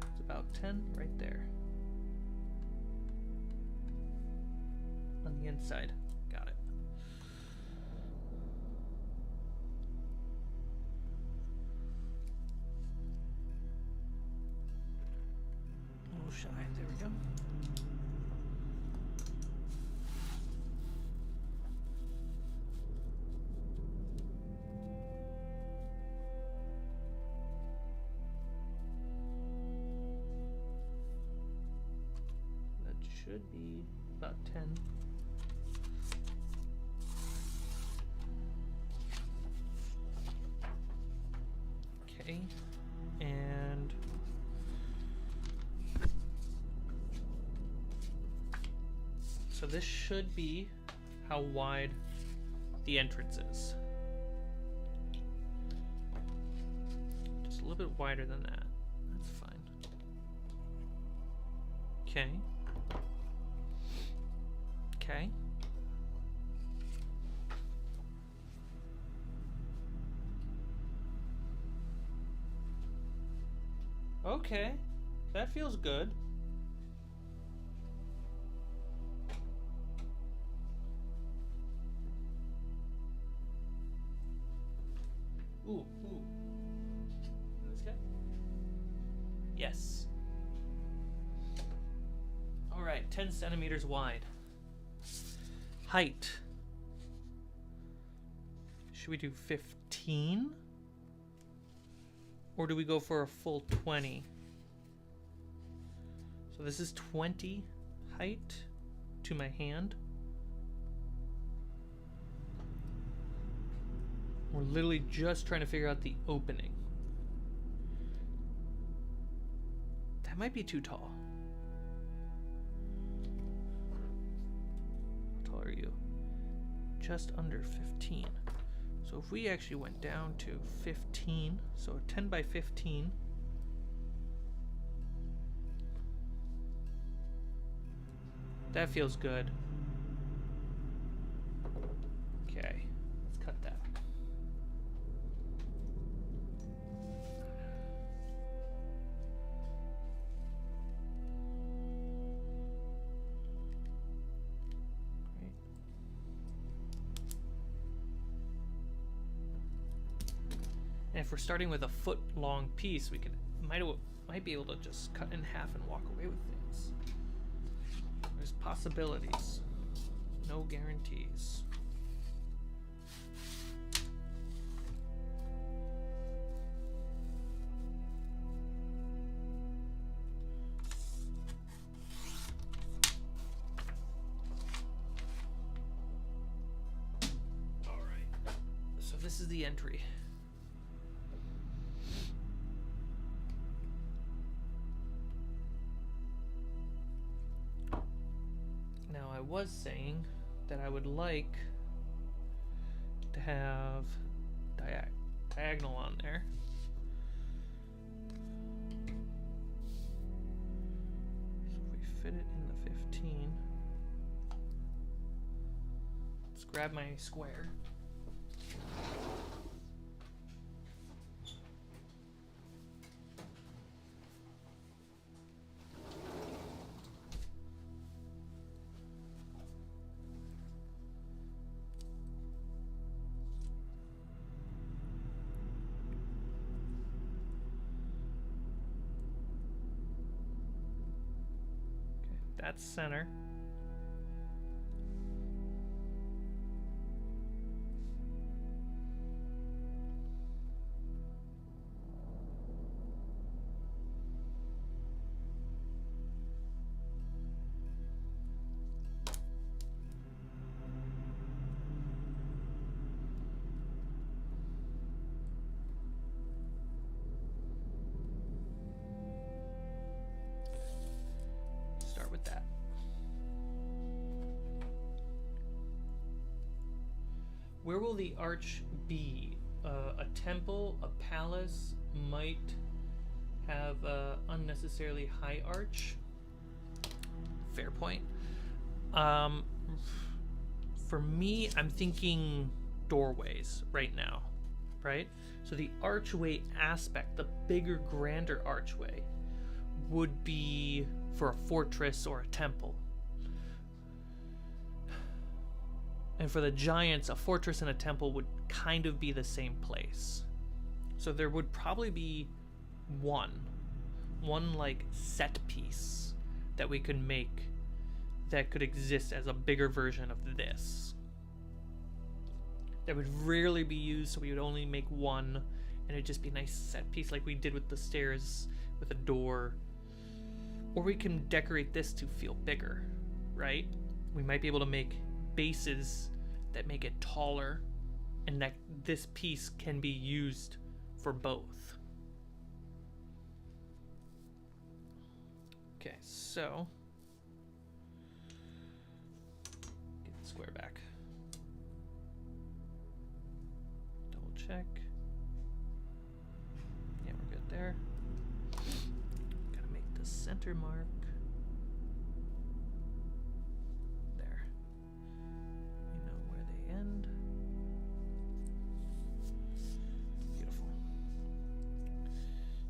[SPEAKER 1] It's about 10 right there. On the inside. Got it. Shy. There we go. That should be about 10. Okay. And so this should be how wide the entrance is. Just a little bit wider than that. That's fine. Okay. Okay. Okay. That feels good. Ooh. This guy? Yes. All right, 10 centimeters wide. Height. Should we do 15? Or do we go for a full 20? So this is 20 height to my hand. We're literally just trying to figure out the opening. That might be too tall. How tall are you? just under 15. So if we actually went down to 15, so a 10 by 15, that feels good. Okay, let's cut that. And if we're starting with a foot long piece, we might be able to just cut in half and walk away with things. There's possibilities, no guarantees. All right, so this is the entry. Was saying that I would like to have diagonal on there. So if we fit it in the 15, let's grab my square. That's center. That. Where will the arch be? A temple, a palace might have a unnecessarily high arch. Fair point. For me, I'm thinking doorways right now, right? So the archway aspect, the bigger, grander archway, would be for a fortress or a temple. And for the giants, a fortress and a temple would kind of be the same place. So there would probably be one like set piece that we could make that could exist as a bigger version of this. That would rarely be used, so we would only make one, and it'd just be a nice set piece like we did with the stairs with a door. Or we can decorate this to feel bigger, right? We might be able to make bases that make it taller, and that this piece can be used for both. Okay, so get the square back. Double check. Yeah, we're good there. Center mark there. You know where they end. Beautiful.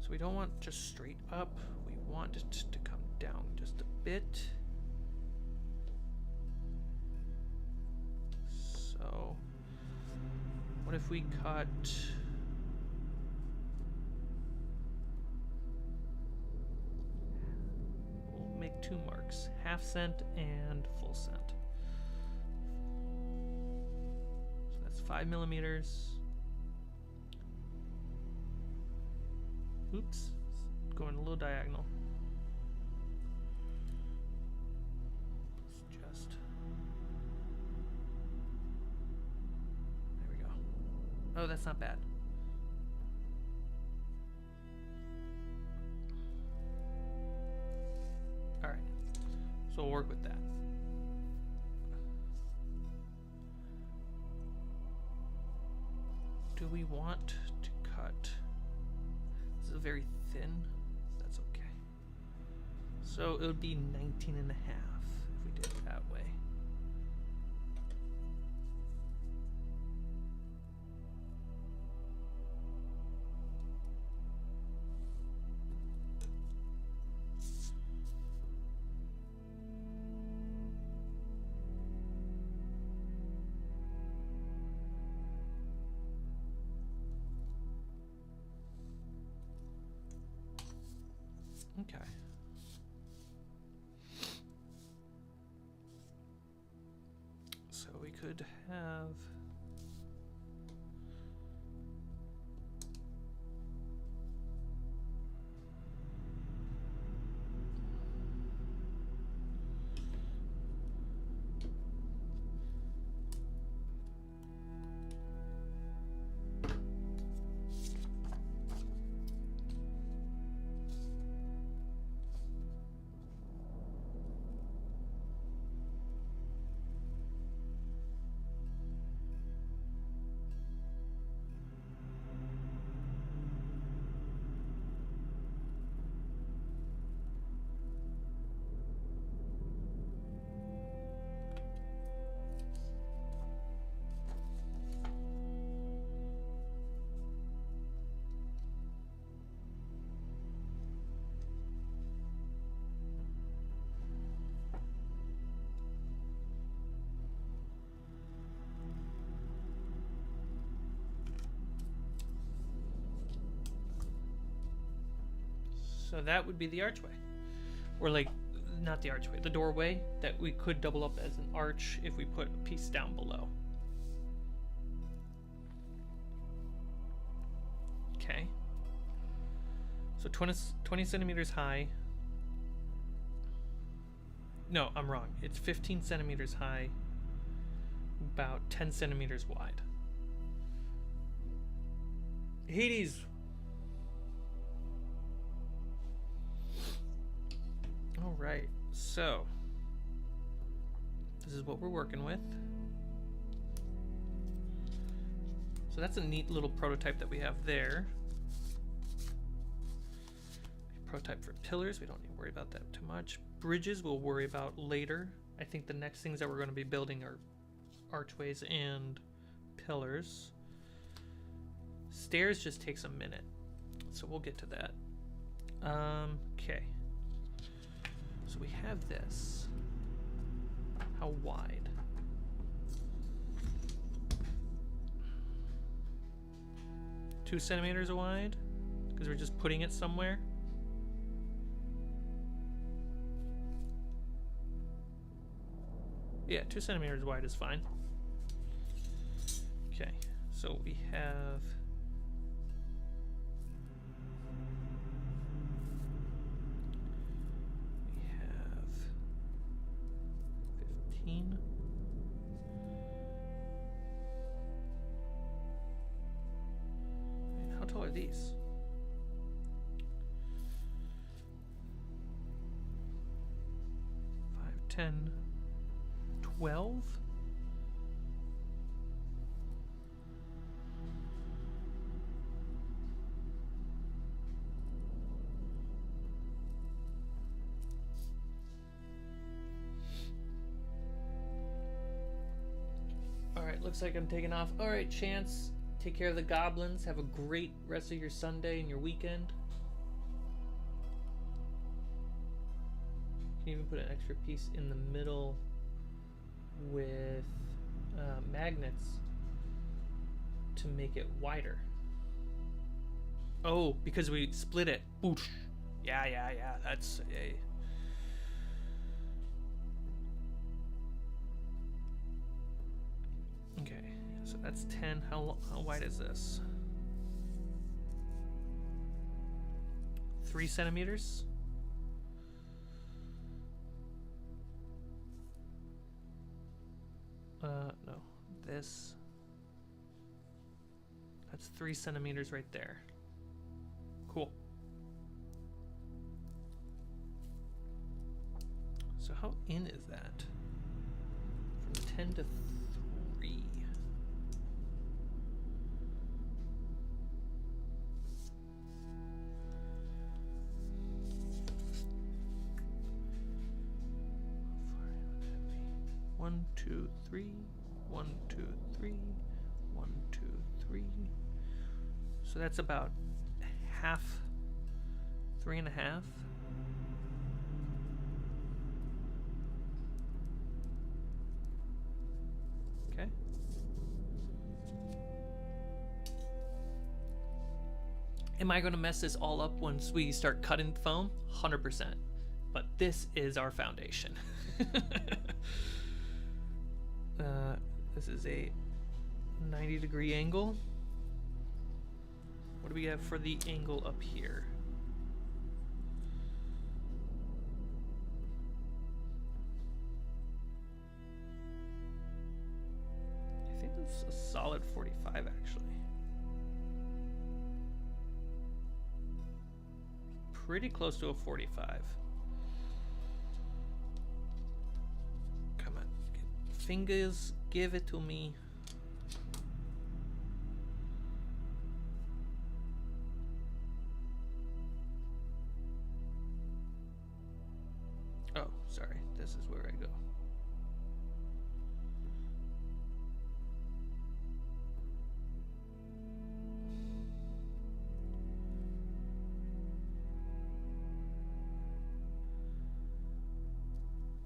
[SPEAKER 1] So we don't want just straight up, we want it to come down just a bit. So what if we cut two marks, half cent and full cent. So that's 5 millimeters. Oops, going a little diagonal. Let's just, there we go. Oh, that's not bad. So we'll work with that. do we want to cut? This is very thin. That's okay. So it would be 19 and a half if we did it that way. Okay. So we could have so that would be the archway. Or like, not the archway, the doorway that we could double up as an arch if we put a piece down below. Okay. So 20 centimeters high. No, I'm wrong. It's 15 centimeters high, about 10 centimeters wide. Hades! All right, so this is what we're working with. So that's a neat little prototype that we have there. Prototype for pillars, we don't need to worry about that too much. Bridges we'll worry about later. I think the next things that we're going to be building are archways and pillars. Stairs just takes a minute, so we'll get to that. Okay. So we have this. How wide? Two centimeters wide? Because we're just putting it somewhere? Yeah, 2 centimeters wide is fine. Okay, so we have... We have 15. And how tall are these? 5, 10... 12? Alright, looks like I'm taking off. Alright, Chance, take care of the goblins. Have a great rest of your Sunday and your weekend. You can even put an extra piece in the middle with magnets to make it wider. Oh, because we split it. Boosh. Yeah. That's a... Okay, so that's 10. How wide is this? 3 centimeters? No, this, that's 3 centimeters right there. Cool. So how in is that? From 10 to 3. 1, 2, 3, 1, 2, 3, 1, 2, 3. So that's about half, 3.5. Okay. Am I going to mess this all up once we start cutting foam? 100%. But this is our foundation. This is a 90-degree angle. What do we have for the angle up here? I think that's a solid 45 actually. Pretty close to a 45. Come on, fingers, give it to me. Oh, sorry, this is where I go.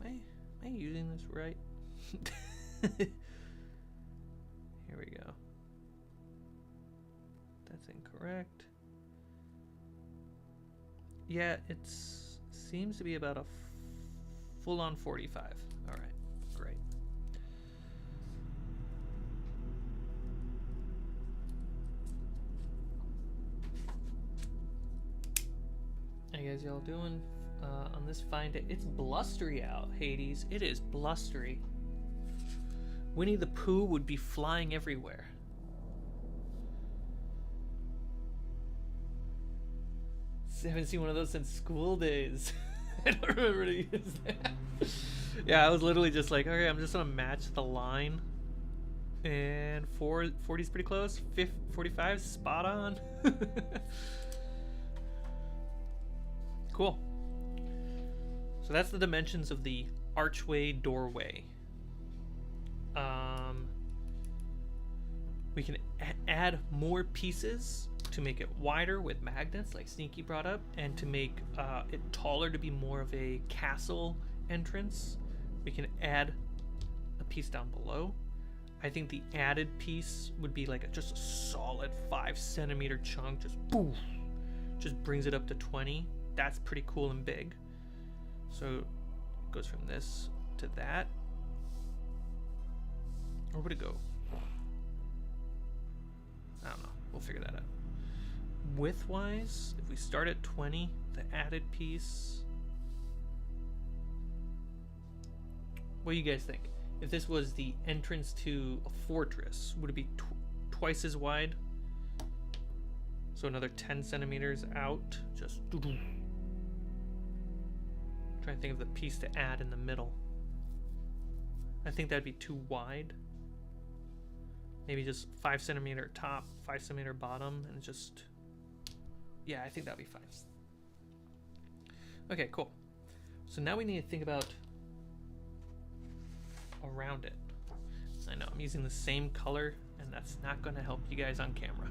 [SPEAKER 1] Am I using this right? Here we go. That's incorrect. Yeah, it seems to be about a full-on 45. All right, great. How you guys y'all doing on this fine day? It's blustery out, Hades. It is blustery. Winnie the Pooh would be flying everywhere. I haven't seen one of those since school days. I don't remember to use that. Yeah, I was literally just like, okay, I'm just gonna match the line. And 40's pretty close. 45's spot on. Cool. So that's the dimensions of the archway doorway. We can add more pieces to make it wider with magnets like Sneaky brought up, and to make it taller to be more of a castle entrance, we can add a piece down below. I think the added piece would be like just a solid 5-centimeter chunk, just boof, just brings it up to 20. That's pretty cool and big. So it goes from this to that. Or would it go? I don't know. We'll figure that out. Width-wise, if we start at 20, the added piece. What do you guys think? If this was the entrance to a fortress, would it be twice as wide? So another 10 centimeters out. Just trying to think of the piece to add in the middle. I think that'd be too wide. Maybe just 5-centimeter top, 5-centimeter bottom, and just, yeah, I think that'd be fine. Okay, cool. So now we need to think about around it. I know I'm using the same color, and that's not going to help you guys on camera.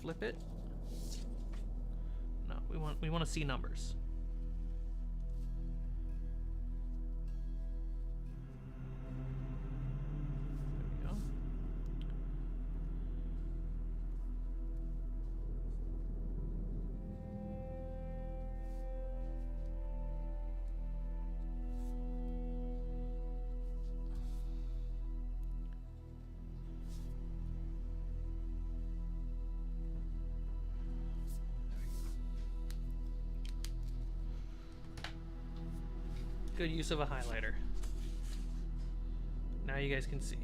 [SPEAKER 1] Flip it. No, we want to see numbers. There we go. Good use of a highlighter. Now you guys can see.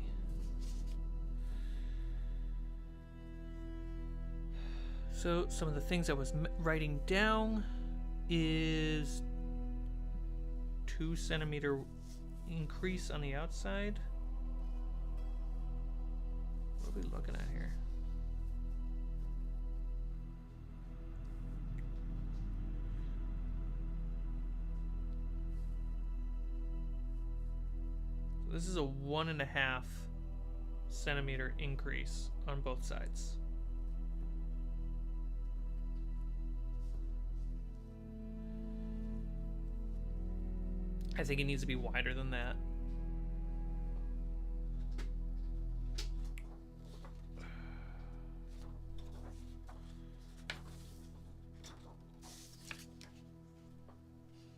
[SPEAKER 1] So some of the things I was writing down is 2-centimeter increase on the outside. What are we looking at here? So this is a 1.5 centimeter increase on both sides. I think it needs to be wider than that.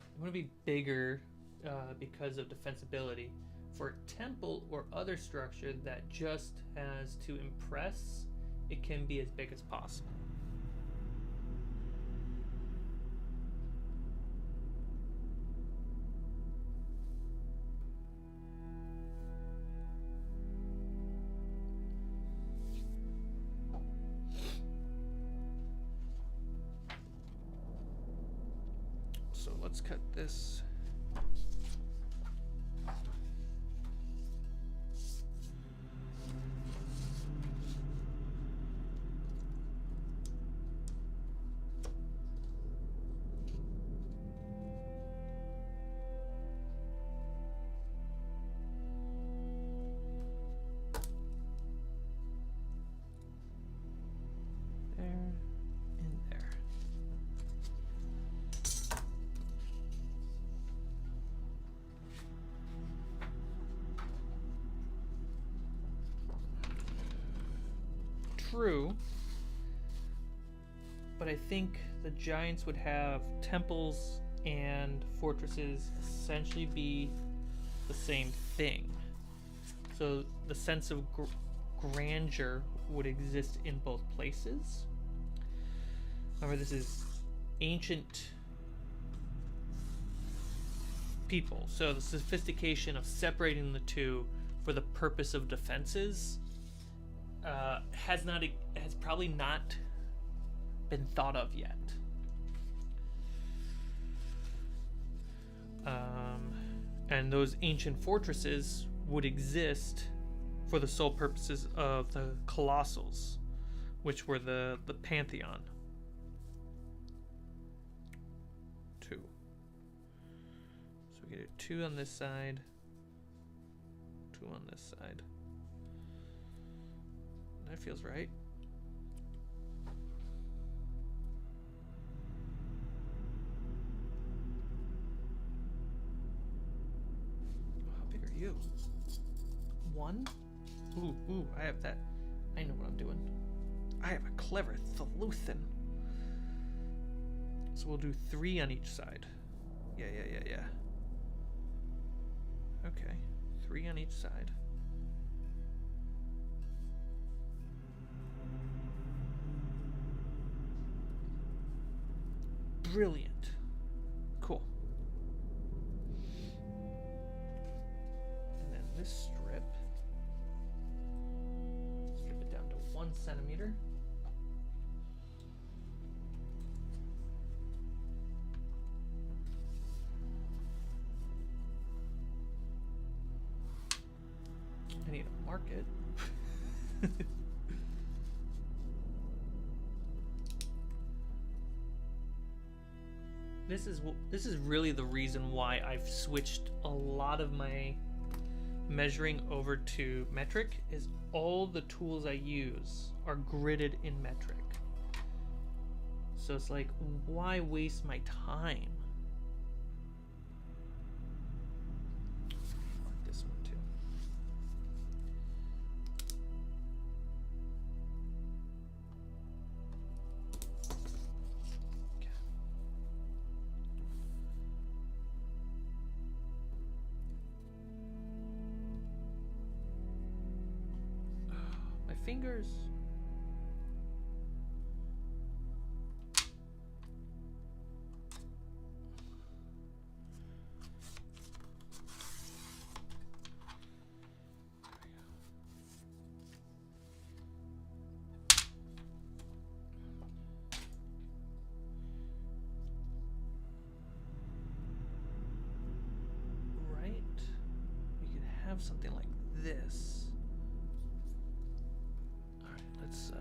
[SPEAKER 1] I want to be bigger because of defensibility. For a temple or other structure that just has to impress, it can be as big as possible. So let's cut this. True, but I think the giants would have temples and fortresses essentially be the same thing. So the sense of grandeur would exist in both places. Remember, this is ancient people, so the sophistication of separating the two for the purpose of defenses has probably not been thought of yet. And those ancient fortresses would exist for the sole purposes of the colossals, which were the pantheon. 2. So we get a 2 on this side, 2 on this side. That feels right. How big are you? 1? Ooh, I have that. I know what I'm doing. I have a clever Thaluthan. So we'll do 3 on each side. Yeah. Okay, 3 on each side. Brilliant. Cool. And then this strip it down to 1 centimeter. I need to mark it. This is really the reason why I've switched a lot of my measuring over to metric, is all the tools I use are gridded in metric. So it's like, why waste my time? Mark this one too. Fingers. Right. have something like this. All right, let's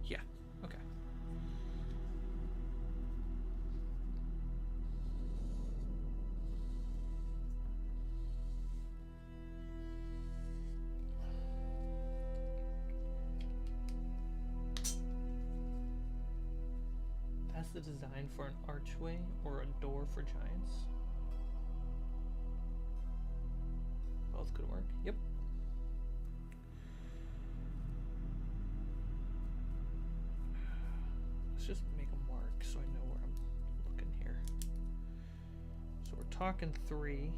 [SPEAKER 1] yeah, okay. That's the design for an archway or a door for giants. Both could work. Yep. Let's just make a mark so I know where I'm looking here. So we're talking 3.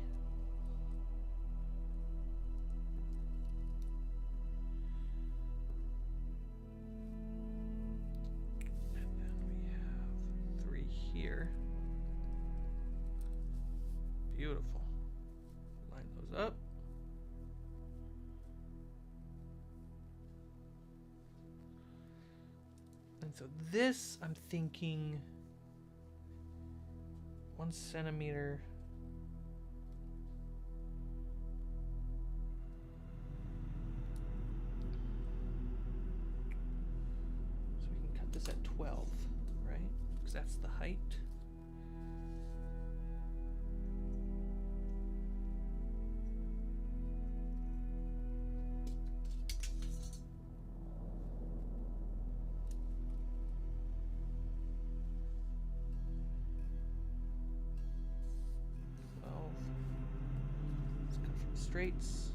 [SPEAKER 1] And then we have 3 here. Beautiful. Line those up. And so this, I'm thinking 1 centimeter. So we can cut this at 12, right? Because that's the height. Straights.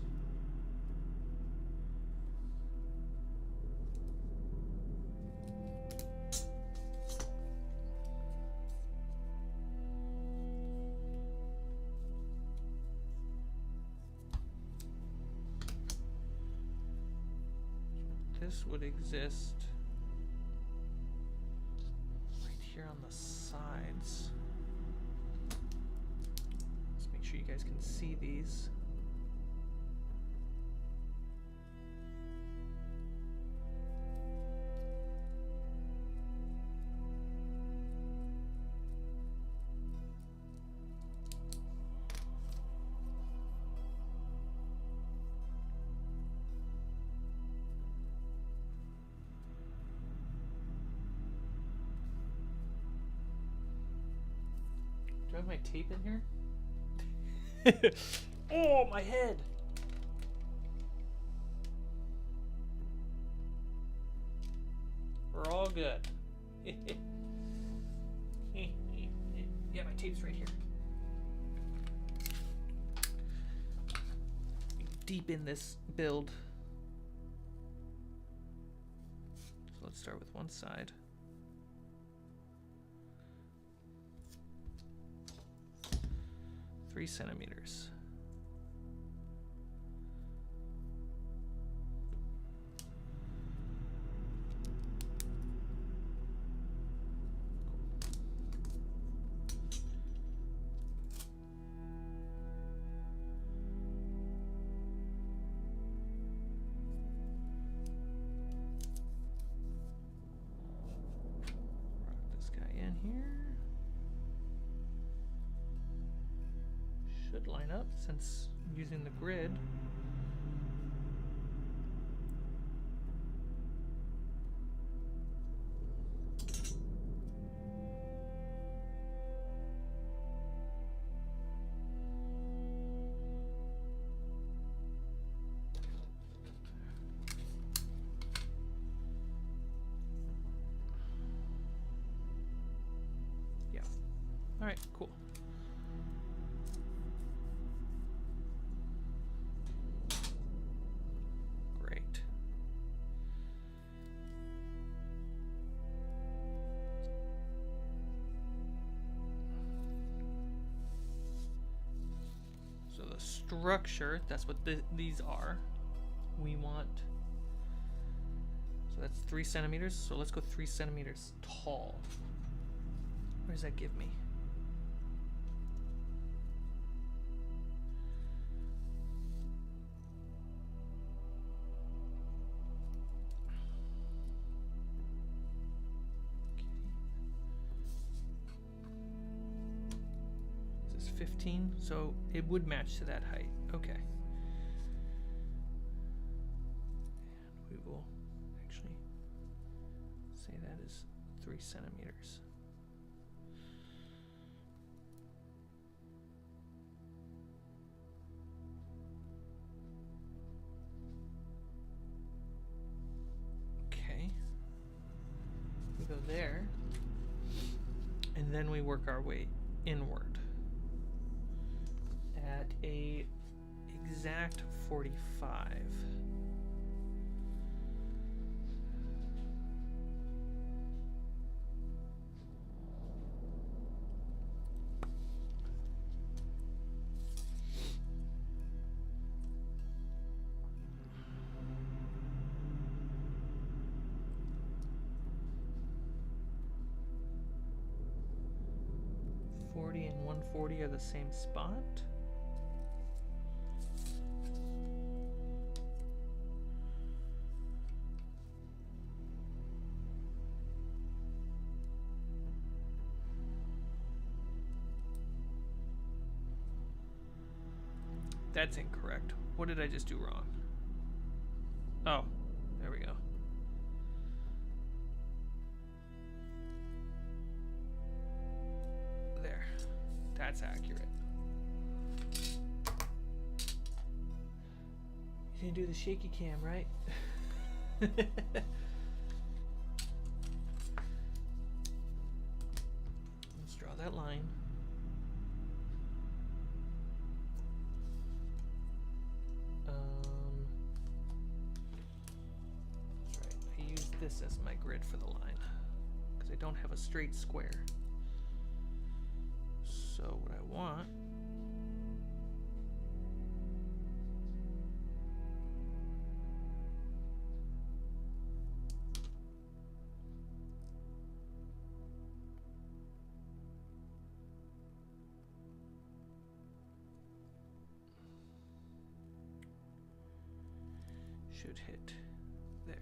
[SPEAKER 1] This would exist right here on the sides. Let's make sure you guys can see these. Do I have my tape in here? Oh, my head! We're all good. Yeah, my tape's right here. Deep in this build. So let's start with one side. Three centimeters. Line up since I'm using the grid. Yeah. All right, cool. the structure, that's what these are. We want, so that's 3 centimeters. So let's go 3 centimeters tall. What does that give me? Okay. This is 15, so it would match to that height. Okay. And we will actually say that is 3 centimeters. Go there, and then we work our way inward at a exact 45. And 140 are the same spot. That's incorrect. What did I just do wrong? Oh, there we go. That's accurate. You didn't do the shaky cam, right? Let's draw that line. That's right. I use this as my grid for the line because I don't have a straight square. So what I want should hit there.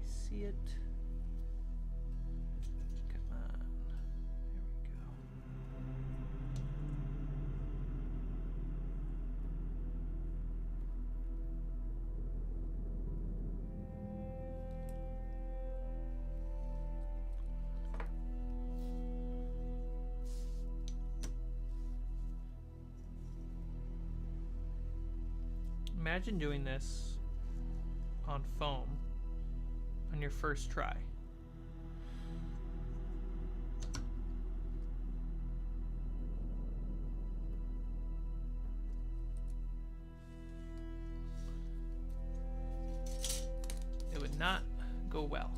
[SPEAKER 1] See it. Come on. There we go. Imagine doing this on foam on your first try. It would not go well.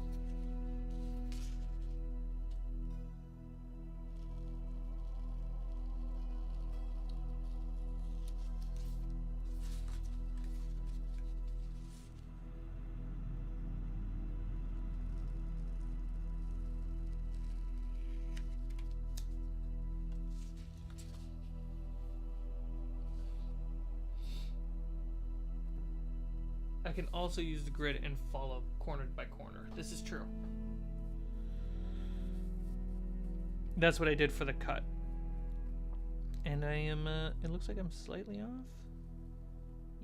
[SPEAKER 1] I can also use the grid and follow corner by corner. This is true. That's what I did for the cut. And I am, it looks like I'm slightly off.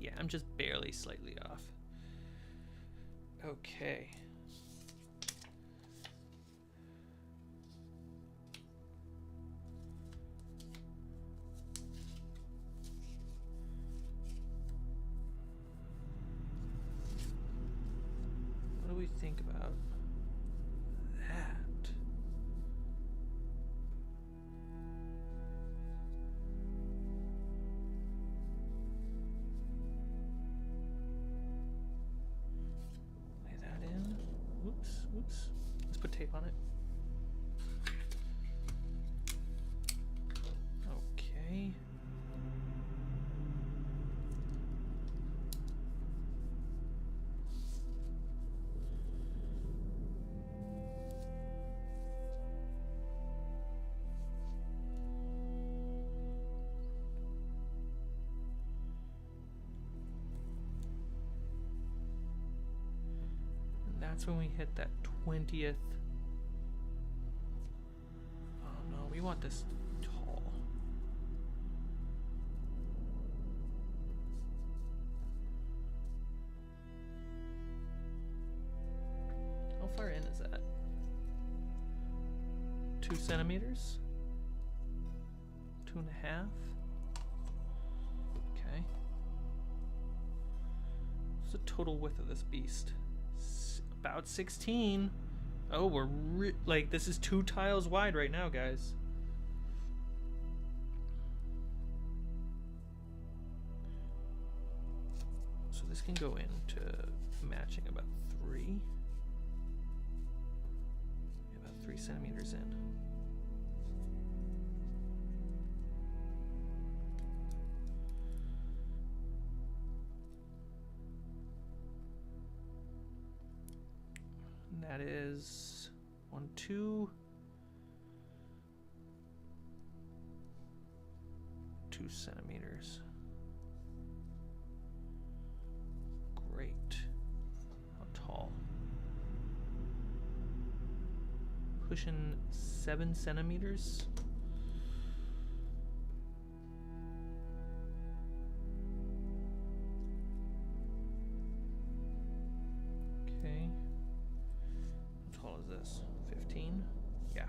[SPEAKER 1] Yeah, I'm just barely slightly off. Okay. What do we think about let's put tape on it. Okay. That's when we hit that 20th. Oh no, we want this tall. How far in is that? 2 centimeters? 2.5? Okay. What's the total width of this beast? About 16. Oh, we're like, this is 2 tiles wide right now, guys. So this can go into matching about 3. About 3 centimeters in. That is 1, 2, 2 centimeters. Great. How tall? Pushing 7 centimeters. Okay. How tall is this? 15? Yeah.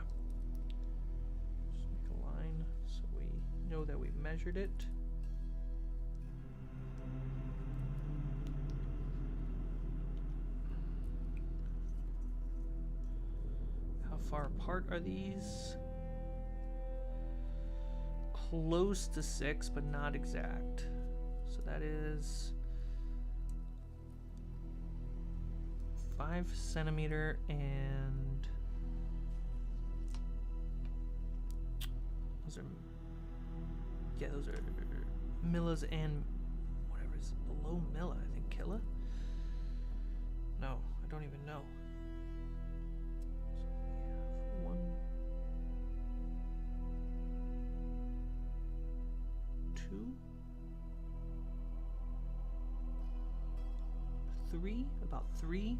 [SPEAKER 1] Just make a line so we know that we measured it. How far apart are these? Close to 6, but not exact. So that is 5 centimeter and those are, yeah, those are millas and whatever's below milla, I think killa? No, I don't even know. So we have 1, 2, 3, about 3.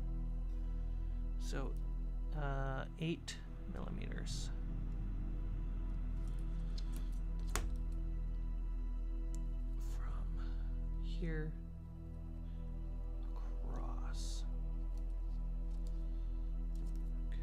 [SPEAKER 1] So, 8 millimeters. From here across. Okay.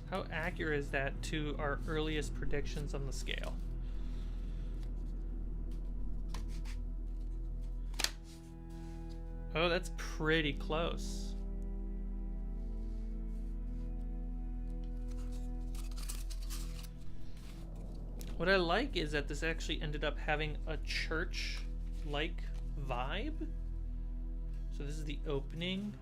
[SPEAKER 1] How accurate is that to our earliest predictions on the scale? Oh, that's pretty close. What I like is that this actually ended up having a church-like vibe. So this is the opening.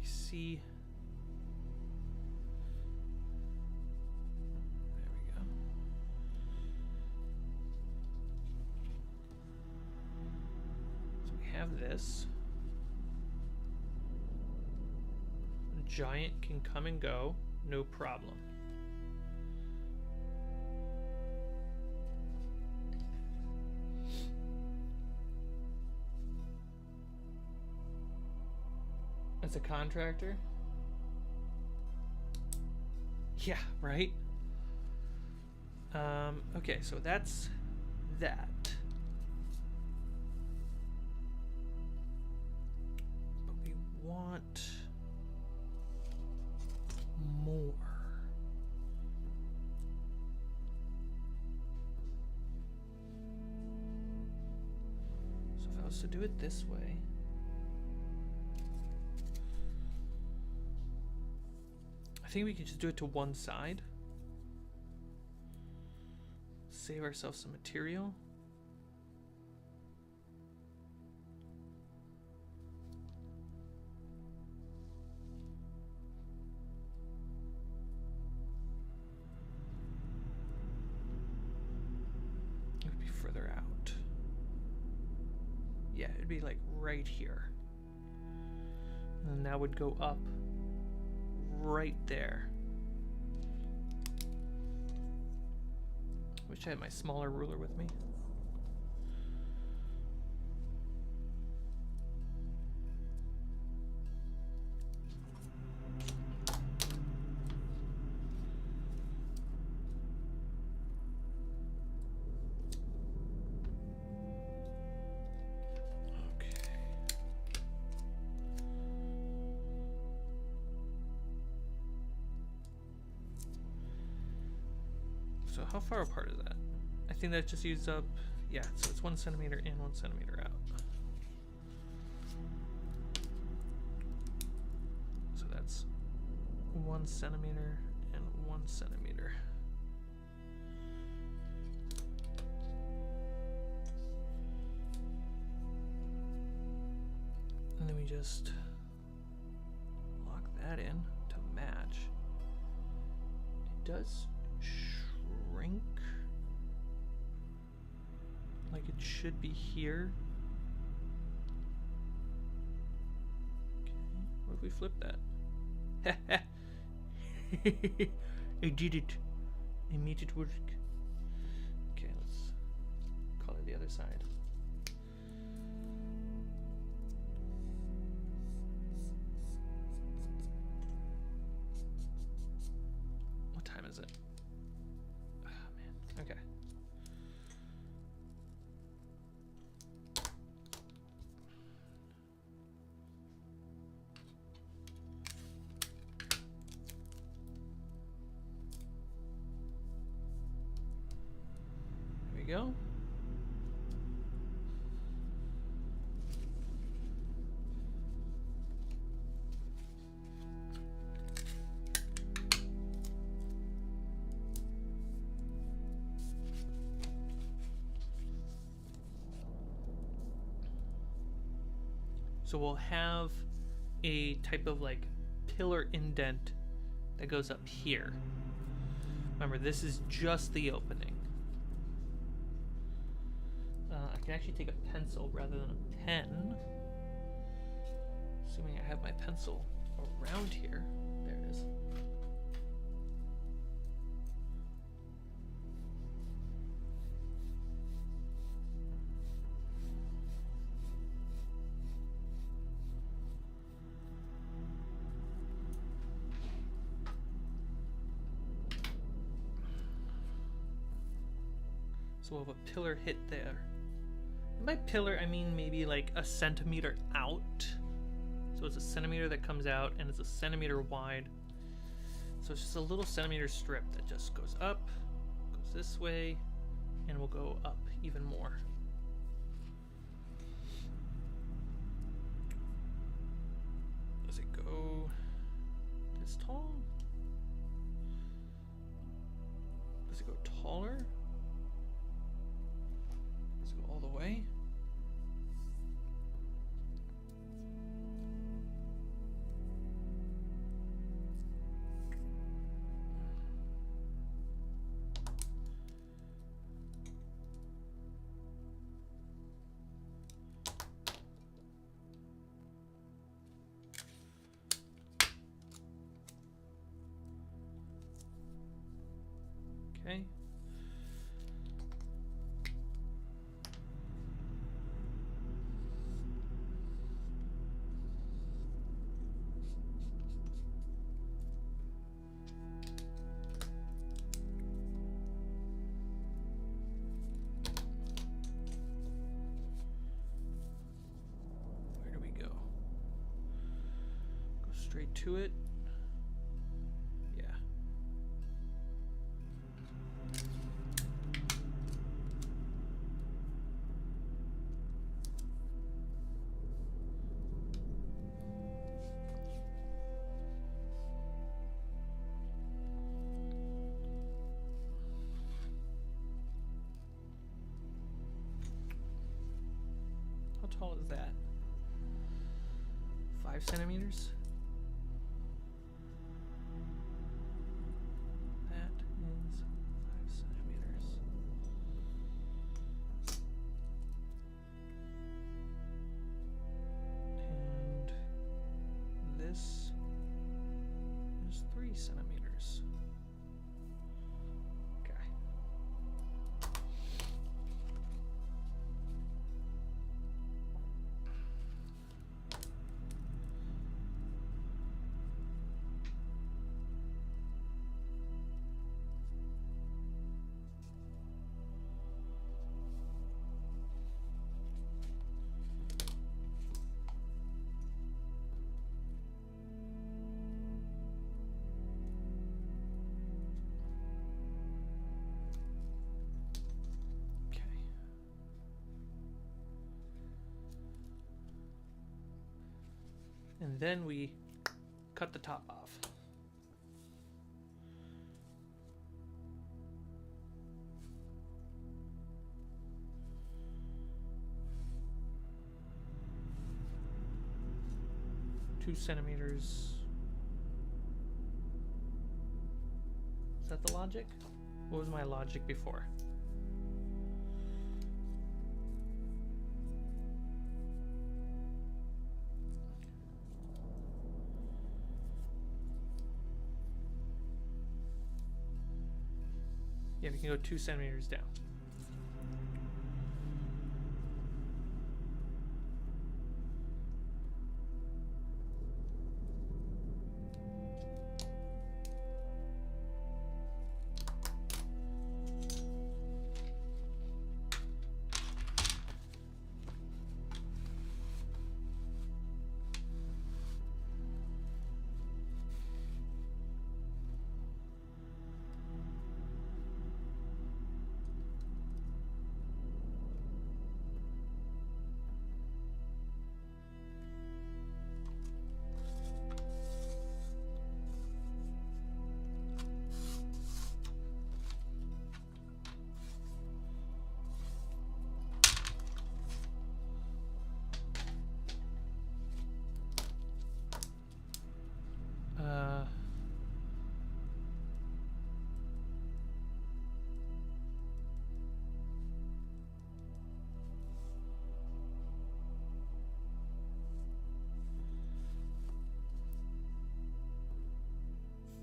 [SPEAKER 1] See, there we go. So we have this. The giant can come and go, no problem. As a contractor, Yeah, right? Okay, so that's that. But we want more. So if I was to do it this way, I think we could just do it to one side. Save ourselves some material. It would be further out. Yeah, it'd be like right here. And then that would go up right there. Wish I had my smaller ruler with me. So how far apart is that? I think that just used up, yeah, so it's 1 centimeter in, 1 centimeter out. So that's 1 centimeter and 1 centimeter. And then we just lock that in to match. It does shrink like it should be here. Okay, what if we flip that? I did it. I made it work. Okay, let's color the other side. What time is it? Oh, man. Okay. Go. So we'll have a type of like pillar indent that goes up here. Remember, this is just the opening. I can actually take a pencil rather than a pen. Assuming I have my pencil around here. There it is. So we'll have a pillar hit there. And by pillar, I mean maybe like a centimeter out. So it's a centimeter that comes out and it's a centimeter wide. So it's just a little centimeter strip that just goes up, goes this way, and will go up even more. Does it go this tall? Does it go taller? Does it go all the way? Okay. straight to it. Yeah. How tall is that? 5 centimeters? That is 5 centimeters. And this is 3 centimeters. Okay. And then we cut the top off. Two centimeters. Is that the logic? What was my logic before? Yeah, we can go 2 centimeters down.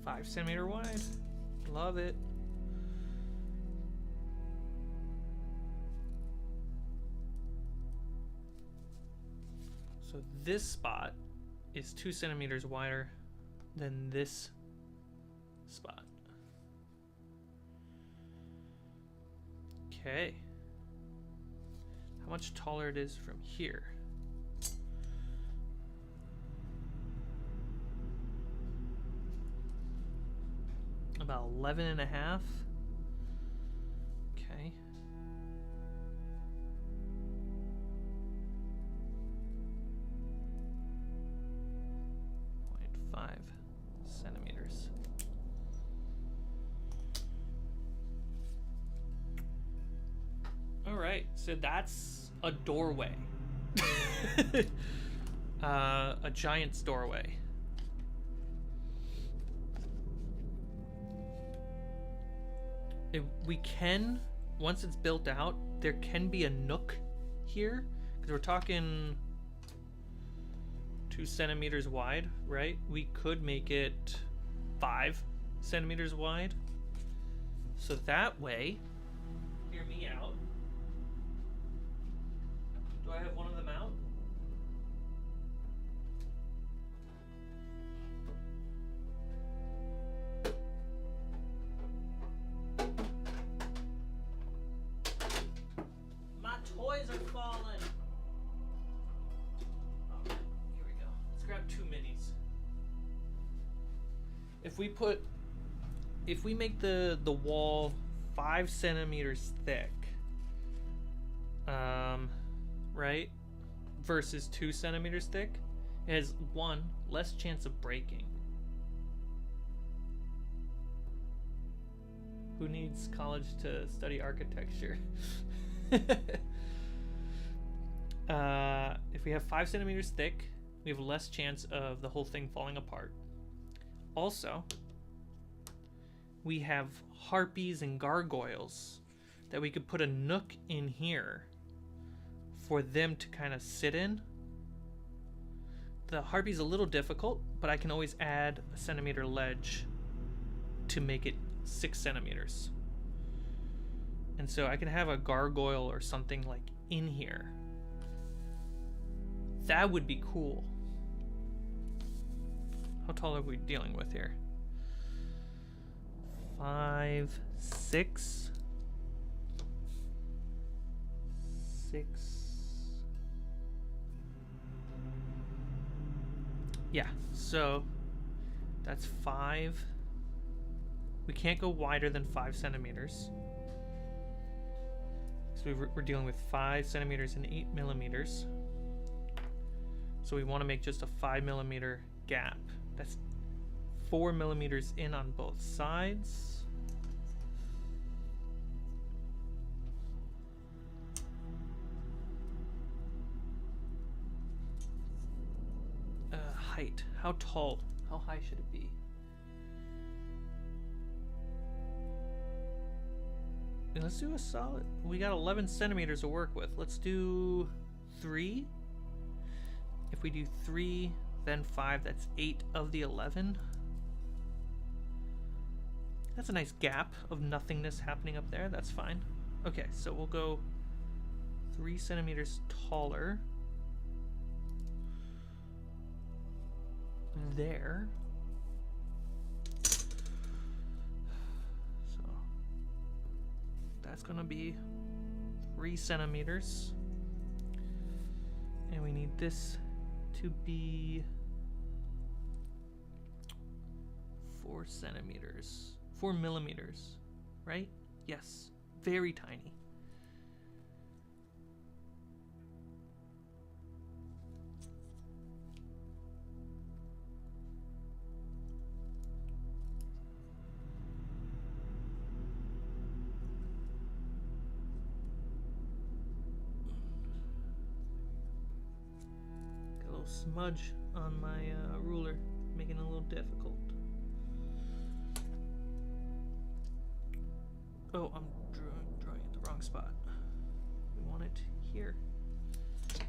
[SPEAKER 1] Five centimeter wide. Love it. So this spot is 2 centimeters wider than this spot. Okay. How much taller it is from here? About 11 and a half. Okay. .5 centimeters. All right, so that's a doorway. A giant's doorway. We can, once it's built out, there can be a nook here, because we're talking 2 centimeters wide, right? We could make it 5 centimeters wide. So that way, hear me out. Do I have one of them out? Toys are falling. Oh, here we go. Let's grab 2 minis. if we make the wall 5 centimeters thick, right, versus 2 centimeters thick, it has 1 less chance of breaking. Who needs college to study architecture? If we have 5 centimeters thick, we have less chance of the whole thing falling apart. Also, we have harpies and gargoyles that we could put a nook in here for them to kind of sit in. The harpy's a little difficult, but I can always add a centimeter ledge to make it 6 centimeters. And so I can have a gargoyle or something like in here. That would be cool. How tall are we dealing with here? 5, 6, 6. Yeah, so that's 5. We can't go wider than 5 centimeters. So we're dealing with 5 centimeters and 8 millimeters. So we want to make just a 5 millimeter gap. That's 4 millimeters in on both sides. Height. How tall? How high should it be? And let's do a solid. We got 11 centimeters to work with. Let's do 3. If we do 3, then 5, that's 8 of the 11. That's a nice gap of nothingness happening up there. That's fine. Okay, so we'll go 3 centimeters taller. There. So that's gonna be 3 centimeters. And we need this to be 4 centimeters. 4 millimeters, right? Yes, very tiny. Smudge on my ruler, making it a little difficult. Oh, I'm drawing at the wrong spot. We want it here.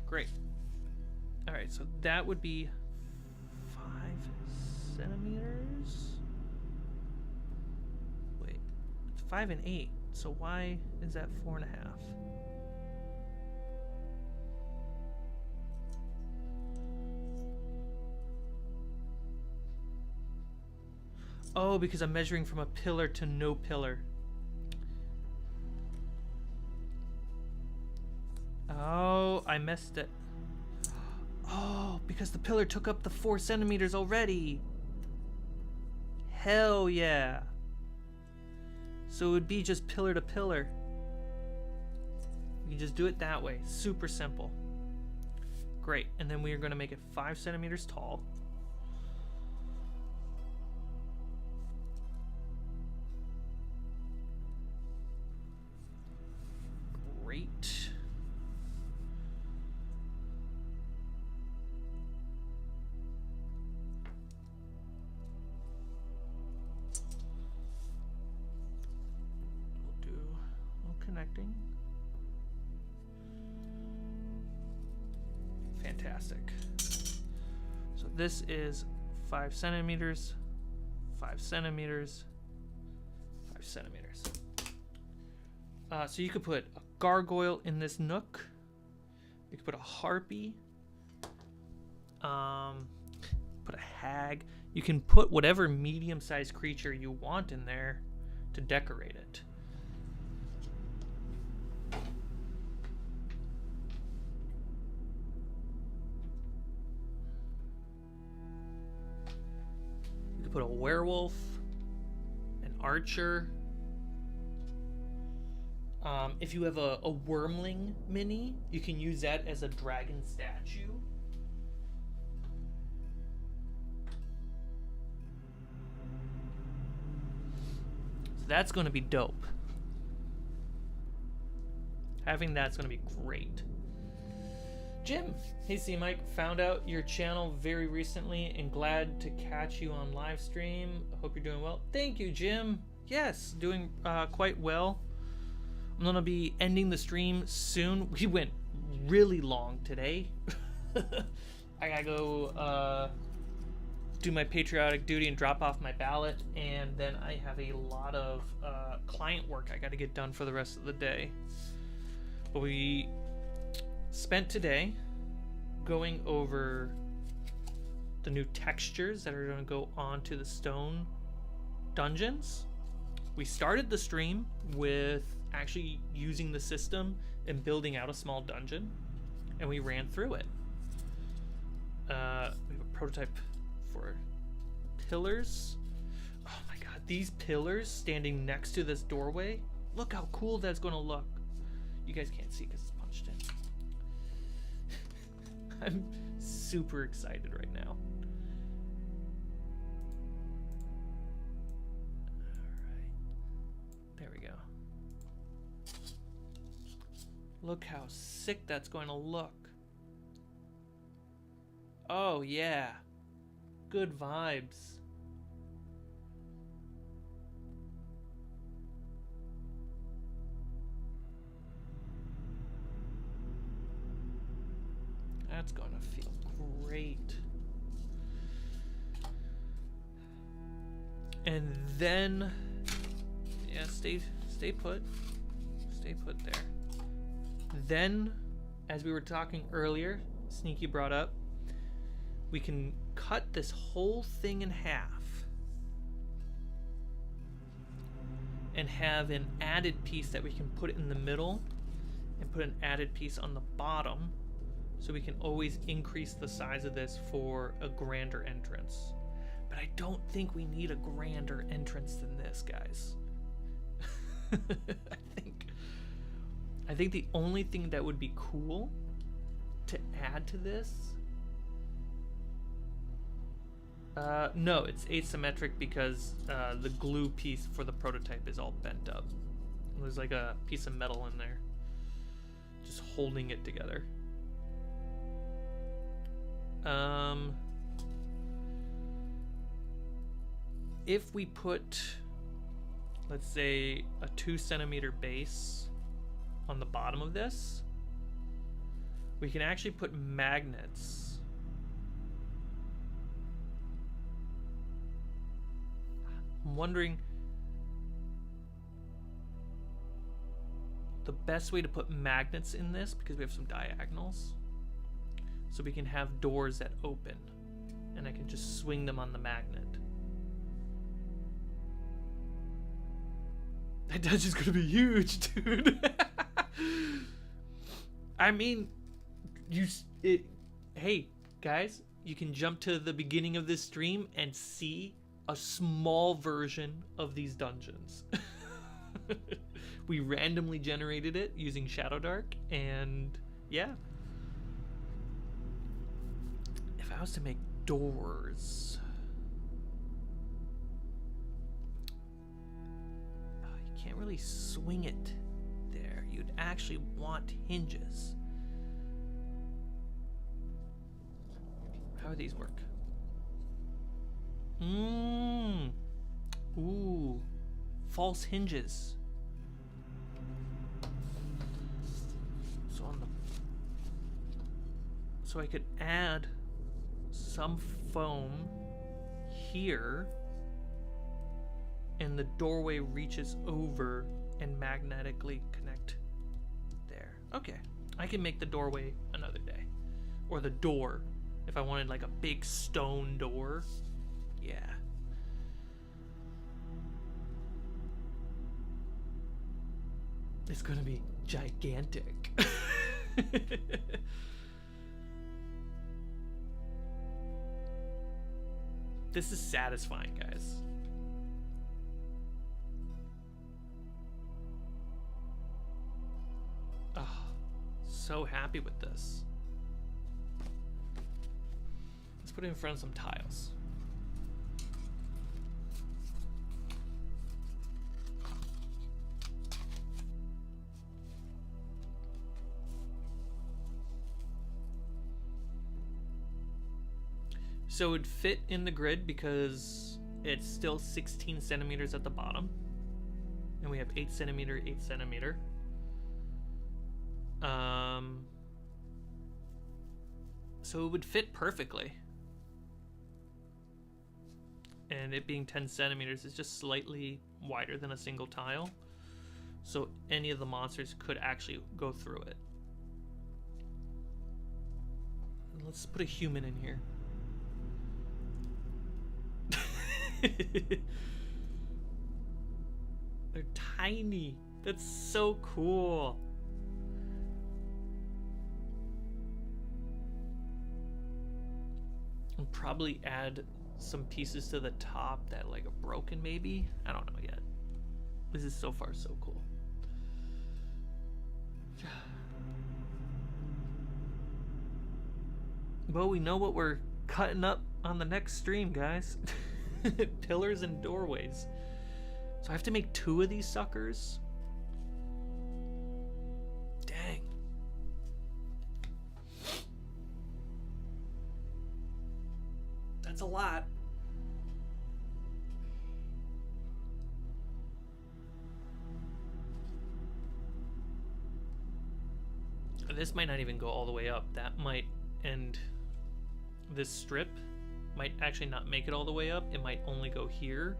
[SPEAKER 1] Great. All right, so that would be 5 centimeters. Wait, it's 5 and 8. So why is that 4.5? Oh, because I'm measuring from a pillar to no pillar. Oh, I messed it. Oh, because the pillar took up the 4 centimeters already. Hell yeah. So it would be just pillar to pillar. You can just do it that way. Super simple. Great. And then we are going to make it 5 centimeters tall. Great. We'll do a little connecting. Fantastic. So this is 5 centimeters, 5 centimeters, 5 centimeters. So you could put a gargoyle in this nook. You could put a harpy. Put a hag. You can put whatever medium-sized creature you want in there to decorate it. You could put a werewolf, an archer. If you have a wormling mini, you can use that as a dragon statue. So that's going to be dope. Having that's going to be great. Jim, hey C Mike, found out your channel very recently and glad to catch you on live stream. Hope you're doing well. Thank you, Jim. Yes, doing quite well. I'm gonna be ending the stream soon. We went really long today. I gotta go do my patriotic duty and drop off my ballot, and then I have a lot of client work I gotta get done for the rest of the day. But we spent today going over the new textures that are gonna go onto the stone dungeons. We started the stream with actually using the system and building out a small dungeon, and we ran through it. We have a prototype for pillars. Oh my god, these pillars standing next to this doorway, look how cool that's going to look. You guys can't see because it's punched in. I'm super excited right now. Look how sick that's going to look. Oh yeah, good vibes. That's going to feel great. And then, yeah, stay put. Stay put there. Then, as we were talking earlier, Sneaky brought up, we can cut this whole thing in half and have an added piece that we can put in the middle and put an added piece on the bottom, so we can always increase the size of this for a grander entrance. But I don't think we need a grander entrance than this, guys. I think the only thing that would be cool to add to this, no, it's asymmetric because the glue piece for the prototype is all bent up. There's like a piece of metal in there just holding it together. If we put, let's say, a 2 centimeter base on the bottom of this, we can actually put magnets. I'm wondering the best way to put magnets in this, because we have some diagonals, so we can have doors that open and I can just swing them on the magnet. That dungeon's gonna be huge, dude. I mean, hey guys, you can jump to the beginning of this stream and see a small version of these dungeons. We randomly generated it using Shadowdark, and yeah. If I was to make doors, you can't really swing it there. You'd actually want hinges. How do these work? Ooh, false hinges. So I could add some foam here, and the doorway reaches over and magnetically connect there. Okay, I can make the doorway another day, or the door if I wanted like a big stone door. Yeah. It's gonna be gigantic. This is satisfying, guys. Oh, so happy with this. Let's put it in front of some tiles. So it would fit in the grid because it's still 16 centimeters at the bottom. And we have 8 centimeter, 8 centimeter. So it would fit perfectly. And it being 10 centimeters is just slightly wider than a single tile. So any of the monsters could actually go through it. And let's put a human in here. They're tiny. That's so cool. I'll probably add some pieces to the top that like are broken maybe. I don't know yet. This is so far so cool. Well, we know what we're cutting up on the next stream, guys. Pillars and doorways. So I have to make 2 of these suckers. Dang. That's a lot. This might not even go all the way up. That might end. This strip might actually not make it all the way up. It might only go here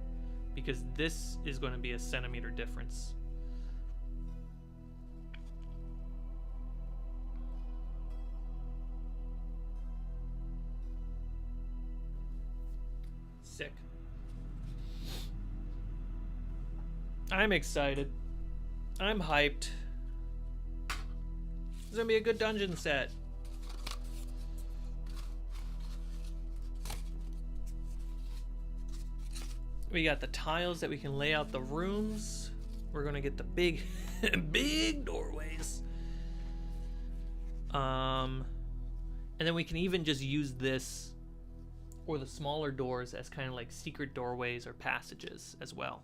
[SPEAKER 1] because this is going to be a centimeter difference. Sick. I'm excited. I'm hyped. It's gonna be a good dungeon set. We got the tiles that we can lay out the rooms. We're gonna get the big, big doorways. And then we can even just use this or the smaller doors as kind of like secret doorways or passages as well.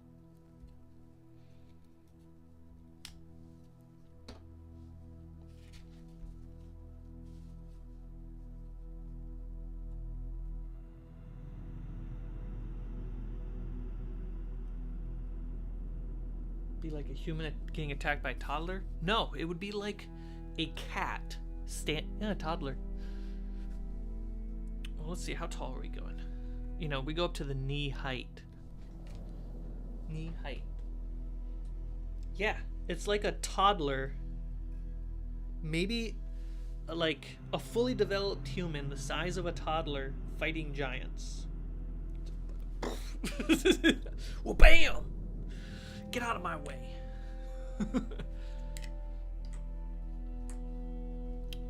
[SPEAKER 1] Be like a human getting attacked by a toddler? No, it would be like a cat a toddler. Well, let's see, how tall are we going? You know, we go up to the knee height. Knee height. Yeah, it's like a toddler. Maybe like a fully developed human the size of a toddler fighting giants. Well, bam! Get out of my way.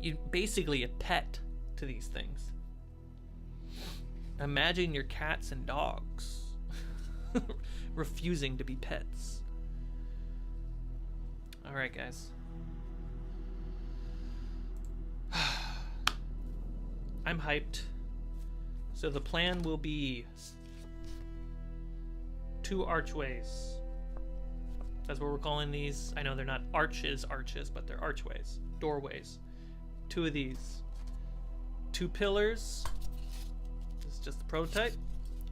[SPEAKER 1] You're basically a pet to these things. Imagine your cats and dogs refusing to be pets. All right, guys. I'm hyped. So the plan will be 2 archways. That's what we're calling these. I know they're not arches, but they're archways, doorways. 2 of these. 2 pillars. This is just the prototype.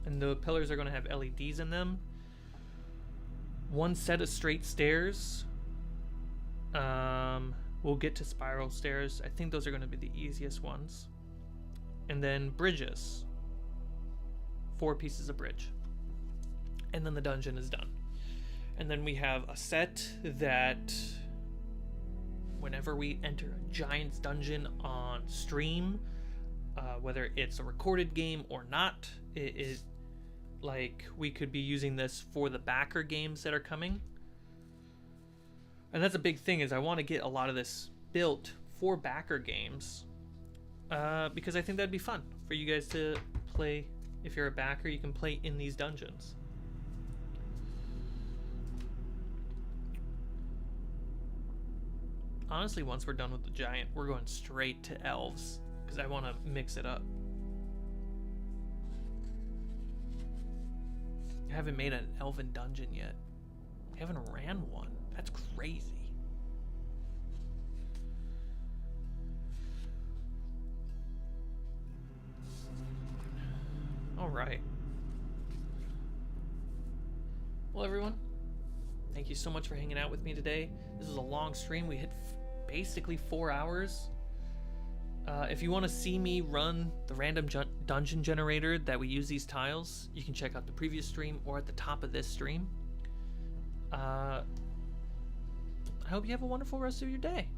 [SPEAKER 1] And the pillars are going to have LEDs in them. 1 set of straight stairs. We'll get to spiral stairs. I think those are going to be the easiest ones. And then bridges. 4 pieces of bridge. And then the dungeon is done. And then we have a set that whenever we enter a Giant's Dungeon on stream, whether it's a recorded game or not, it is like we could be using this for the backer games that are coming. And that's a big thing, is I want to get a lot of this built for backer games because I think that'd be fun for you guys to play If you're a backer, you can play in these dungeons. Honestly, once we're done with the giant, we're going straight to elves, because I want to mix it up. I haven't made an elven dungeon yet. I haven't ran one. That's crazy. All right. Well, everyone, thank you so much for hanging out with me today. This is a long stream. We hit basically 4 hours. If you want to see me run the random dungeon generator that we use these tiles, you can check out the previous stream or at the top of this stream. I hope you have a wonderful rest of your day.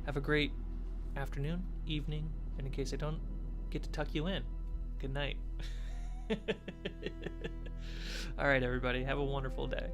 [SPEAKER 1] Have a great afternoon, evening, and in case I don't get to tuck you in, good night. All right, everybody, have a wonderful day.